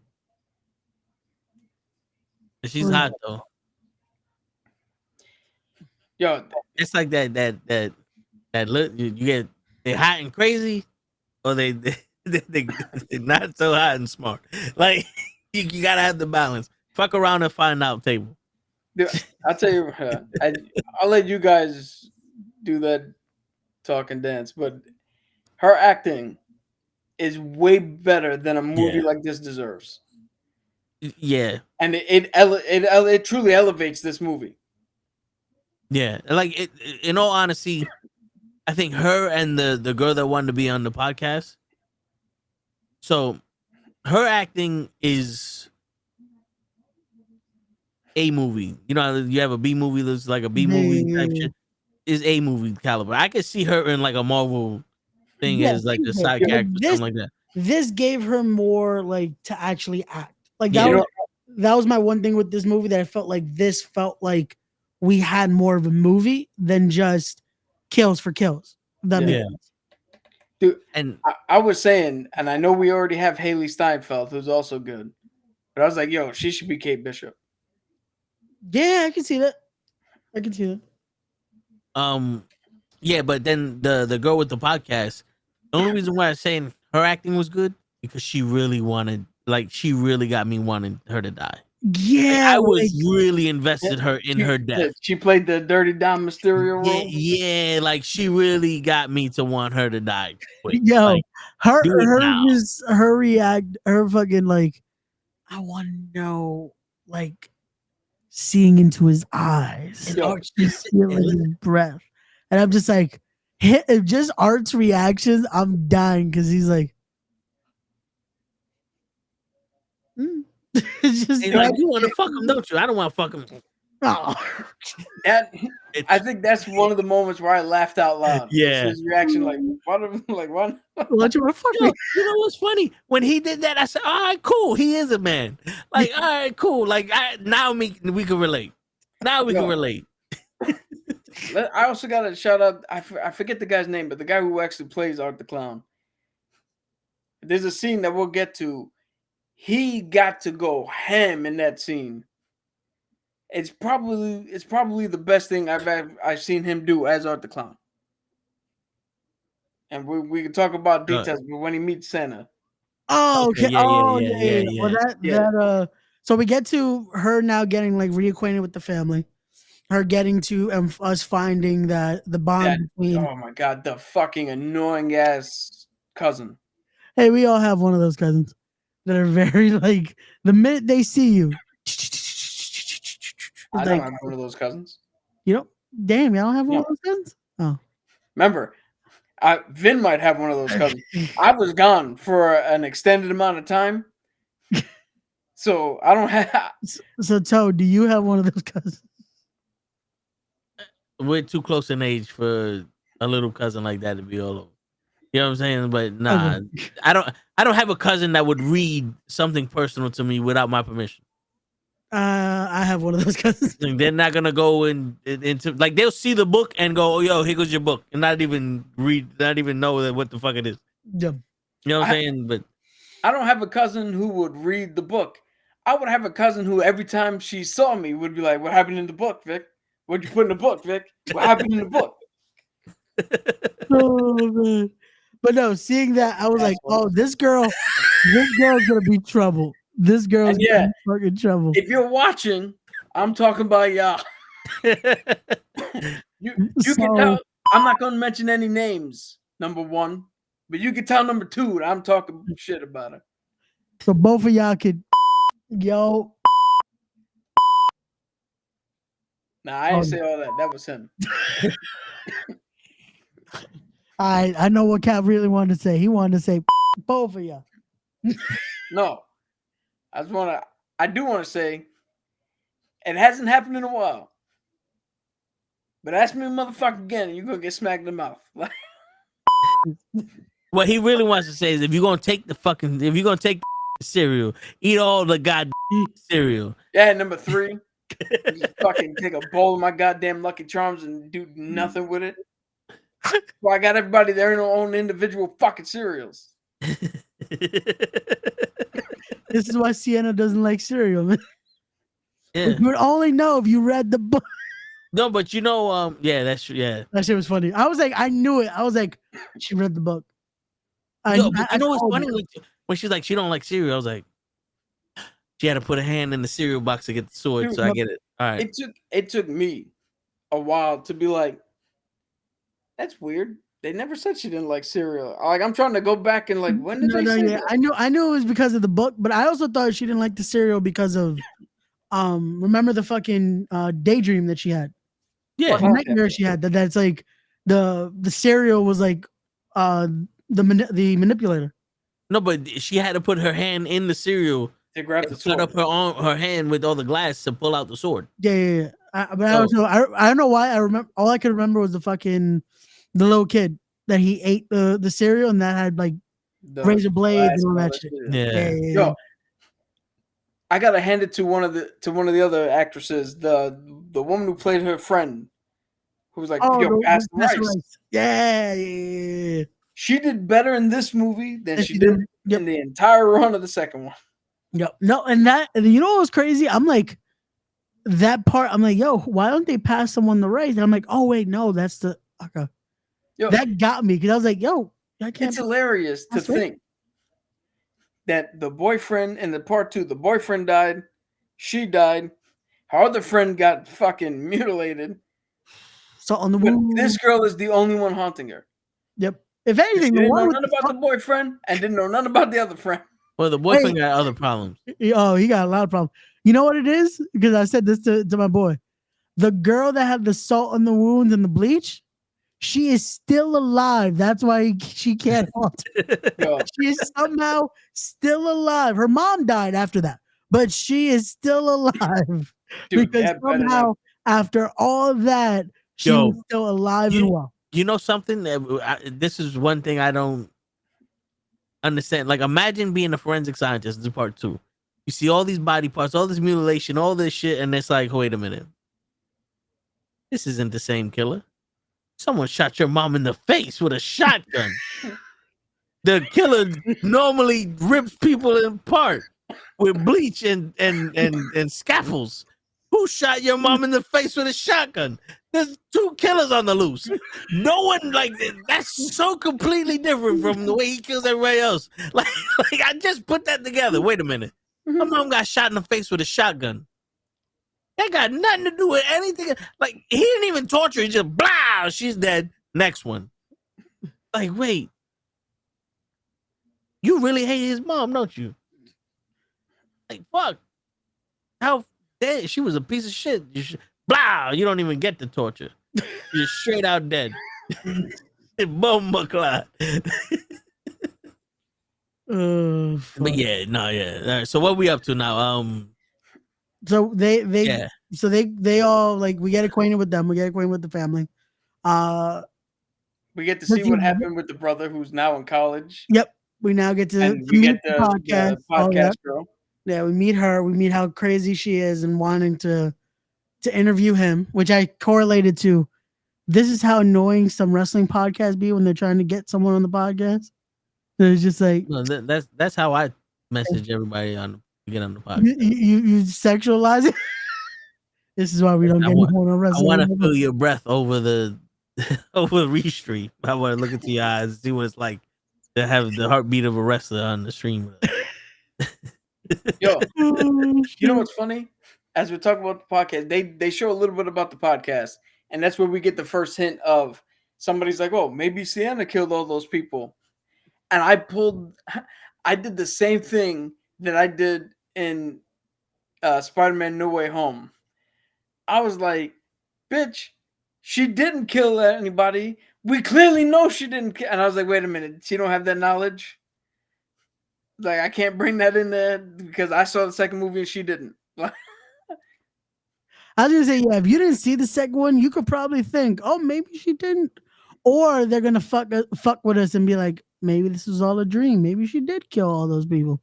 B: She's hot though.
D: Yo,
B: it's like that. You get they hot and crazy, or they not so hot and smart. Like you gotta have the balance. Fuck around and find out table.
D: I'll tell you. I'll let you guys do that talk and dance, but her acting is way better than a movie like this deserves.
B: Yeah,
D: and it truly elevates this movie.
B: Yeah, like in all honesty, I think her and the girl that wanted to be on the podcast. So her acting is A movie. You know, how you have a B movie that's like a B movie type
H: Yeah.
B: shit. Is A movie caliber. I could see her in like a Marvel thing
H: Yeah,
B: as like a
H: same here.
B: side
H: But
B: character, something like that.
H: this gave her more like to actually act. Like
B: Yeah.
H: that was my one thing with this movie, that I felt like this felt like we had more of a movie than just kills for kills. If that makes
B: Yeah.
H: sense.
D: Dude,
B: And
D: I was saying, and I know we already have Haley Steinfeld, who's also good, but I was like, yo, she should be Kate Bishop.
H: Yeah, I can see that. I can see that.
B: yeah, but then the girl with the podcast, the only reason why I'm saying her acting was good because she really got me wanting her to die.
H: Yeah,
B: I was
H: like,
B: really invested in her death.
D: She played the Dirty Dom Mysterio
B: Yeah,
D: role.
B: yeah, like she really got me to want her to die. Quick.
H: yo,
B: Like, do it now.
H: her fucking like, I want to know, like, seeing into his eyes,
B: And
D: Yo,
B: Arch
H: just
B: just sitting there
H: feeling his breath, and I'm just like, just Art's reactions, I'm dying because he's like, it's just
B: and like, you want to fuck him, don't you? I don't want to fuck him.
H: oh.
D: that
B: It's-
D: I think that's one of the moments where I laughed out loud.
B: Yeah.
D: His reaction, like, what? Like, what?
H: What you want to fuck
B: Yo,
H: me?
B: you know what's funny? When he did that, I said, "All right, cool. He is a man. Like, all right, cool. Like, now we can relate. Now we can
D: Yo.
B: relate."
D: I also got to shout out. I forget the guy's name, but the guy who actually plays Art the Clown. There's a scene that we'll get to. He got to go ham in that scene. It's probably the best thing I've seen him do as Art the Clown. And we can talk about details, but when he meets Santa.
H: Oh, okay.
B: Yeah,
H: Yeah. Well,
D: Yeah.
H: so we get to her now getting like reacquainted with the family, her getting to us finding that the bond between.
D: Oh my god, the fucking annoying ass cousin.
H: Hey, we all have one of those cousins that are very like, the minute they see you,
D: I
H: it's
D: don't
H: like,
D: have one of those cousins.
H: you know, damn, y'all have one
D: No.
H: of those cousins. Oh,
D: Remember, Vin might have one of those cousins. I was gone for an extended amount of time, so I don't have.
H: so Toad, do you have one of those cousins?
B: We're too close in age for a little cousin like that to be all over. You know what I'm saying? But nah,
H: Okay.
B: I don't have a cousin that would read something personal to me without my permission.
H: I have one of those cousins.
B: Like, they're not gonna go into like, they'll see the book and go, "Oh, yo, here goes your book," and not even know what the fuck it is.
H: Yeah.
B: You know what I'm saying? But
D: I don't have a cousin who would read the book. I would have a cousin who every time she saw me would be like, "What happened in the book, Vic? What'd you put in the book, Vic? What happened in the book?"
H: Oh man. But no, seeing that, I was like, oh, this girl's gonna be trouble. This girl's
D: And
H: gonna be fucking trouble.
D: If you're watching, I'm talking about y'all. You can tell. I'm not gonna mention any names. Number one, but you can tell number two that I'm talking shit about her.
H: So both of y'all could, yo.
D: Nah, I didn't say all that. That was him.
H: I know what Cap really wanted to say. He wanted to say both of y'all.
D: No, I do want to say, it hasn't happened in a while. But ask me a motherfucker again, and you're gonna get smacked in the mouth.
B: what he really wants to say is, if you're gonna take the cereal, eat all the goddamn cereal.
D: Yeah, number three, just fucking take a bowl of my goddamn Lucky Charms and do nothing with it. Well, I got everybody there in their own individual fucking cereals.
H: This is why Sienna doesn't like cereal, man.
B: Yeah.
H: You would only know if you read the book.
B: No, but yeah, that's true. Yeah.
H: That shit was funny. I was like, I knew it. I was like, she read the book.
B: But you know what's
H: called
B: funny?
H: it.
B: When she's like, she don't like cereal, I was like, she had to put a hand in the cereal box to get the sword,
D: Dude,
B: so I get it. All right.
D: It took me a while to be like, that's weird. They never said she didn't like cereal. Like, I'm trying to go back and like, when did they say that?
H: I knew it was because of the book, but I also thought she didn't like the cereal because of remember the fucking daydream that she had.
B: Yeah.
H: The nightmare she had, that's like the cereal was like the manipulator.
B: No, but she had to put her hand in the cereal
D: to grab the
B: and set
D: sword.
B: up her hand with all the glass to pull out the sword.
H: Yeah. But I don't know why. I remember all I could remember was the little kid that he ate the cereal and that had like
D: The
H: razor blades
D: glass
H: and all
D: and all
H: that
D: that
H: shit.
B: Yeah.
H: Yeah.
D: Yo, I gotta hand it to one of the other actresses, the woman who played her friend, who was like, "Yo, pass the rice."
H: Yeah.
D: She did better in this movie than
H: And
D: she did
H: Yep.
D: in the entire run of the second one.
H: Yep. No, and you know what was crazy? I'm like, that part. I'm like, yo, why don't they pass someone the rice? And I'm like, oh wait, no, that's the okay.
D: Yo,
H: That got me because I was like, yo, I can't.
D: it's hilarious to
H: That's it.
D: think that the boyfriend in the part 2, the boyfriend died, she died, her other friend got fucking mutilated.
H: So on the
D: But
H: wound.
D: this girl is the only one haunting her.
H: Yep. If
D: She
H: anything, the
D: didn't know
H: one with
D: nothing about the boyfriend and didn't know nothing about the other friend.
B: Well, the boyfriend got other problems.
H: he got a lot of problems. You know what it is? Because I said this to my boy. The girl that had the salt on the wounds and the bleach, she is still alive. That's why she can't haunt.
D: Yo,
H: She is somehow still alive. Her mom died after that, but she is still alive
D: dude,
H: because
D: that better
H: somehow
D: not-
H: after all that, she
B: Yo,
H: was still alive and well.
B: You know something? This is one thing I don't understand. Like, imagine being a forensic scientist. This is part 2. You see all these body parts, all this mutilation, all this shit, and it's like, wait a minute. This isn't the same killer. Someone shot your mom in the face with a shotgun. The killer normally rips people apart with bleach and scalpels. Who shot your mom in the face with a shotgun? There's 2 killers on the loose. No one, like, that's so completely different from the way he kills everybody else. Like I just put that together. Wait a minute. My mom got shot in the face with a shotgun. That got nothing to do with anything. Like, he didn't even torture her. He just, blah, she's dead. Next one. Like, wait. You really hate his mom, don't you? Like, fuck. How dead? She was a piece of shit. Blah, you don't even get the torture. You're straight out dead. Bomba clot. But yeah, no, yeah. All right, so what we up to now?
H: So they all like we get acquainted with them. We get acquainted with the family.
D: We get to see what happened with the brother who's now in college.
H: Yep. We now get to
D: And we
H: meet
D: get
H: the podcast.
D: podcast girl.
H: Yeah, we meet her. We meet how crazy she is and wanting to interview him, which I correlated to. This is how annoying some wrestling podcasts be when they're trying to get someone on the podcast. They're just like,
B: no, that's how I message everybody to get on the podcast.
H: You sexualize it. This is why we don't get anyone on wrestling.
B: I want to feel your breath over the restream. I want to look into your eyes and see what it's like to have the heartbeat of a wrestler on the stream.
D: Yo, you know what's funny? As we talk about the podcast, they show a little bit about the podcast, and that's where we get the first hint of somebody's like, "Oh, maybe Sienna killed all those people," and I did the same thing that I did in Spider-Man: No Way Home. I was like, "Bitch, she didn't kill anybody. We clearly know she didn't." And I was like, "Wait a minute, she don't have that knowledge." Like, I can't bring that in there because I saw the second movie and she didn't.
H: I was gonna say, yeah, if you didn't see the second one, you could probably think, oh, maybe she didn't. Or they're gonna fuck with us and be like, maybe this was all a dream. Maybe she did kill all those people.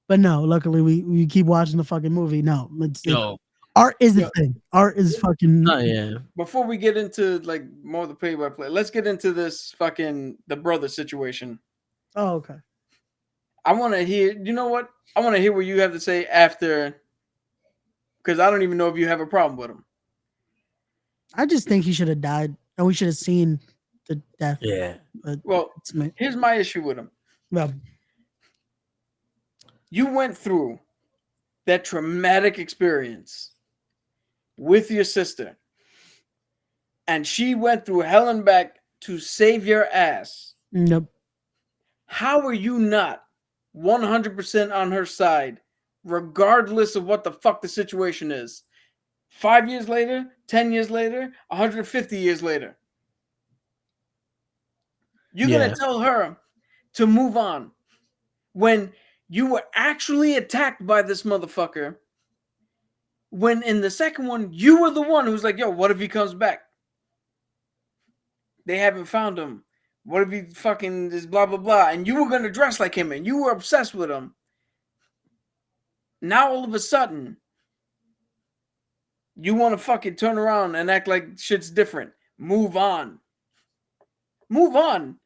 H: But no, luckily we keep watching the fucking movie. No, art is the thing. Art is fucking.
B: Oh yeah.
D: Before we get into like more of the play-by-play, let's get into this fucking the brother situation.
H: Oh, okay.
D: I want to hear. You know what? I want to hear what you have to say after, because I don't even know if you have a problem with him.
H: I just think he should have died, and we should have seen the death.
B: Yeah.
H: But
D: well, here's my issue with him.
H: Well,
D: you went through that traumatic experience with your sister, and she went through hell and back to save your ass.
H: Nope.
D: How are you not 100% on her side, regardless of what the fuck the situation is? 5 years later, 10 years later, 150 years later. You're going to tell her to move on when you were actually attacked by this motherfucker. When in the second one, you were the one who was like, yo, what if he comes back? They haven't found him. What if he fucking is blah, blah, blah? And you were going to dress like him and you were obsessed with him. Now, all of a sudden, you want to fucking turn around and act like shit's different. Move on. Move on.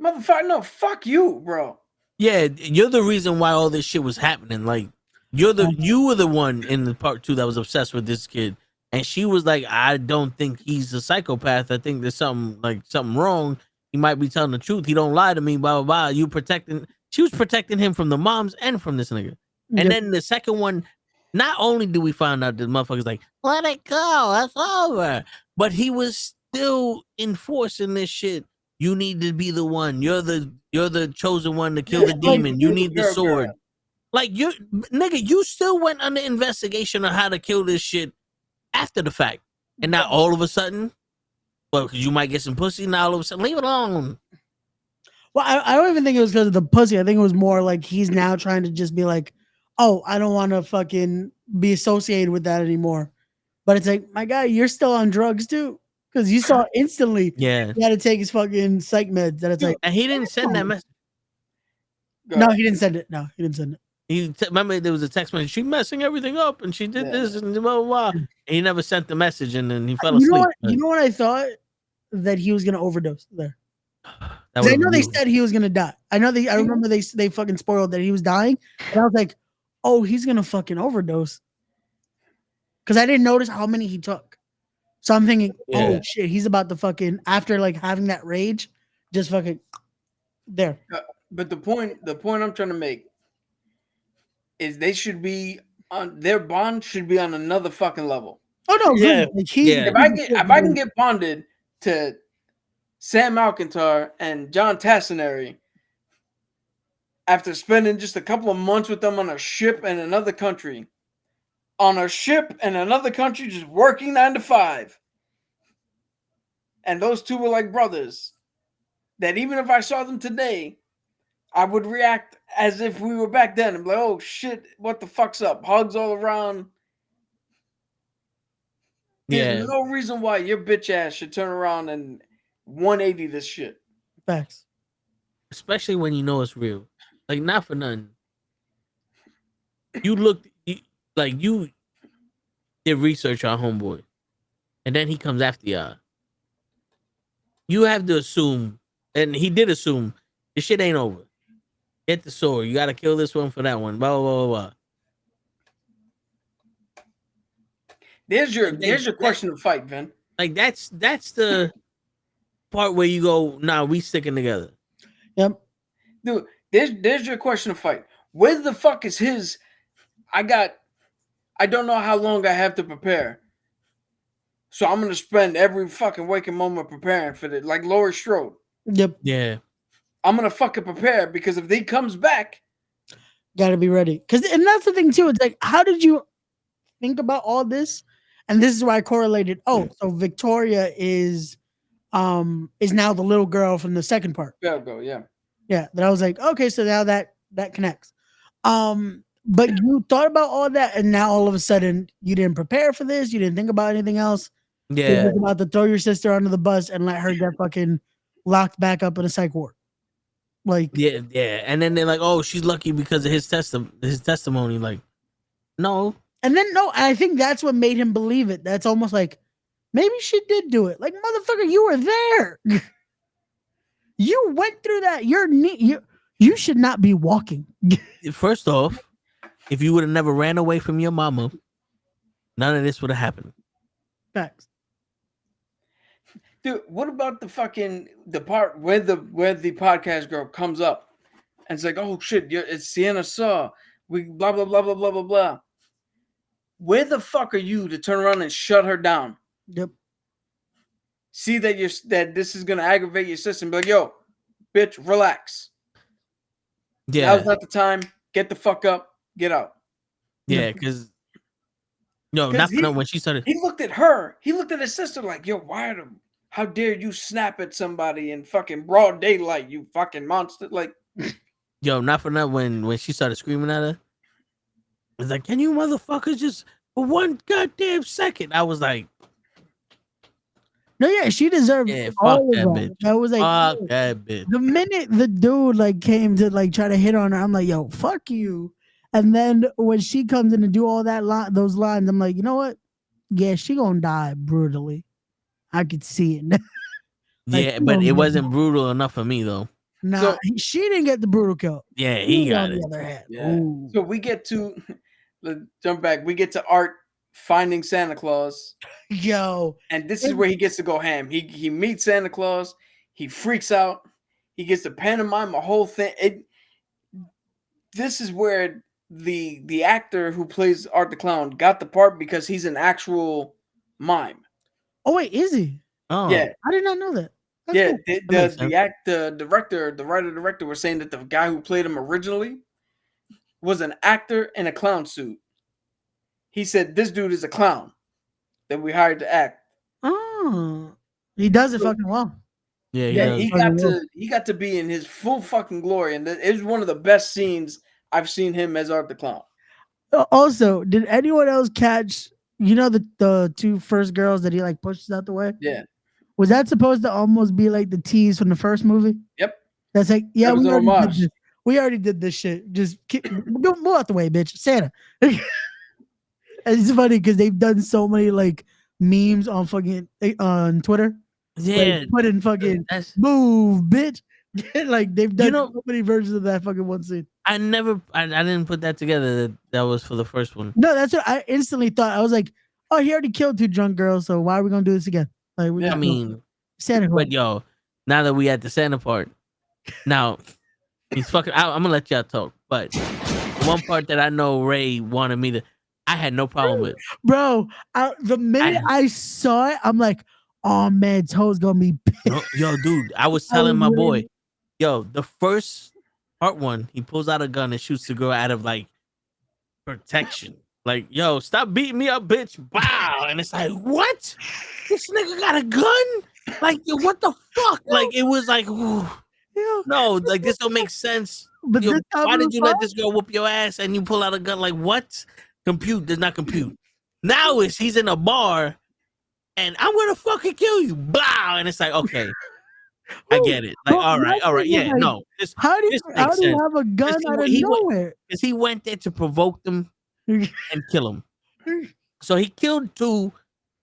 D: Motherfucker, no, fuck you, bro.
B: Yeah, you're the reason why all this shit was happening. Like, you were the one in the part 2 that was obsessed with this kid. And she was like, I don't think he's a psychopath. I think there's something wrong. He might be telling the truth. He don't lie to me, blah, blah, blah. She was protecting him from the moms and from this nigga. And then the second one, not only do we find out the motherfucker's like, let it go, it's over. But he was still enforcing this shit. You need to be the one. You're the chosen one to kill the demon. You need the sword. Like, you still went under investigation on how to kill this shit after the fact. And now all of a sudden, well, because you might get some pussy, now all of a sudden, leave it alone.
H: Well, I don't even think it was because of the pussy. I think it was more like he's now trying to just be like, oh, I don't want to fucking be associated with that anymore. But it's like, my guy, you're still on drugs too. Because you saw instantly he had to take his fucking psych meds. That it's like,
B: and he didn't send that message.
H: No, he didn't send it. No, he didn't send it.
B: Remember there was a text message. She messing everything up, and she did this and blah blah blah. And he never sent the message, and then he fell asleep.
H: You know what I thought? That he was gonna overdose there. I know they said he was gonna die. I remember they fucking spoiled that he was dying, and I was like, oh, he's gonna fucking overdose. Because I didn't notice how many he took. So I'm thinking, oh shit, he's about to fucking, after like having that rage, just fucking there.
D: But the point I'm trying to make is they should be on, their bond should be on another fucking level.
H: Oh no,
B: yeah.
H: Like,
D: if I can get bonded to Sam Alcantara and John Tassinari after spending just a couple of months with them on a ship in another country. On a ship in another country, just working 9 to 5. And those two were like brothers. That even if I saw them today, I would react as if we were back then and be like, oh shit, what the fuck's up? Hugs all around. There's no reason why your bitch ass should turn around and 180 this shit.
H: Facts.
B: Especially when you know it's real. Like, not for nothing. You did research on homeboy, and then he comes after y'all. You have to assume, and he did assume, this shit ain't over. Get the sword. You got to kill this one for that one. Blah, blah, blah, blah.
D: There's your question to fight, Vin.
B: Like, that's the part where you go, nah, we sticking together.
H: Yep.
D: Dude, there's your question to fight. Where the fuck is his? I don't know how long I have to prepare. So I'm going to spend every fucking waking moment preparing for this. Like Laurie Strode.
H: Yep.
B: Yeah.
D: I'm going to fucking prepare because if he comes back.
H: Got to be ready. And that's the thing too. It's like, how did you think about all this? And this is why I correlated. Oh, so Victoria is now the little girl from the second part.
D: Yeah.
H: Yeah. That I was like, okay, so now that connects. But you thought about all that, and now all of a sudden you didn't prepare for this. You didn't think about anything else.
B: Yeah.
H: You about to throw your sister under the bus and let her get fucking locked back up in a psych ward. Like,
B: yeah. And then they're like, oh, she's lucky because of his testimony. Like, no.
H: And then I think that's what made him believe it. That's almost like maybe she did do it. Like, motherfucker, you were there. You went through that. You should not be walking.
B: First off, if you would have never ran away from your mama, none of this would have happened.
H: Facts.
D: Dude, what about the part where the podcast girl comes up and it's like, oh shit, it's Sienna Saw. We blah blah blah blah blah blah blah. Where the fuck are you to turn around and shut her down?
H: Yep.
D: See that this is gonna aggravate your system. Be like, yo, bitch, relax.
B: Yeah.
D: Now's not the time. Get the fuck up. Get out.
B: Yeah, because when she started.
D: He looked at her. He looked at his sister like, yo, how dare you snap at somebody in fucking broad daylight, you fucking monster. Like,
B: Yo, not for nothing. When she started screaming at her, it's like, can you motherfuckers just for one goddamn second? I was like,
H: No, yeah, she deserved
B: yeah, fuck
H: all of
B: that
H: that.
B: bitch.
H: That was like
B: Fuck
H: yo,
B: that bitch.
H: the minute the dude like came to like try to hit on her, I'm like, yo, fuck you. And then when she comes in to do all that those lines, I'm like, you know what? Yeah, she gonna die brutally. I could see it. Like,
B: Yeah,
H: she
B: but
H: gonna
B: it
H: get-
B: wasn't brutal enough for me though.
H: Nah,
D: So-
H: she didn't get the brutal kill.
B: Yeah, he
H: He,
B: got
H: on
B: it.
H: the other hand,
D: Yeah.
H: ooh.
D: So we get to let's jump back. We get to Art finding Santa Claus,
H: Yo,
D: and this is where he gets to go ham. He meets Santa Claus. He freaks out. He gets to pantomime a whole thing. This is where the actor who plays Art the Clown got the part because he's an actual mime.
H: oh wait, is he?
B: Oh,
D: Yeah,
H: I did not know that. That's
D: yeah.
H: cool.
D: The writer director was saying that the guy who played him originally was an actor in a clown suit. He said this dude is a clown that we hired to act.
H: Oh, he does it fucking well.
B: yeah,
D: Yeah,
B: does.
D: he got to be in his full fucking glory, and it was one of the best scenes I've seen him as Art the Clown.
H: Also, did anyone else catch? You know the two first girls that he like pushes out the way.
D: Yeah.
H: Was that supposed to almost be like the tease from the first movie?
D: Yep.
H: That's like, yeah,
D: That was
H: we
D: an
H: already, did
D: homage.
H: this. We already did this shit. Just move out the way, bitch. Santa. It's funny because they've done so many like memes on fucking on Twitter.
B: Yeah,
H: Like, put in fucking
B: that's.
H: move, bitch. Like they've done
B: know-
H: so many versions of that fucking one scene.
B: I didn't put that together. That was for the first one.
H: No, that's what I instantly thought. I was like, oh, he already killed two drunk girls, so why are we gonna do this again? Like,
D: Yeah,
B: I mean,
H: Santa Claus.
B: but yo, now that we at the Santa part, now he's fucking. I'm gonna let y'all talk, but the one part that I know Ray wanted me to, I had no problem with.
H: Bro, the minute I saw it, I'm like, oh man, Toe's gonna be pissed.
B: No, yo, dude, I was telling my boy, yo, the first part one, he pulls out a gun and shoots the girl out of like protection. Like, yo, stop beating me up, bitch. Wow. And it's like, what? This nigga got a gun? Like, yo, what the fuck? Like, it was like, ooh,
H: Yeah.
B: no, like this don't make sense.
H: But
B: Yo,
H: this time
B: why
H: it
B: did
H: was
B: you let
H: fun.
B: this girl whoop your ass and you pull out a gun? Like, what? Compute does not compute. Now he's in a bar and I'm gonna fucking kill you. Blah. And it's like, okay, I get it. Like,
H: Bro,
B: all right,
H: my thing
B: yeah,
H: was like,
B: no.
H: How do
B: this
H: you
B: makes sense.
H: have a gun
B: he
H: out of
B: went-
H: nowhere?
B: Because he went there to provoke them and kill him. So he killed two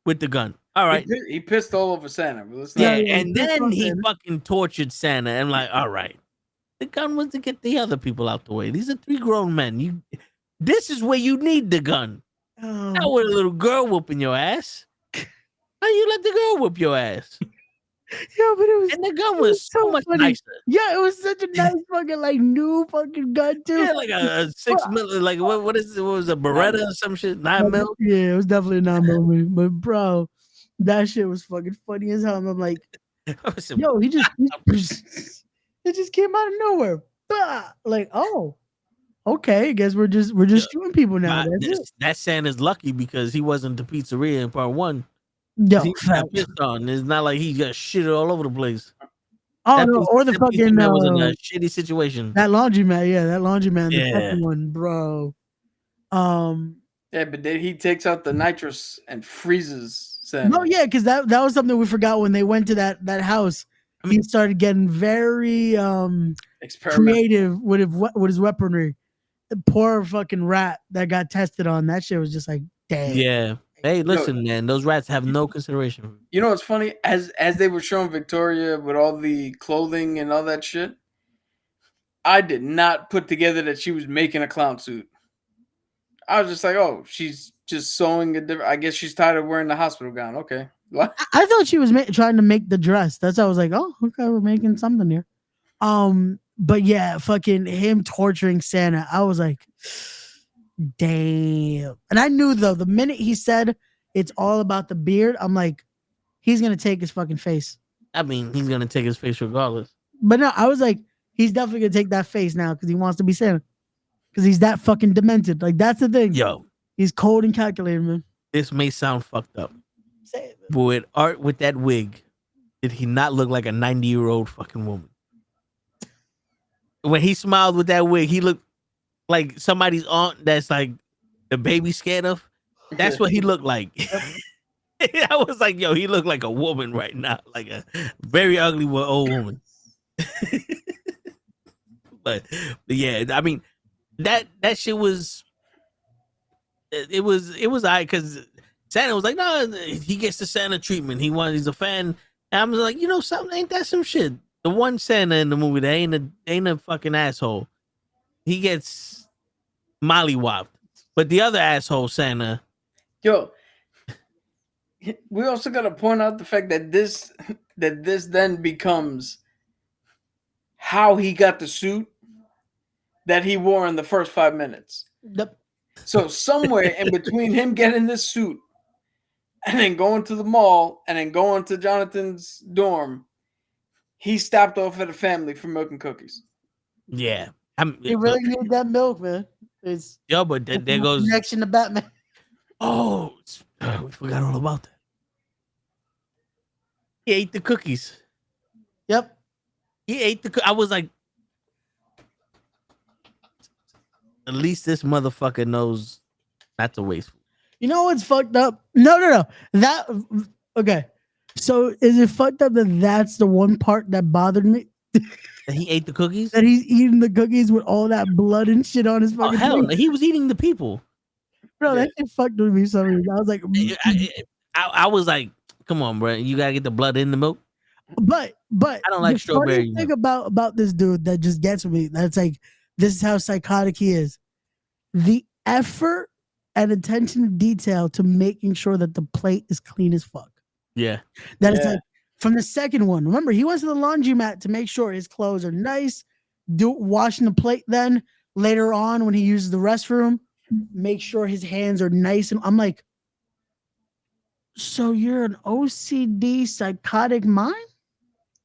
B: with the gun. All right.
D: He pissed all over Santa. But let's
B: Yeah,
D: not,
H: yeah,
B: and
H: he pissed
B: then
H: on
B: he
H: Santa.
B: fucking tortured Santa. And like, all right. The gun was to get the other people out the way. These are three grown men. This is where you need the gun. Not with a little girl whooping your ass. How you let the girl whoop your ass?
H: Yeah, but it was
B: And the gun was so much
H: funny.
B: nicer.
H: Yeah, it was such a nice fucking like new fucking gun too.
B: Yeah, like a 6 mil, like what was a Beretta or some shit? 9 mil?
H: Yeah, it was definitely a 9mm. But bro, that shit was fucking funny as hell. And I'm like, yo, it just came out of nowhere. Bah! Like, oh, okay. I guess we're just shooting people now. That's it.
B: That Santa's lucky because he wasn't the pizzeria in part one.
H: Yo,
B: He got pissed on. It's not like he got shit all over the place.
H: oh
B: That
H: no,
B: piece-
H: or the
B: that
H: fucking
B: pizzeria was in a shitty situation.
H: that laundromat. Yeah, that laundromat. The
B: Yeah.
H: second one, bro.
D: yeah, but then he takes out the nitrous and freezes Santa.
H: No, yeah, because that was something we forgot when they went to that house.
B: I mean-
H: He started getting very
D: Experiment.
H: creative with his weaponry. The poor fucking rat that got tested on, that shit was just like, damn.
B: Yeah. Hey, listen, man. Those rats have no consideration.
D: You know what's funny? As they were showing Victoria with all the clothing and all that shit, I did not put together that she was making a clown suit. I was just like, oh, she's just sewing a different. I guess she's tired of wearing the hospital gown. Okay.
H: I thought she was trying to make the dress. That's why I was like, oh, okay, we're making something here. But yeah, fucking him torturing Santa. I was like, damn. And I knew though, the minute he said it's all about the beard, I'm like, he's gonna take his fucking face.
B: I mean, he's gonna take his face regardless.
H: But no, I was like, he's definitely gonna take that face now because he wants to be Santa. Because he's that fucking demented. Like that's the thing.
B: Yo,
H: He's cold and calculated, man.
B: this may sound fucked up,
H: Say it, man.
B: but with Art with that wig, did he not look like a 90-year-old fucking woman? when he smiled with that wig, he looked like somebody's aunt that's like the baby scared of. That's what he looked like. I was like, yo, he looked like a woman right now, like a very ugly old woman. but yeah, I mean that shit was it was alright because Santa was like, no, he gets the Santa treatment. He's a fan. And I was like, you know something, ain't that some shit? The one Santa in the movie that ain't a fucking asshole. He gets mollywopped. But the other asshole Santa.
D: Yo, we also gotta point out the fact that this then becomes how he got the suit that he wore in the first 5 minutes.
H: Yep.
D: So somewhere in between him getting this suit and then going to the mall and then going to Jonathan's dorm, he stopped off at a family for milk and cookies.
B: Yeah.
H: He really needed that milk, man. It's
B: but there goes
H: connection to Batman.
B: Oh, we forgot all about that. He ate the cookies.
H: Yep.
B: He ate I was like, at least this motherfucker knows not to waste food.
H: You know what's fucked up? No. That okay. So is it fucked up that that's the one part that bothered me?
B: That he ate the cookies?
H: That he's eating the cookies with all that blood and shit on his fucking
B: hell
H: thing?
B: no. He was eating the people.
H: Bro, that shit fucked with me so much. I was like,
B: I was like, come on, bro. You gotta get the blood in the milk.
H: But
B: I don't like
H: the
B: strawberry
H: funny thing about this dude that just gets me, that's like, this is how psychotic he is. The effort and attention to detail to making sure that the plate is clean as fuck.
B: Yeah.
H: That is like from the second one. Remember, he went to the laundromat to make sure his clothes are nice, washing the plate. Then later on, when he uses the restroom, make sure his hands are nice. And I'm like, so you're an OCD psychotic mind?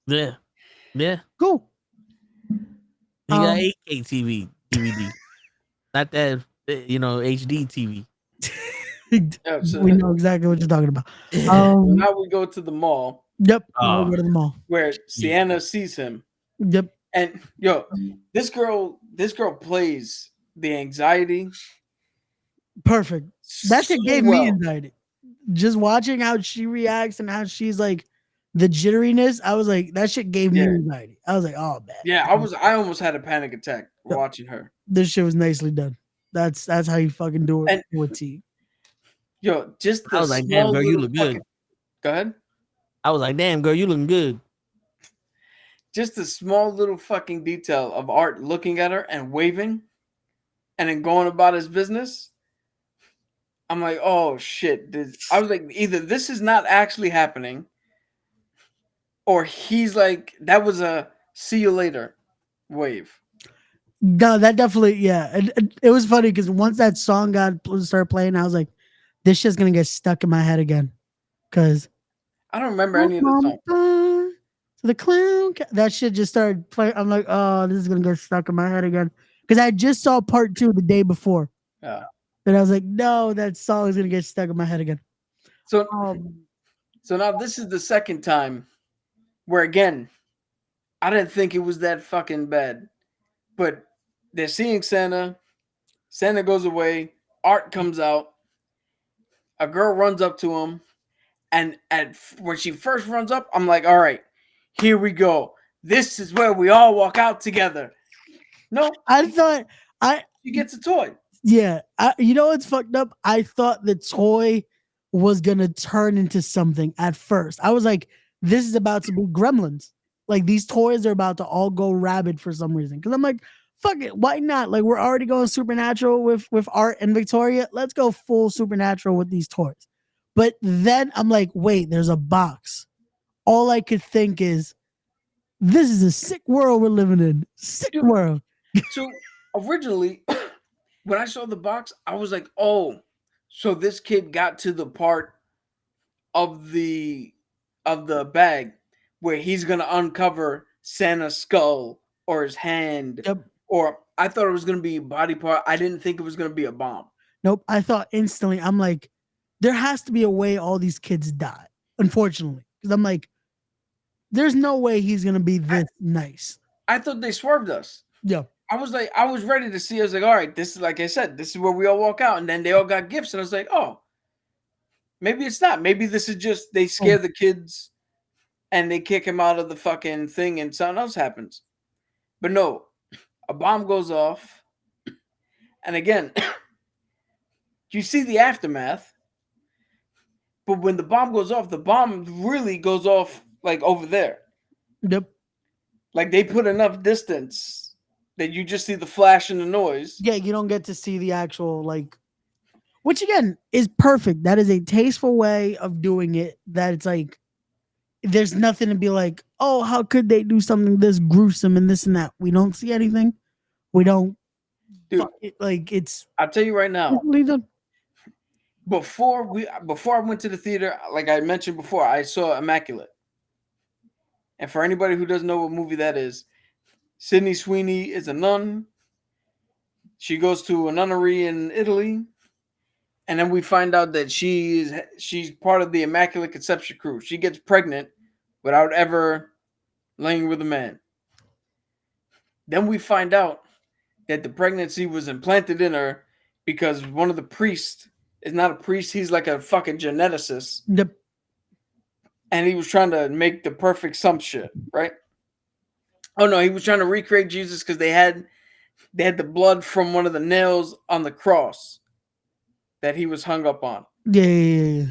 B: Yeah. Yeah.
H: Cool.
B: He got 8K TV DVD. Not that, HD TV.
H: We know exactly what you're talking about.
D: Now we go to the mall.
H: Yep. We'll go to the mall.
D: Where Sienna sees him.
H: Yep.
D: And this girl plays the anxiety.
H: Perfect. That shit gave
D: well.
H: me anxiety. Just watching how she reacts and how she's like the jitteriness. I was like, that shit gave me anxiety. I was like, oh man.
D: Yeah, I almost had a panic attack watching her.
H: This shit was nicely done. That's how you fucking do it with T.
D: Yo, just
B: I was like, damn, girl, you look good.
D: Go ahead.
B: I was like, damn, girl, you looking good.
D: Just the small little fucking detail of Art looking at her and waving and then going about his business. I'm like, oh shit. I was like, either this is not actually happening or he's like, that was a see you later wave.
H: No, that definitely, yeah. It was funny because once that song started playing, I was like, this shit's gonna get stuck in my head again. Cause
D: I don't remember any of the songs.
H: So the clown, that shit just started playing. I'm like, oh, this is gonna get stuck in my head again. Because I just saw part 2 the day before.
D: Yeah.
H: And I was like, no, that song is gonna get stuck in my head again.
D: So now this is the second time where again, I didn't think it was that fucking bad. But they're seeing Santa. Santa goes away. Art comes out. A girl runs up to him. And when she first runs up, I'm like, all right, here we go. This is where we all walk out together. No.
H: She
D: gets a toy.
H: Yeah. You know what's fucked up? I thought the toy was going to turn into something at first. I was like, this is about to be Gremlins. Like, these toys are about to all go rabid for some reason. Because I'm like, fuck it, why not? Like, we're already going supernatural with Art and Victoria. Let's go full supernatural with these toys. But then I'm like, wait, there's a box. All I could think is, this is a sick world we're living in. Sick world.
D: So originally, when I saw the box, I was like, oh, so this kid got to the part of the bag where he's gonna uncover Santa's skull or his hand.
H: Yep.
D: Or I thought it was gonna be a body part. I didn't think it was gonna be a bomb.
H: Nope. I thought instantly, I'm like, there has to be a way all these kids die, unfortunately. Because I'm like, there's no way he's gonna be this nice.
D: I thought they swerved us.
H: Yeah.
D: I was ready to see. I was like, all right, this is like I said, this is where we all walk out, and then they all got gifts, and I was like, oh, maybe it's not. Maybe this is just they scare the kids, and they kick him out of the fucking thing, and something else happens. But no, a bomb goes off, and again, you see the aftermath. But when the bomb goes off, the bomb really goes off like over there.
H: Yep.
D: Like they put enough distance that you just see the flash and the noise.
H: Yeah, you don't get to see the actual like, which again is perfect. That is a tasteful way of doing it. That it's like there's nothing to be like, oh, how could they do something this gruesome and this and that? We don't see anything. We don't.
D: Dude,
H: like it's.
D: I'll tell you right now.
H: easily done.
D: Before I went to the theater, like I mentioned before, I saw Immaculate. And for anybody who doesn't know what movie that is, Sydney Sweeney is a nun. She goes to a nunnery in Italy, and then we find out that she's part of the Immaculate Conception crew. She gets pregnant without ever laying with a man. Then we find out that the pregnancy was implanted in her because one of the priests is not a priest, he's like a fucking geneticist.
H: Yep.
D: And he was trying to make the perfect some shit, right? Oh no, he was trying to recreate Jesus because they had the blood from one of the nails on the cross that he was hung up on.
H: Yeah.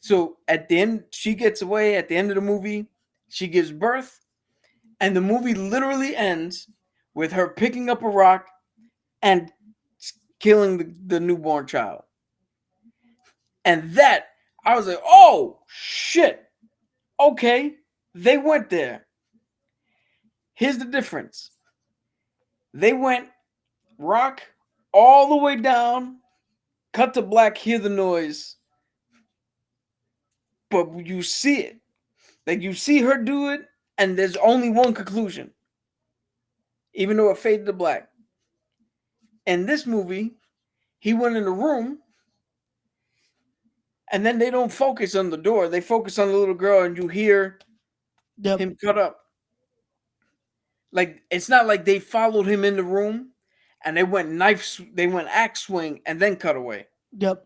D: So at the end, she gets away. At the end of the movie, she gives birth, and the movie literally ends with her picking up a rock and killing the newborn child. And that, I was like, oh, shit. Okay, they went there. Here's the difference. They went rock all the way down, cut to black, hear the noise. But you see it. Like, you see her do it, and there's only one conclusion. Even though it faded to black. In this movie, he went in the room, and then they don't focus on the door. They focus on the little girl, and you hear him cut up. Like, it's not like they followed him in the room, and they went axe swing, and then cut away.
H: Yep.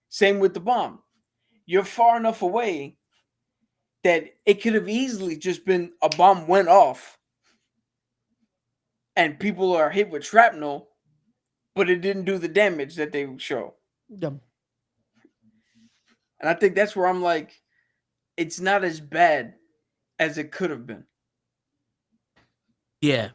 D: Same with the bomb. You're far enough away that it could have easily just been a bomb went off, and people are hit with shrapnel, but it didn't do the damage that they show.
H: Yep.
D: And I think that's where I'm like, it's not as bad as it could have been.
B: Yeah.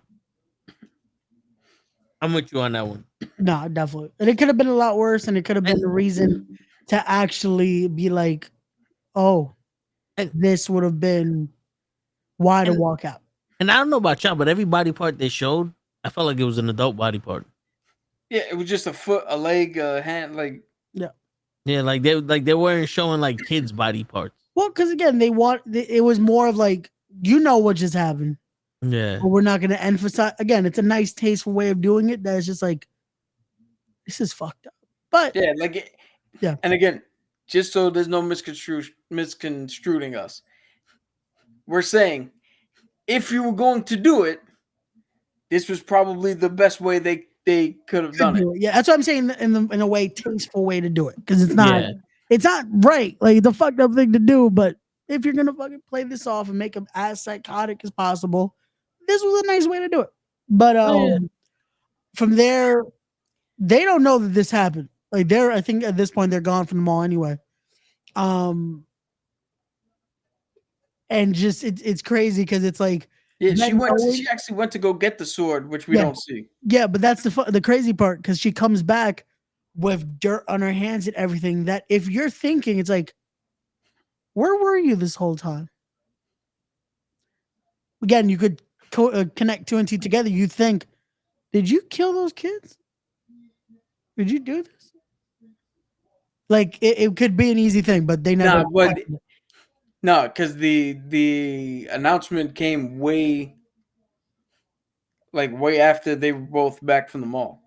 B: I'm with you on that one.
H: No, definitely. And it could have been a lot worse, and it could have been the reason to actually be like, oh, this would have been why to walk out.
B: And I don't know about y'all, but every body part they showed, I felt like it was an adult body part.
D: Yeah, it was just a foot, a leg, a hand, like
B: Yeah, like they weren't showing like kids' body parts.
H: Well, because again, it was more of like, you know what just happened.
B: Yeah.
H: But we're not going to emphasize. Again, it's a nice, tasteful way of doing it. That is just like, this is fucked up. But
D: yeah, like
H: yeah.
D: And again, just so there's no misconstruing us, we're saying if you were going to do it, this was probably the best way they could have done it.
H: Yeah, that's what I'm saying in a way, tasteful way to do it, because it's not right. Like the fucked up thing to do, but if you're gonna fucking play this off and make them as psychotic as possible, this was a nice way to do it. But from there, they don't know that this happened. Like I think at this point they're gone from the mall anyway. And just it's crazy because it's like,
D: yeah, she actually went to go get the sword, which we don't see.
H: Yeah, but that's the crazy part, because she comes back with dirt on her hands and everything. That if you're thinking, it's like, where were you this whole time? Again, you could connect 2 and 2 together. You think, did you kill those kids? Did you do this? Like it could be an easy thing, but they never.
D: No, because the announcement came way after they were both back from the mall.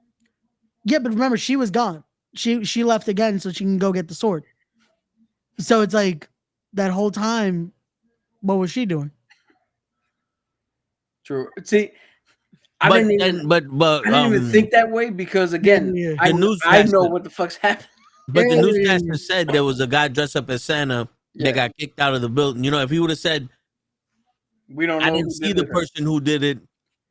H: Yeah, but remember, she was gone. She left again so she can go get the sword. So it's like that whole time, what was she doing?
D: True. See, I
B: But
D: didn't
B: then,
D: even
B: but
D: I didn't even think that way because again,
H: Yeah.
B: The
D: I
B: newscaster-
D: know what the fuck's happening.
B: but the
H: Yeah.
B: newscaster said there was a guy dressed up as Santa
D: Yeah.
B: that got kicked out of the building. You know, if he would have said,
D: We don't know.
B: I didn't
D: who
B: see
D: did
B: the
D: it.
B: person who did it,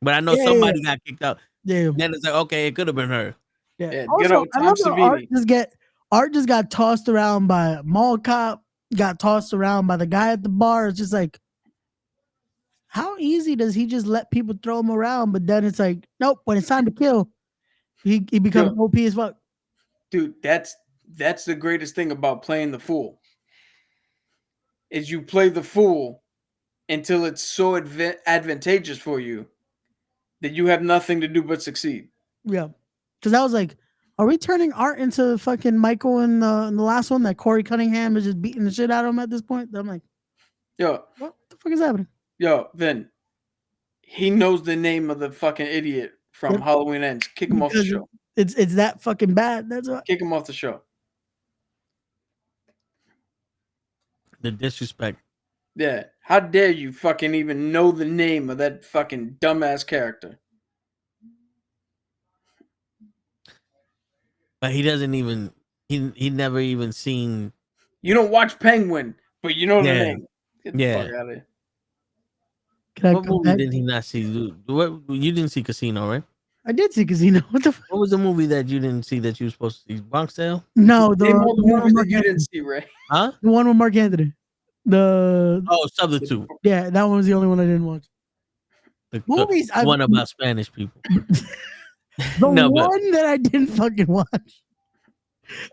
B: but I know
H: Yeah,
B: somebody got kicked out.
H: Yeah.
B: Then it's like, okay, it could have been her.
H: Yeah.
D: Yeah,
H: Also,
D: good old
H: I
D: Tom
H: love how
D: Savini.
H: Art just got tossed around by a mall cop, got tossed around by the guy at the bar. It's just like, how easy does he just let people throw him around? But then it's like, nope, when it's time to kill, he becomes OP as fuck.
D: Dude, that's the greatest thing about playing the fool. Is you play the fool until it's so advantageous for you that you have nothing to do but succeed.
H: Yeah. Because I was like, are we turning Art into fucking Michael in the last one that Corey Cunningham is just beating the shit out of him at this point? I'm like,
D: Yo,
H: what the fuck is happening?
D: Vin, he knows the name of the fucking idiot from
H: Yep.
D: Halloween Ends. Kick him off the
H: Because
D: show.
H: it's that fucking bad. That's what.
D: Kick him off the show.
B: The disrespect.
D: Yeah. How dare you fucking even know the name of that fucking dumbass character?
B: But he doesn't even. He never even seen.
D: You don't watch Penguin, but you know the
B: Yeah.
D: name. Get the
B: Yeah.
D: fuck out of here.
H: Can I
B: What
H: come
B: movie
H: back?
B: did he not see? What you didn't see Casino, right?
H: I did see Casino. What the fuck?
B: What was the movie that you didn't see that you were supposed to see? Bronx Tale?
H: No,
D: Name all the
H: one
D: movies
H: with
D: that
H: Mark
D: you
H: Anthony.
D: didn't see, Ray.
B: Huh?
H: The one with Mark Anthony. The
B: Oh, Substitute.
H: yeah, that one was the only one I didn't watch.
B: The
H: Movies I've
B: one about Spanish people.
H: the
B: No, but
H: one that I didn't fucking watch.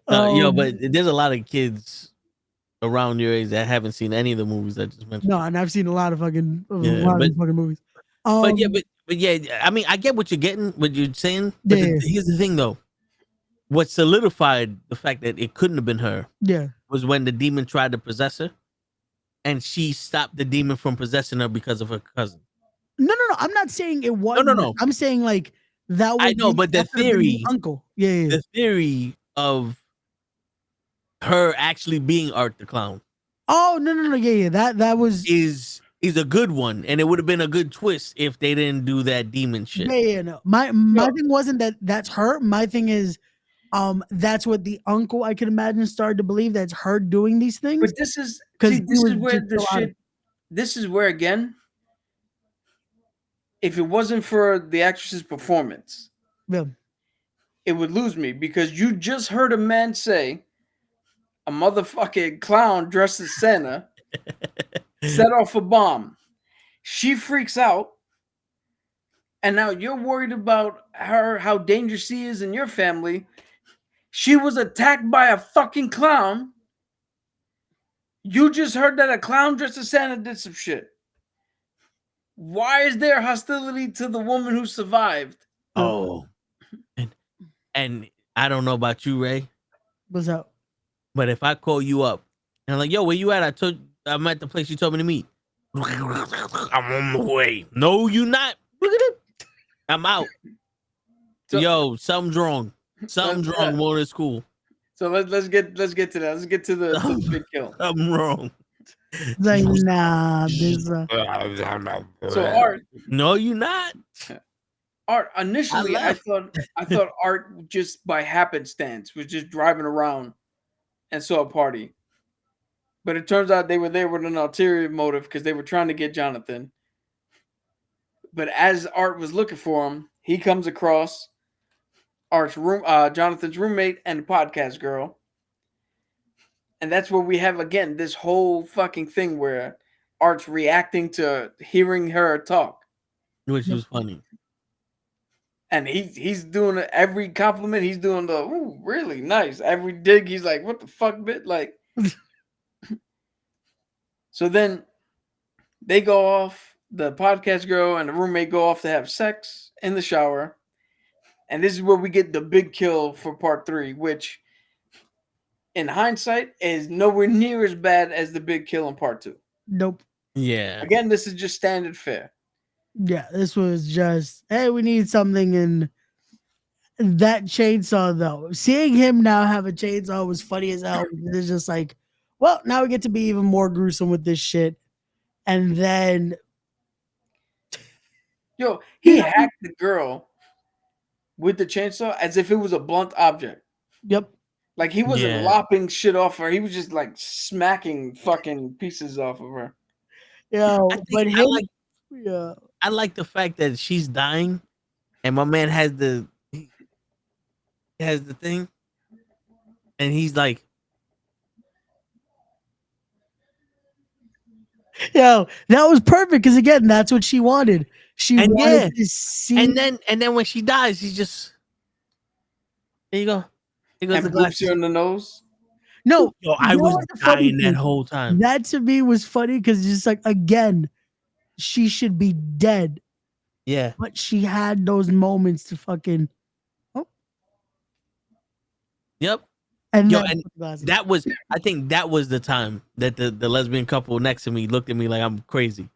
B: yo, but there's a lot of kids around your age that haven't seen any of the movies I just mentioned.
H: no, and I've seen a lot of fucking
B: Yeah,
H: of these fucking movies.
B: But yeah, I mean, I get what you're getting, what you're saying. But
H: Yeah.
B: here's the thing, though. What solidified the fact that it couldn't have been her
H: yeah,
B: was when the demon tried to possess her, and she stopped the demon from possessing her because of her cousin.
H: no. I'm not saying it was.
B: No.
H: I'm saying like that was.
B: I know, but the
H: that could have been
B: theory,
H: uncle. Yeah.
B: the theory of her actually being Art the Clown
H: Oh no. Yeah. That was.
B: is a good one, and it would have been a good twist if they didn't do that demon shit.
H: Yeah. No. My thing wasn't that that's her. My thing is, that's what the uncle I can imagine started to believe that's her doing these things.
D: But this is
H: 'Cause
D: see,
H: he
D: this
H: was
D: is where
H: just
D: the
H: so out of-
D: shit. This is where again, if it wasn't for the actress's performance,
H: Yeah.
D: it would lose me because you just heard a man say a motherfucking clown dressed as Santa set off a bomb. She freaks out, and now you're worried about her, how dangerous she is in your family. She was attacked by a fucking clown. You just heard that a clown dressed as Santa did some shit. Why is there hostility to the woman who survived?
B: Oh, and I don't know about you, Ray,
H: What's up?
B: but if I call you up and I'm like, "Yo, where you at?" I'm at the place you told me to meet. I'm on the way. No, you not. I'm out.
D: So-
B: Yo, something's wrong. Something's wrong. More at school.
D: So let's get to that. Let's get to the big kill.
B: I'm wrong.
H: It's like nah, this.
D: So Art,
B: No, you not.
D: initially I thought Art just by happenstance was just driving around and saw a party. But it turns out they were there with an ulterior motive because they were trying to get Jonathan. But as Art was looking for him, he comes across Jonathan's roommate and the podcast girl. And that's where we have again this whole fucking thing where Art's reacting to hearing her talk.
B: Which was funny.
D: And he's doing every compliment, he's doing the ooh, really nice. Every dig, he's like, what the fuck, bit? Like so then they go off, the podcast girl and the roommate go off to have sex in the shower. And this is where we get the big kill for part 3, which in hindsight is nowhere near as bad as the big kill in part 2.
H: Nope.
B: Yeah.
D: Again, this is just standard fare.
H: Yeah, this was just hey, we need something, and that chainsaw though. Seeing him now have a chainsaw was funny as hell. It's just like, well, now we get to be even more gruesome with this shit, and then
D: Yo, he hacked the girl with the chainsaw as if it was a blunt object.
H: Yep.
D: Like he wasn't
B: Yeah.
D: lopping shit off her. He was just like smacking fucking pieces off of her.
H: Yeah,
B: I
H: but
B: think
H: him, yeah.
B: I like the fact that she's dying, and my man has the thing, and he's like,
H: Yo, that was perfect because again, that's what she wanted. She
B: And
H: wanted
B: yeah,
H: to see.
B: and then when she dies, he's just, here you go, here goes
D: And
B: the
D: boops you
B: glasses.
D: in the nose.
H: No,
B: Yo,
H: you
B: I
H: know
B: was
H: what the funny
B: dying that
H: thing-
B: whole time.
H: That to me was funny because just like again, she should be dead,
B: Yeah,
H: but she had those moments to fucking. Oh,
B: yep.
H: and
B: Yo,
H: then
B: and
H: put the glasses.
B: that was, I think that was the time that the lesbian couple next to me looked at me like I'm crazy,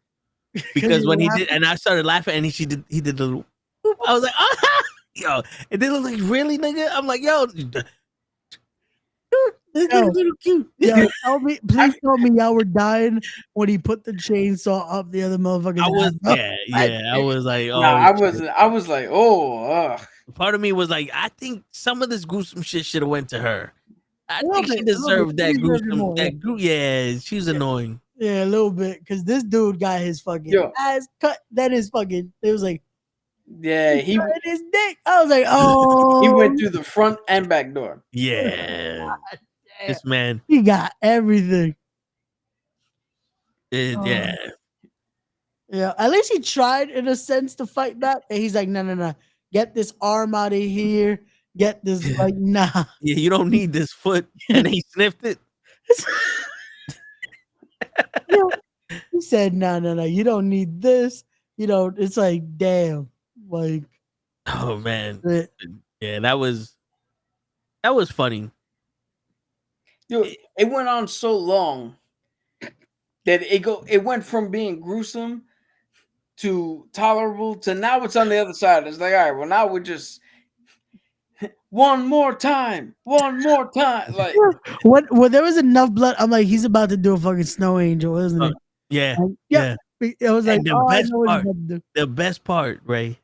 B: because
H: you
B: when
H: were
B: he
H: laughing?
B: did, and I started laughing, and he did the little, whoop. I was like, ah, yo, and they look like, really, nigga? I'm like, yo, this nigga's little cute.
H: Yo, please tell me y'all were dying when he put the chainsaw up the other motherfucker's
B: I was,
H: ass.
B: I was like, oh,
D: Nah, I
B: shit.
D: wasn't. I was like, oh, ugh.
B: Part of me was like, I think some of this gruesome shit should have went to her. I
H: A little
B: think she
H: bit, a little
B: deserved
H: bit.
B: that
H: She deserved it
B: gruesome,
H: more,
B: yeah, she was annoying.
H: Yeah, a little bit because this dude got his fucking
D: Yo.
H: ass cut. That is fucking. It was like
D: Yeah, he
H: cut his dick. I was like, oh,
D: he went through the front and back door.
B: Yeah, this man,
H: He got everything.
B: yeah,
H: Yeah, at least he tried in a sense to fight back. And he's like, no. Get this arm out of here. Get this, like, nah.
B: yeah, you don't need this foot, and he sniffed it.
H: He said, no. You don't need this. You know, it's like, damn. Like,
B: Oh man,
H: it-
B: yeah, that was funny.
D: Yo, it went on so long that it went from being gruesome to tolerable to now it's on the other side. It's like, all right, well now we're just one more time. Like
H: when there was enough blood, I'm like, he's about to do a fucking snow angel, isn't he?
B: Yeah,
H: Like,
B: yeah.
H: It was like,
B: And the
H: oh, I
B: best
H: know what he's
B: part-
H: about to do.
B: The best part, Ray,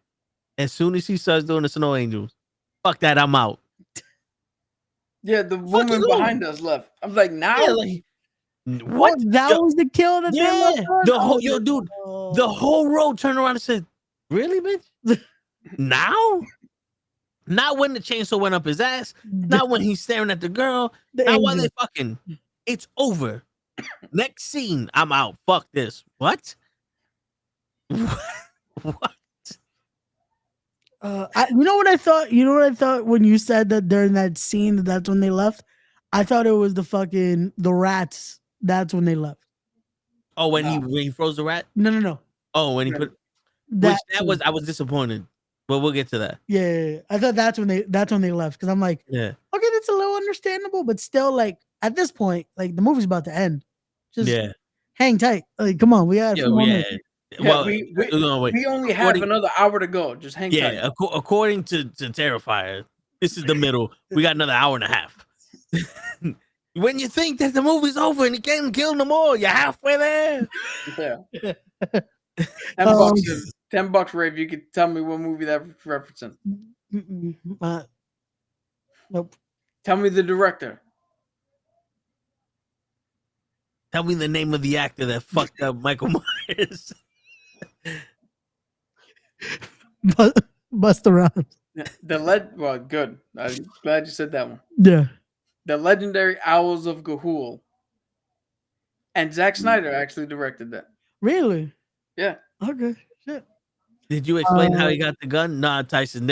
B: as soon as he starts doing the snow angels, fuck that, I'm out.
D: yeah, the woman
B: you.
D: behind us left. I'm like, now
B: Yeah, like, what?
H: Oh, that
B: Yo,
H: was the kill that they
B: yeah,
H: left on?
B: the
H: I
B: whole
H: was like,
B: dude,
H: oh.
B: the whole road turned around and said, "Really, bitch? Now? Not when the chainsaw went up his ass. Not when he's staring at the girl.
H: The
B: Not while
H: angel.
B: they fucking. It's over. Next scene, I'm out. Fuck this. What? What?
H: You know what I thought? You know what I thought when you said that during that scene that's when they left? I thought it was the rats. That's when they left.
B: Oh, when he froze the rat.
H: No.
B: Oh, when he put. Which that was, I was disappointed, but we'll get to that.
H: Yeah. I thought that's when they left because I'm like,
B: Yeah.
H: okay, that's a little understandable, but still, like at this point, like the movie's about to end. Just
B: Yeah.
H: hang tight. Like, come on, we got a few more minutes.
B: Well,
D: we
B: no, wait.
D: only have another hour to go. Just hang tight.
B: Yeah, according to Terrifier, this is the middle. We got another hour and a half. When you think that the movie's over and you can't kill them all, you're halfway there.
D: Yeah. $10, Ray, if you could tell me what movie that's referencing.
H: Nope.
D: Tell me the director.
B: Tell me the name of the actor that fucked up Michael Myers.
H: Busta Rhymes.
D: Well, good. I'm glad you said that one.
H: Yeah.
D: The Legendary Owls of Ga'Hoole. And Zack Snyder actually directed that.
H: Really?
D: Yeah.
H: Okay. Shit.
B: Did you explain how he got the gun? Nah, Tyson.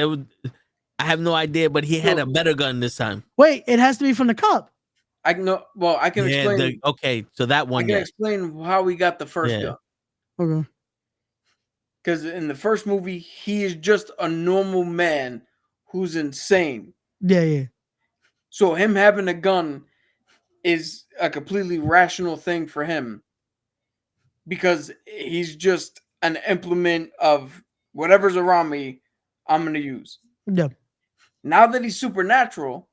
B: I have no idea, but he had a better gun this time.
H: Wait, it has to be from the cop.
D: I can explain.
B: Okay, so that one.
D: I can explain how we got the first gun.
H: Okay.
D: Because in the first movie, he is just a normal man who's insane.
H: Yeah.
D: So him having a gun is a completely rational thing for him. Because he's just an implement of whatever's around me, I'm going to use.
H: Yeah.
D: Now that he's supernatural,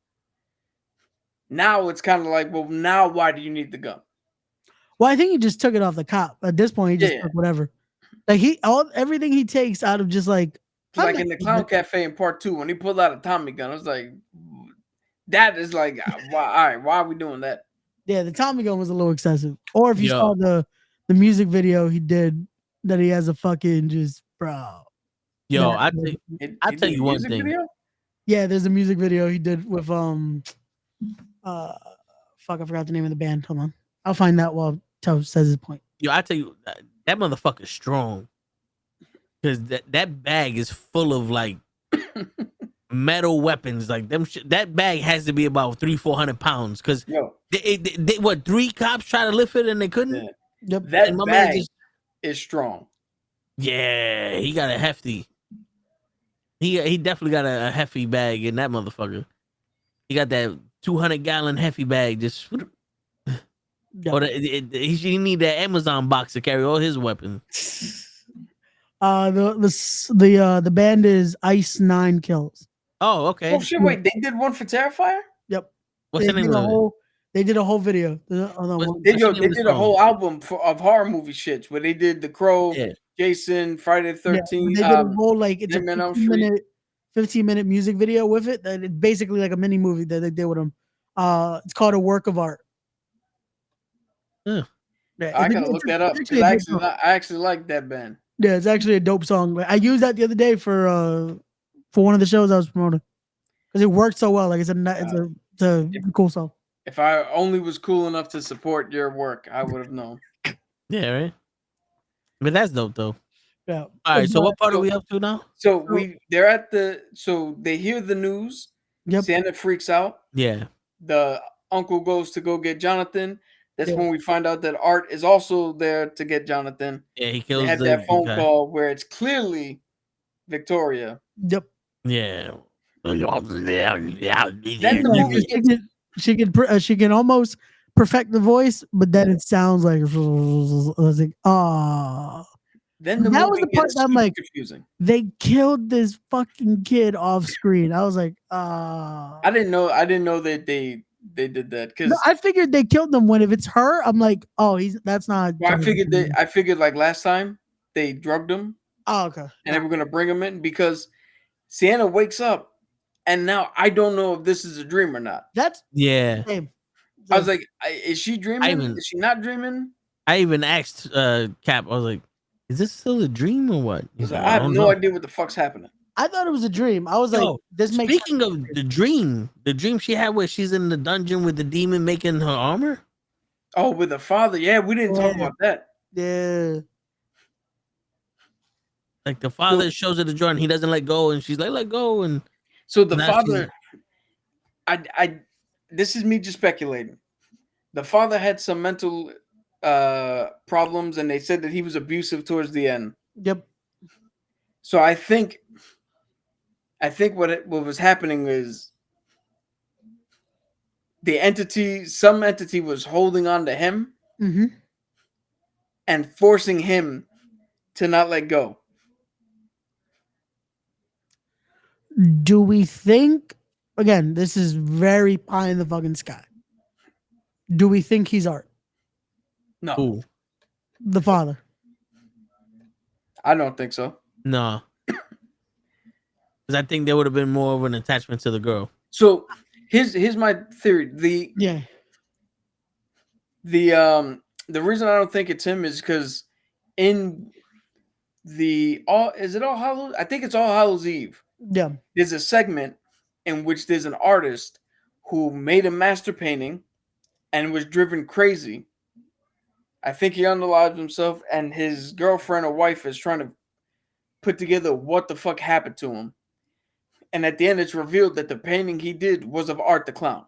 D: now it's kind of like, well, now why do you need the gun?
H: Well, I think he just took it off the cop. At this point, he just took whatever. Like everything he takes out of just like
D: Like in the Clown Cafe in part 2, when he pulled out a Tommy gun, I was like, that is like, why? All right, why are we doing that?
H: Yeah, the Tommy gun was a little excessive. Or if you
B: Yo.
H: saw the music video he did, that he has a fucking just bro.
B: Yo,
H: That-
B: I tell you one thing.
D: Video?
H: Yeah, there's a music video he did with fuck, I forgot the name of the band. Hold on, I'll find that while Toe says his point.
B: Yo, I tell you, that motherfucker's strong. Because that bag is full of like metal weapons. Like that bag has to be about 300-400 pounds. Because they what 3 cops try to lift it and they couldn't.
D: Yeah. Yep. That bag is strong.
B: Yeah, he got a hefty. He definitely got a hefty bag in that motherfucker. He got that 200-gallon hefty bag. Just or he need that Amazon box to carry all his weapons.
H: The band is Ice 9 Kills.
B: Oh, okay.
D: Oh shit! Wait, they did one for Terrifier.
H: Yep.
B: What's the name of it?
H: They did a whole video.
D: They did a whole album of horror movie shits where they did The Crow, Jason, Friday the 13th.
H: They did a whole like it's a 15-minute music video with it. That it's basically like a mini movie that they did with them. It's called A Work of Art.
B: Yeah.
D: I gotta look that up because I actually like that band.
H: Yeah, it's actually a dope song. I used that the other day for one of the shows I was promoting because it worked so well. Like it's a cool song.
D: If I only was cool enough to support your work, I would have known.
B: Yeah, right. But that's dope though.
H: Yeah.
B: All right. So what part are we up to now?
D: So they hear the news.
H: Yep.
D: Santa freaks out.
B: Yeah.
D: The uncle goes to go get Jonathan. That's when we find out that Art is also there to get Jonathan.
B: Yeah, he kills.
D: They had that phone call where it's clearly Victoria.
H: Yep.
B: Yeah.
D: Then the movie gets...
H: she can almost perfect the voice, but then it sounds like
D: Then the
H: that
D: movie
H: was the part that I'm like
D: confusing.
H: They killed this fucking kid off screen. I was like,
D: I didn't know that they did that because
H: I figured they killed them. When if it's her, I'm like, oh, that's not.
D: Well, I figured like last time they drugged him.
H: Oh, okay.
D: And they were gonna bring him in because Sienna wakes up, and now I don't know if this is a dream or not.
H: That's
B: same.
D: I was like, is she dreaming? Is she not dreaming?
B: I even asked Cap. I was like, is this still a dream or what?
D: He's like, I have no idea what the fuck's happening.
H: I thought it was a dream. I was like, this makes sense.
B: Speaking of the dream she had where she's in the dungeon with the demon making her armor.
D: Oh, with the father. Yeah, we didn't talk about that.
H: Yeah.
B: Like the father shows her the drawer and he doesn't let go, and she's like, let go. And
D: so the father, this is me just speculating. The father had some mental problems, and they said that he was abusive towards the end.
H: Yep.
D: So I think what was happening is some entity was holding on to him and forcing him to not let go.
H: Do we think, again, this is very pie in the fucking sky. Do we think he's Art?
D: No.
B: Ooh.
H: The father.
D: I don't think so.
B: No. Because I think there would have been more of an attachment to the girl.
D: So here's my theory. The reason I don't think it's him is because in is it All Hallows? I think it's All Hallows Eve.
H: Yeah.
D: There's a segment in which there's an artist who made a master painting and was driven crazy. I think he unalived himself, and his girlfriend or wife is trying to put together what the fuck happened to him. And at the end, it's revealed that the painting he did was of Art the Clown.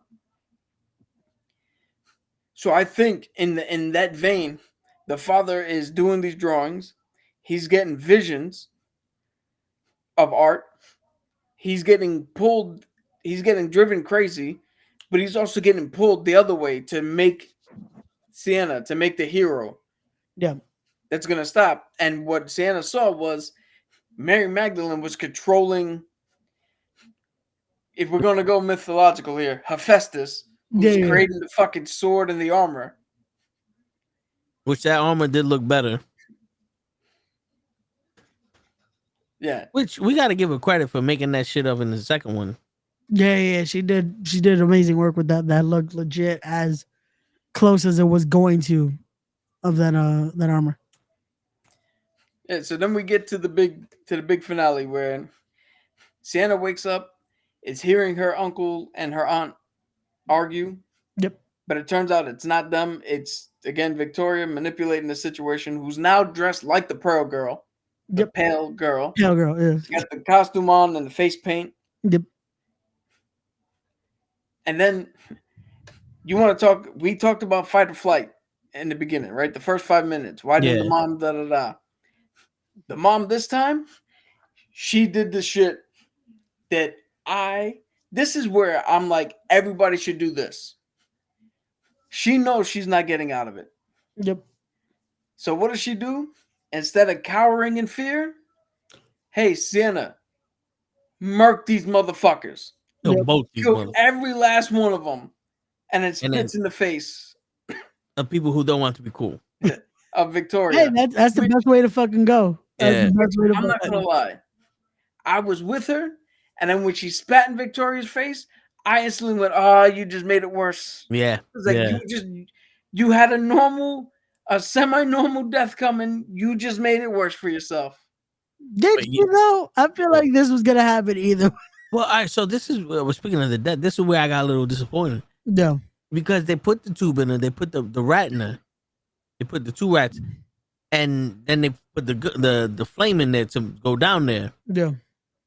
D: So I think in that vein, the father is doing these drawings. He's getting visions of Art. He's getting pulled. He's getting driven crazy, but he's also getting pulled the other way to make Sienna, to make the hero.
H: Yeah.
D: That's going to stop. And what Sienna saw was Mary Magdalene was controlling, if we're going to go mythological here, Hephaestus, who's creating the fucking sword and the armor.
B: Which that armor did look better.
D: Yeah.
B: Which we got to give her credit for making that shit up in the second one.
H: Yeah, she did. She did amazing work with that. That looked legit as close as it was going to of that armor.
D: Yeah. So then we get to the big finale where Sienna wakes up, is hearing her uncle and her aunt argue.
H: Yep.
D: But it turns out it's not them. It's again Victoria manipulating the situation. Who's now dressed like the Pearl Girl, the pale girl.
H: Pale girl. Yeah.
D: She got the costume on and the face paint.
H: Yep.
D: And then you want to talk? We talked about fight or flight in the beginning, right? The first 5 minutes. Why did the mom da da da? The mom this time, she did the shit that this is where I'm like, everybody should do this. She knows she's not getting out of it.
H: Yep.
D: So what does she do? Instead of cowering in fear, hey, Sienna, murk these motherfuckers.
B: Both these
D: Kill every last one of them. And it spits in the face
B: of people who don't want to be cool.
D: Of Victoria.
H: Hey, that's the best way to fucking go.
B: Yeah.
D: I'm not gonna lie. I was with her, and then when she spat in Victoria's face, I instantly went, "Oh, you just made it worse."
B: Yeah.
D: It was like you had a semi-normal death coming. You just made it worse for yourself.
H: Did you though? I feel like this was gonna happen either.
B: Well, all right. So this is speaking of the death. This is where I got a little disappointed.
H: No,
B: because they put the tube in her. They put the rat in her. They put the 2 rats, and then they put the flame in there to go down there.
H: Yeah.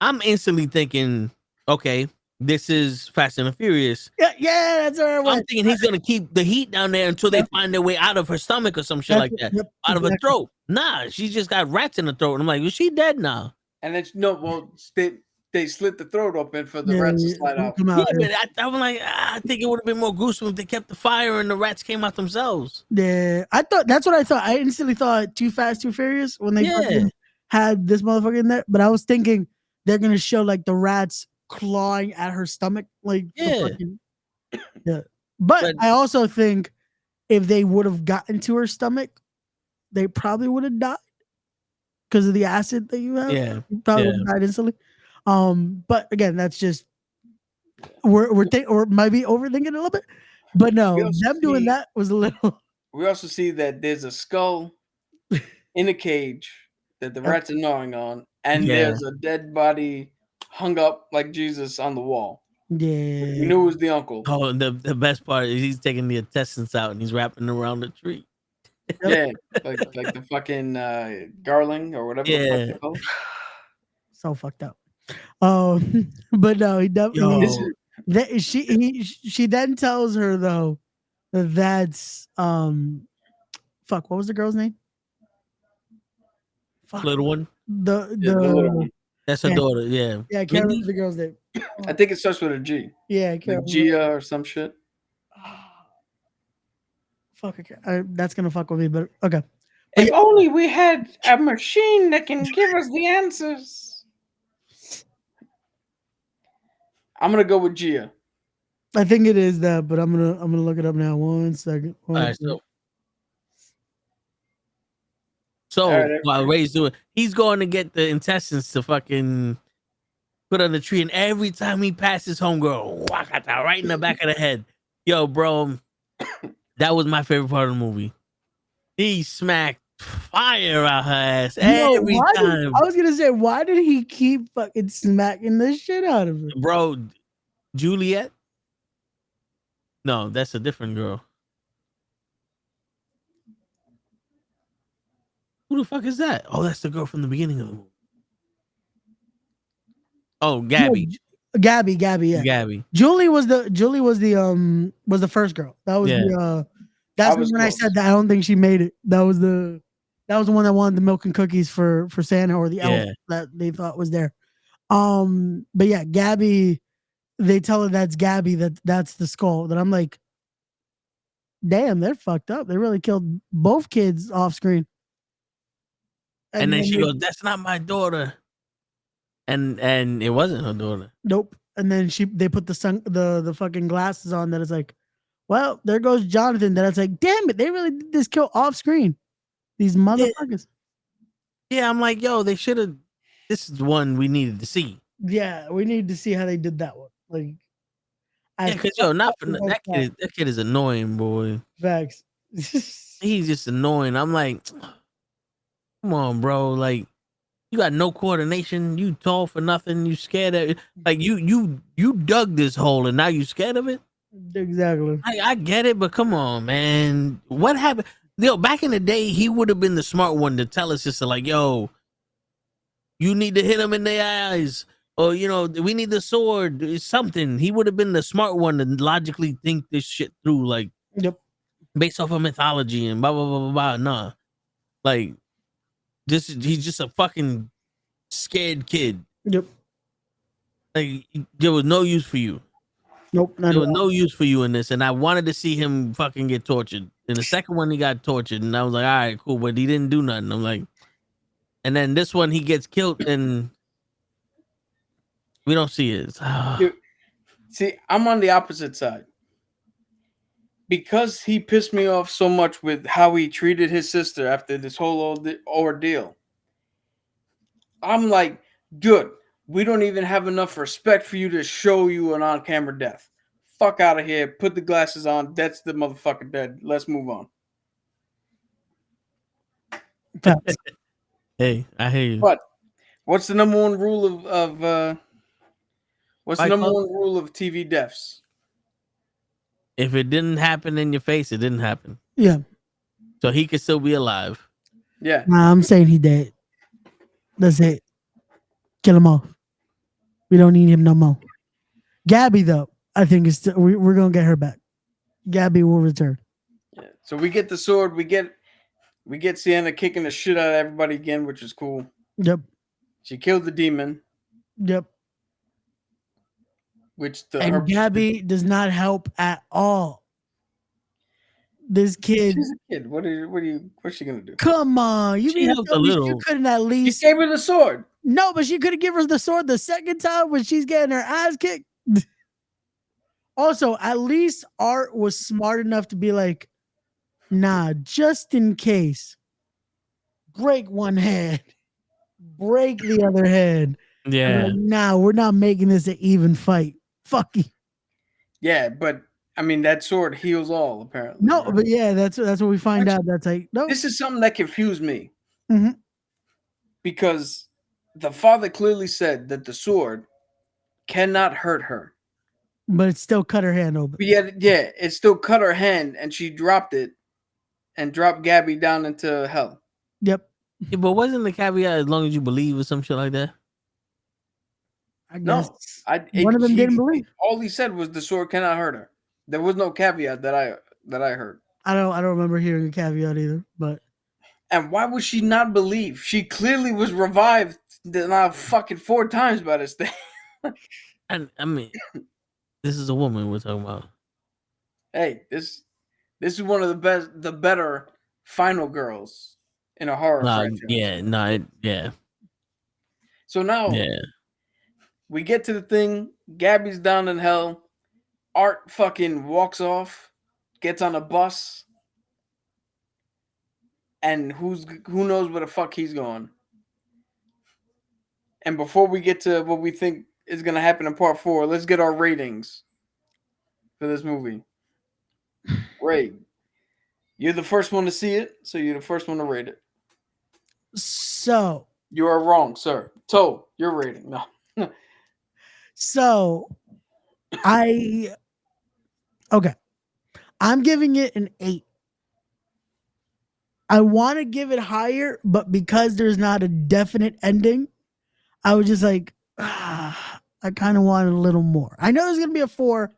B: I'm instantly thinking, okay, this is Fast and the Furious.
H: Yeah, that's where I went.
B: I'm thinking he's gonna keep the heat down there until they find their way out of her stomach or some shit like that, out of her throat. Nah, she just got rats in her throat, and I'm like, is she dead now?
D: And it's they slit the throat open for the rats to slide out.
B: Yeah, but I'm like, I think it would have been more gruesome if they kept the fire and the rats came out themselves.
H: Yeah, I thought that's what I thought. I instantly thought Too Fast, Too Furious when they fucking had this motherfucker in there. But I was thinking they're gonna show like the rats clawing at her stomach, like yeah. But I also think if they would have gotten to her stomach, they probably would have died because of the acid that you have.
B: Yeah,
H: you probably would have died instantly. But again, that's just or might be overthinking a little bit. But no, them doing that was a little.
D: We also see that there's a skull in a cage that the rats are gnawing on, and there's a dead body hung up like Jesus on the wall.
H: Yeah,
D: you knew it was the uncle.
B: Oh, and the best part is he's taking the intestines out and he's wrapping around the tree.
D: Yeah, like the fucking garling or whatever.
B: Yeah,
H: so fucked up. But no, he definitely. She then tells her though that's fuck. What was the girl's name?
B: Fuck. Little one.
D: The little one.
B: That's her daughter. Yeah.
H: Yeah, I can't remember the girl's name.
D: I think it starts with a G.
H: Yeah, I can't
D: like Gia or some shit.
H: Fuck. Okay. That's gonna fuck with me, but okay.
D: If only we had a machine that can give us the answers. I'm gonna go with Gia.
H: I think it is that, but I'm gonna look it up now. 1 second.
B: All right, so while Ray's doing, he's going to get the intestines to fucking put on the tree, and every time he passes homegirl, whackata, right in the back of the head. Yo, bro, that was my favorite part of the movie. He smacked fire out her ass every time.
H: I was gonna say, why did he keep fucking smacking the shit out of her?
B: Bro, Juliet? No, that's a different girl. Who the fuck is that? Oh, that's the girl from the beginning of the movie. Oh, Gabby.
H: No, Gabby, yeah.
B: Gabby.
H: Julie was the first girl. That was that's when I said that I don't think she made it. That was the one that wanted the milk and cookies for Santa or the elf that they thought was there. But yeah, Gabby, they tell her that's Gabby, that's the skull. That I'm like, damn, they're fucked up. They really killed both kids off screen.
B: And then she goes, "That's not my daughter," and it wasn't her daughter.
H: Nope. And then they put the fucking glasses on. That is like, well, there goes Jonathan. That it's like, damn it, they really did this kill off screen. These motherfuckers.
B: Yeah, I'm like, yo, they should have this is the one we needed to see.
H: Yeah, we need to see how they did that one. Like,
B: Yeah, because not for that kid. That kid is annoying, boy.
H: Facts.
B: He's just annoying. I'm like, come on, bro. Like, you got no coordination. You tall for nothing. You scared of it. Like you dug this hole and now you scared of it.
H: Exactly.
B: I get it, but come on, man. What happened? Yo, back in the day, he would have been the smart one to tell us just like, yo, you need to hit him in the eyes. Or, we need the sword. It's something. He would have been the smart one to logically think this shit through, like,
H: Yep.
B: based off of mythology and blah, blah, blah, blah, blah. Nah. Like, he's just a fucking scared kid.
H: Yep.
B: Like, there was no use for you.
H: Nope.
B: There was no use for you in this. And I wanted to see him fucking get tortured. In the second one, he got tortured. And I was like, all right, cool. But he didn't do nothing. I'm like, and then this one, he gets killed and we don't see it.
D: Dude, see, I'm on the opposite side. Because he pissed me off so much with how he treated his sister after this whole ordeal. I'm like, good. We don't even have enough respect for you to show you an on-camera death. Fuck out of here. Put the glasses on. That's the motherfucker dead. Let's move on.
B: Hey, I hear you.
D: But what's the number one rule of what's the number one rule of TV deaths?
B: If it didn't happen in your face, it didn't happen.
H: Yeah.
B: So he could still be alive.
D: Yeah.
H: Nah, I'm saying he dead. That's it. Kill him off. We don't need him no more. Gabby, though, I think is we're gonna get her back. Gabby will return.
D: Yeah. So we get the sword. We get Sienna kicking the shit out of everybody again, which is cool.
H: Yep.
D: She killed the demon.
H: Yep.
D: And
H: Gabby does not help at all. This kid.
D: She's a kid. What's she gonna do?
H: Come on,
B: she helped a little.
H: You couldn't at least.
D: She gave her the sword.
H: No, but she could have given her the sword the second time when she's getting her ass kicked. Also, at least Art was smart enough to be like, nah, just in case, break one hand, break the other hand.
B: Yeah.
H: Like, nah, we're not making this an even fight. Fuck you.
D: Yeah, but I mean that sword heals all apparently.
H: No, but yeah, that's what we find out. That's like, no.
D: This is something that confused me.
H: Mm-hmm.
D: Because the father clearly said that the sword cannot hurt her.
H: But it still cut her hand open.
D: But yeah, it still cut her hand and she dropped it and dropped Gabby down into hell.
H: Yep.
B: Yeah, but wasn't the caveat as long as you believe or some shit like that?
H: I guess
D: One
H: of them didn't believe.
D: All he said was the sword cannot hurt her. There was no caveat that I heard.
H: I don't remember hearing a caveat either, but
D: and why would she not believe? She clearly was revived now fucking 4 times by this thing.
B: And I mean, this is a woman we're talking about.
D: Hey, this is one of the better final girls in a horror franchise.
B: Yeah.
D: So now we get to the thing. Gabby's down in hell. Art fucking walks off, gets on a bus, and who knows where the fuck he's going. And before we get to what we think is going to happen in part 4, let's get our ratings for this movie. Ray, you're the first one to see it, so you're the first one to rate it.
H: So
D: you are wrong, sir. Toe, your rating. No.
H: So I'm giving it an 8. I want to give it higher, but because there's not a definite ending, I was just like, I kind of wanted a little more. I know there's going to be a 4.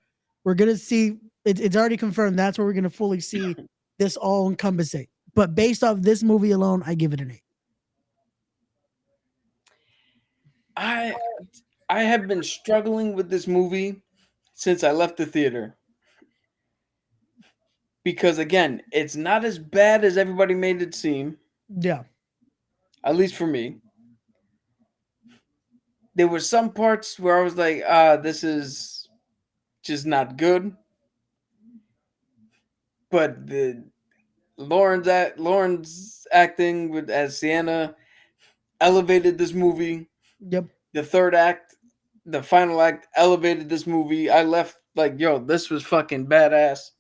H: We're going to see, it's already confirmed. That's where we're going to fully see this all encompassing. But based off this movie alone, I give it an
D: 8. I have been struggling with this movie since I left the theater. Because again, it's not as bad as everybody made it seem.
H: Yeah.
D: At least for me. There were some parts where I was like, this is just not good. But the Lauren's acting as Sienna elevated this movie.
H: Yep.
D: The third act, the final act elevated this movie. I left like, yo, this was fucking badass.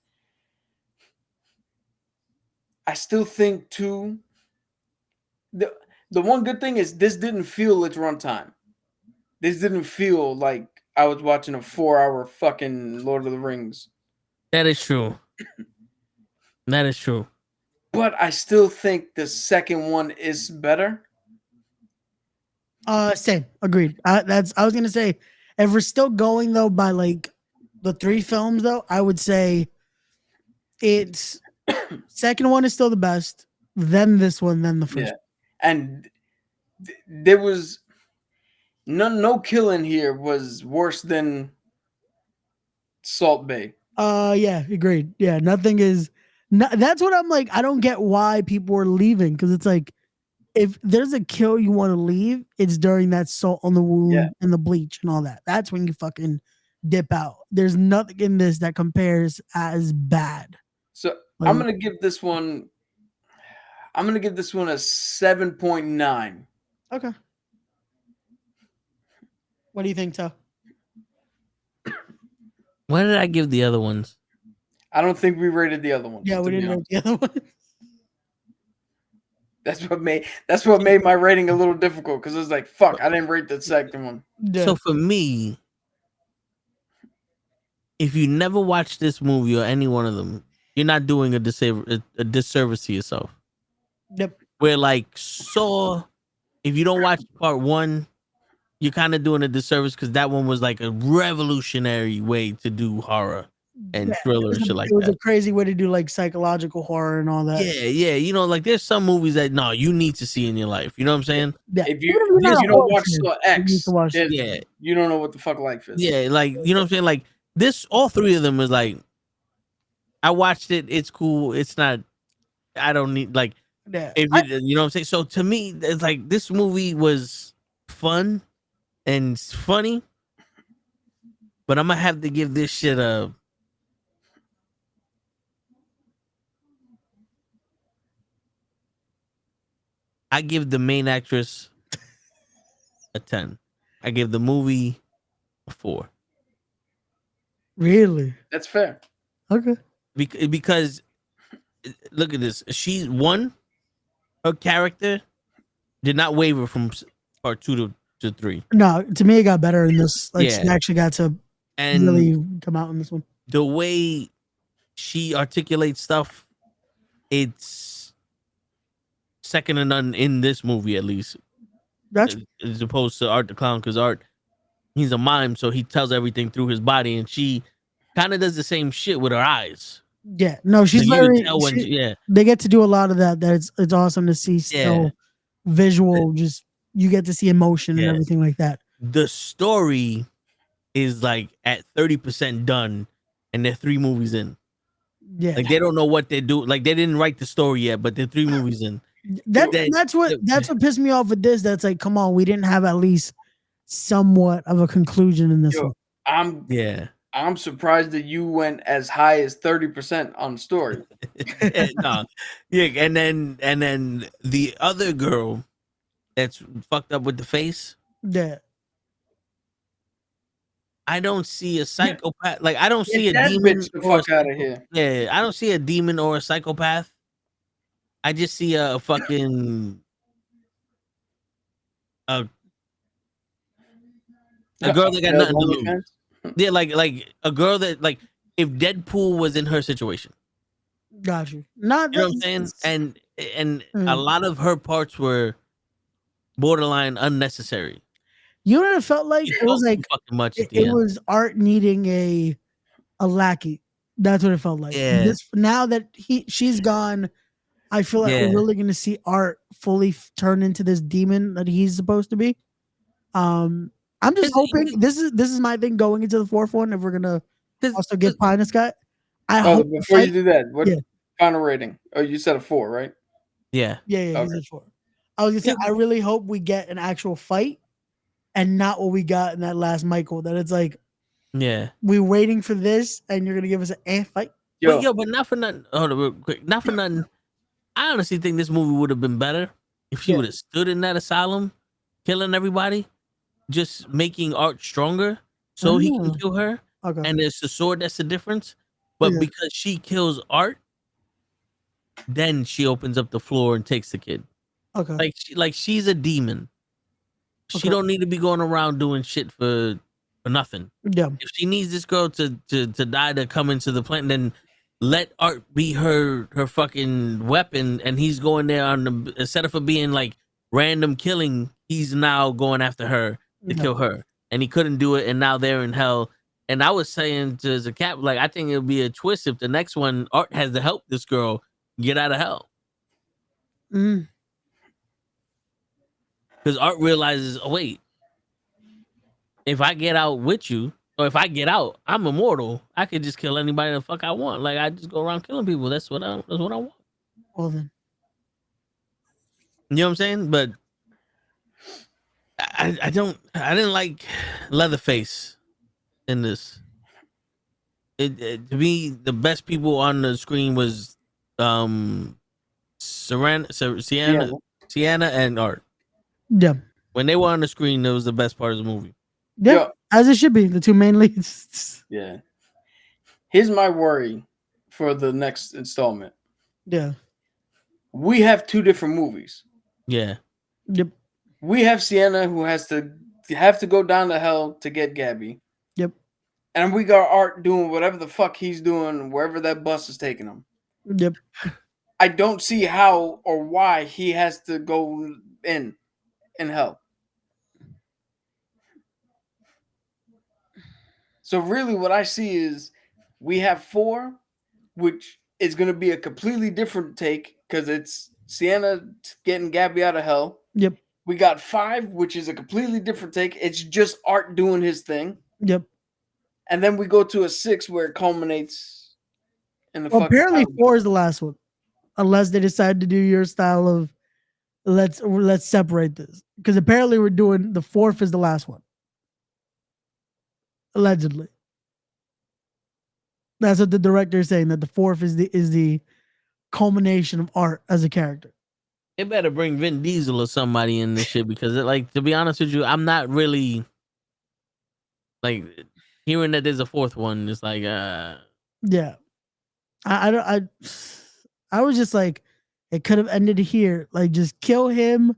D: I still think too. The one good thing is this didn't feel its runtime. This didn't feel like I was watching a 4-hour fucking Lord of the Rings.
B: That is true. That is true.
D: But I still think the second one is better.
H: Same. Agreed. I was gonna say, if we're still going though by like the 3 films though, I would say it's second one is still the best, then this one, then the first.
D: Yeah. And there was no killing here was worse than Salt Bay.
H: Yeah, agreed. Yeah, nothing is. That's what I'm like. I don't get why people are leaving, because it's like, if there's a kill you want to leave, it's during that salt on the wound and the bleach and all that. That's when you fucking dip out. There's nothing in this that compares as bad.
D: So I'm gonna give this one. I'm gonna give this one a 7.9.
H: Okay. What do you think, Toe?
B: What did I give the other ones?
D: I don't think we rated the other one.
H: Yeah, we didn't rate the other one.
D: That's what made my rating a little difficult, because it was like, fuck, I didn't rate the second one.
H: Yeah.
B: So for me, if you never watch this movie or any one of them, you're not doing a disservice to yourself.
H: Yep.
B: Where like Saw, if you don't watch part 1, you're kind of doing a disservice, because that one was like a revolutionary way to do horror and thriller and shit like
H: it was
B: that.
H: a crazy way to do like psychological horror and all that.
B: Yeah. You know, like there's some movies that you need to see in your life. You know what I'm saying?
H: Yeah.
D: If you don't watch Saw X, then
B: Yeah.
D: you don't know what the fuck life is.
B: Yeah, like, you know what I'm saying? Like this, all 3 of them is like, I watched it. It's cool. It's not, I don't need like,
H: Yeah.
B: if you know what I'm saying? So to me, it's like this movie was fun and funny, but I'm gonna have to give this shit a. I give the main actress a 10. I give the movie a 4.
H: Really?
D: That's fair.
H: Okay.
B: Because look at this. She won. Her character did not waver from part 2 to 3.
H: No, to me it got better in this. Like she
B: Yeah.
H: actually got to
B: And
H: really come out in this one.
B: the way she articulates stuff, it's second to none in this movie, at least.
H: That's
B: As opposed to Art the Clown, because Art, he's a mime, so he tells everything through his body, and she kind of does the same shit with her eyes.
H: yeah. No, she's
B: So you can
H: very.
B: tell when yeah.
H: They get to do a lot of that. It's awesome to see. Still visual. Just you get to see emotion and everything like that.
B: The story is like at 30% done, and they're 3 movies in.
H: Yeah.
B: Like they don't know what they do. Like they didn't write the story yet, but they're 3 movies in.
H: That's what pissed me off with this. That's like, come on, we didn't have at least somewhat of a conclusion in this one.
D: I'm surprised that you went as high as 30% on the story.
B: No. Yeah, and then the other girl that's fucked up with the face.
H: Yeah.
B: I don't see a psychopath. Like I don't see a
D: that
B: demon.
D: bitch the fuck out of here.
B: Yeah, I don't see a demon or a psychopath. I just see a fucking a girl that got nothing to lose. Yeah, like a girl that, like, if Deadpool was in her situation.
H: Got you. Not
B: You know what I'm saying? And a lot of her parts were borderline unnecessary.
H: You know what it felt like? It was like
B: fucking much.
H: It was Art needing a lackey. That's what it felt like.
B: Yeah.
H: Now that she's gone, I feel like we're really gonna see Art fully turn into this demon that he's supposed to be. I'm just hoping this is my thing going into the 4th one. If we're gonna also give Pie in the Sky,
D: Before you do that, what final rating? Oh, you said a 4, right?
B: Yeah.
H: Yeah, he's a 4. I was gonna say I really hope we get an actual fight and not what we got in that last Michael. That it's like, we're waiting for this, and you're gonna give us an fight.
B: But not for nothing. Hold on, real quick. Not for nothing. I honestly think this movie would have been better if she would have stood in that asylum, killing everybody, just making Art stronger so he can
H: Oh,
B: kill her,
H: okay.
B: and it's the sword that's the difference. But
H: Yeah.
B: because she kills Art, then she opens up the floor and takes the kid.
H: Okay.
B: Like she's a demon. She
H: Okay.
B: don't need to be going around doing shit for nothing.
H: Yeah.
B: If she needs this girl to die to come into the planet, then let Art be her fucking weapon, and he's going there on the instead of it being like random killing, he's now going after her to
H: Yeah.
B: kill her, and he couldn't do it, and now they're in hell. And I was saying to the cat, like, I think it would be a twist if the next one Art has to help this girl get out of hell,
H: Mm.
B: because Art realizes, oh wait, if I get out with you, or if I get out, I'm immortal. I could just kill anybody the fuck I want. Like I just go around killing people. That's what I want.
H: Well then.
B: You know what I'm saying? But I didn't like Leatherface in this. To me, the best people on the screen was Sienna and Art.
H: Yeah.
B: When they were on the screen, that was the best part of the movie.
H: Yeah.
D: Yo.
H: As it should be. The two main leads.
D: Yeah. Here's my worry for the next installment.
H: Yeah.
D: We have two different movies.
B: Yeah.
H: Yep.
D: We have Sienna who has to go down to hell to get Gabby.
H: Yep.
D: And we got Art doing whatever the fuck he's doing wherever that bus is taking him.
H: Yep.
D: I don't see how or why he has to go in hell. So really what I see is we have 4, which is going to be a completely different take because it's Sienna getting Gabby out of hell.
H: Yep.
D: We got 5, which is a completely different take. It's just Art doing his thing.
H: Yep.
D: And then we go to a 6 where it culminates in the
H: Well,
D: fucking
H: apparently
D: final.
H: 4 is the last one. Unless they decide to do your style of let's separate this. Because apparently we're doing the 4th is the last one. Allegedly. That's what the director is saying, that the 4th is the culmination of Art as a character.
B: They better bring Vin Diesel or somebody in this shit because, like, to be honest with you, I'm not really like hearing that there's a 4th one. It's like,
H: Yeah. I was just like, it could have ended here. Like, just kill him.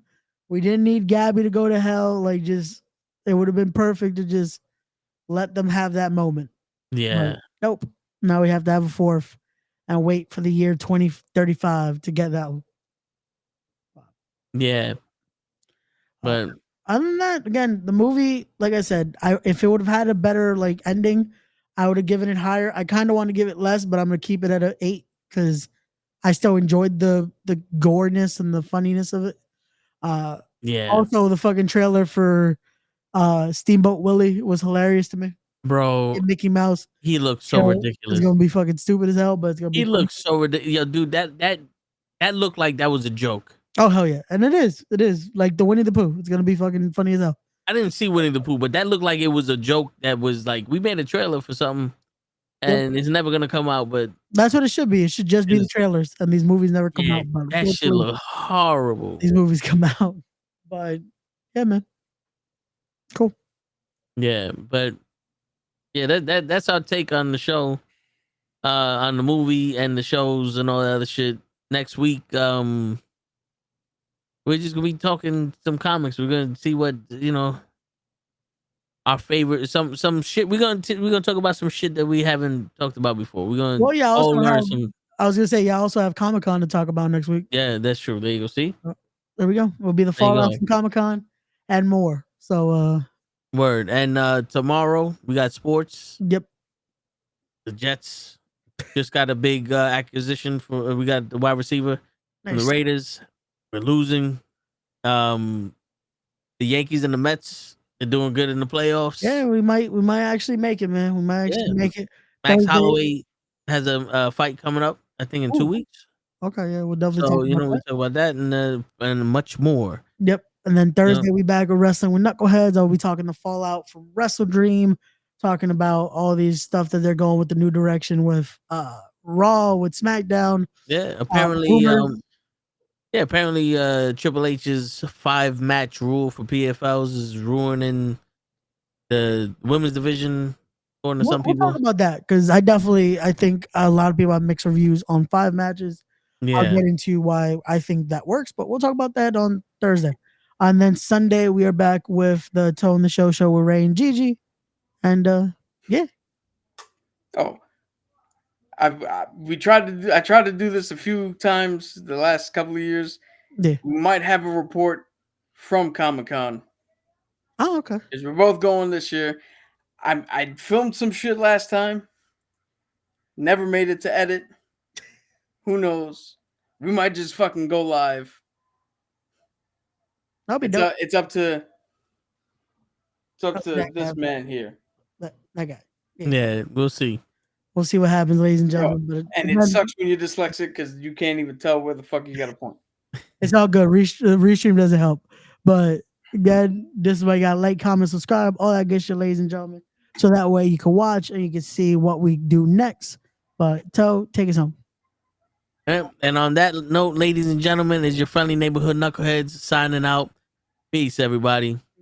H: We didn't need Gabby to go to hell. Like, just it would have been perfect to just let them have that moment.
B: yeah,
H: But nope. Now we have to have a 4th and wait for the year 2035 to get that one.
B: yeah. But
H: Other than that, again, the movie, like I said, if it would have had a better like ending, I would have given it higher. I kind of want to give it less, but I'm gonna keep it at an 8 because I still enjoyed the goreness and the funniness of it.
B: yeah,
H: Also, the fucking trailer for Steamboat Willie was hilarious to me.
B: bro,
H: And Mickey Mouse.
B: he looks so
H: trailer
B: ridiculous.
H: It's gonna be fucking stupid as hell, but it's gonna be.
B: He
H: funny.
B: looks so ridiculous. Yo, dude, that looked like that was a joke.
H: Oh hell yeah, and it is. It is like the Winnie the Pooh. It's gonna be fucking funny as hell.
B: I didn't see Winnie the Pooh, but that looked like it was a joke. That was like we made a trailer for something, and it's never gonna come out. But
H: That's what it should be. It should just be the trailers, and these movies never come out. But
B: that shit look horrible.
H: These movies come out, but yeah, man, cool.
B: Yeah, but yeah, that's our take on the show, on the movie and the shows and all that other shit. Next week, we're just gonna be talking some comics. We're gonna see what our favorite some shit. We're gonna talk about some shit that we haven't talked about before. We're gonna
H: Well, yeah,
B: all
H: also
B: learn
H: have,
B: some.
H: I was gonna say, yeah, I also have Comic-Con to talk about next week.
B: Yeah, that's true. There you go. See,
H: There we go. It'll be the
B: There you
H: fallout
B: go.
H: from Comic-Con and more. So,
B: word. And tomorrow we got sports.
H: yep.
B: The Jets just got a big acquisition for. We got the wide receiver from the
H: Nice.
B: Raiders. We're losing. The Yankees and the Mets are doing good in the playoffs.
H: Yeah, we might actually make it, man. We might actually make it.
B: Max
H: Thursday.
B: Holloway has a fight coming up, I think, in 2
H: Ooh.
B: weeks.
H: Okay, yeah, we'll definitely
B: So
H: talk
B: we
H: about
B: talk about that and much more.
H: Yep. And then Thursday we back with wrestling with Knuckleheads. I'll be talking the fallout from Wrestle Dream, talking about all these stuff that they're going with the new direction with Raw, with SmackDown.
B: Yeah, apparently,
H: rumors.
B: Yeah, apparently Triple H's 5-match rule for PFLs is ruining the women's division according to some
H: We'll talk
B: people.
H: about that because I think a lot of people have mixed reviews on 5 matches. I'll
B: Yeah.
H: get into why I think that works, but we'll talk about that on Thursday. And then Sunday we are back with the Tone the Show with Ray and Gigi. And yeah.
D: Oh, I tried to do this a few times the last couple of years.
H: Yeah.
D: We might have a report from Comic-Con.
H: Oh, okay.
D: Because we're both going this year. I filmed some shit last time. Never made it to edit. Who knows? We might just fucking go live.
H: That'll be dope.
D: It's up to
H: that
D: this
H: guy.
D: man here.
H: That guy.
B: Yeah, we'll see.
H: We'll see what happens, ladies and gentlemen.
D: Yo,
H: But
D: and it sucks when you're dyslexic because you can't even tell where the fuck you got to point.
H: it's all good. Restream doesn't help. But again, this is why you got to like, comment, subscribe, all that good shit, ladies and gentlemen. So that way you can watch and you can see what we do next. But Toe, take us home.
B: And on that note, ladies and gentlemen, is your friendly neighborhood knuckleheads signing out. Peace, everybody.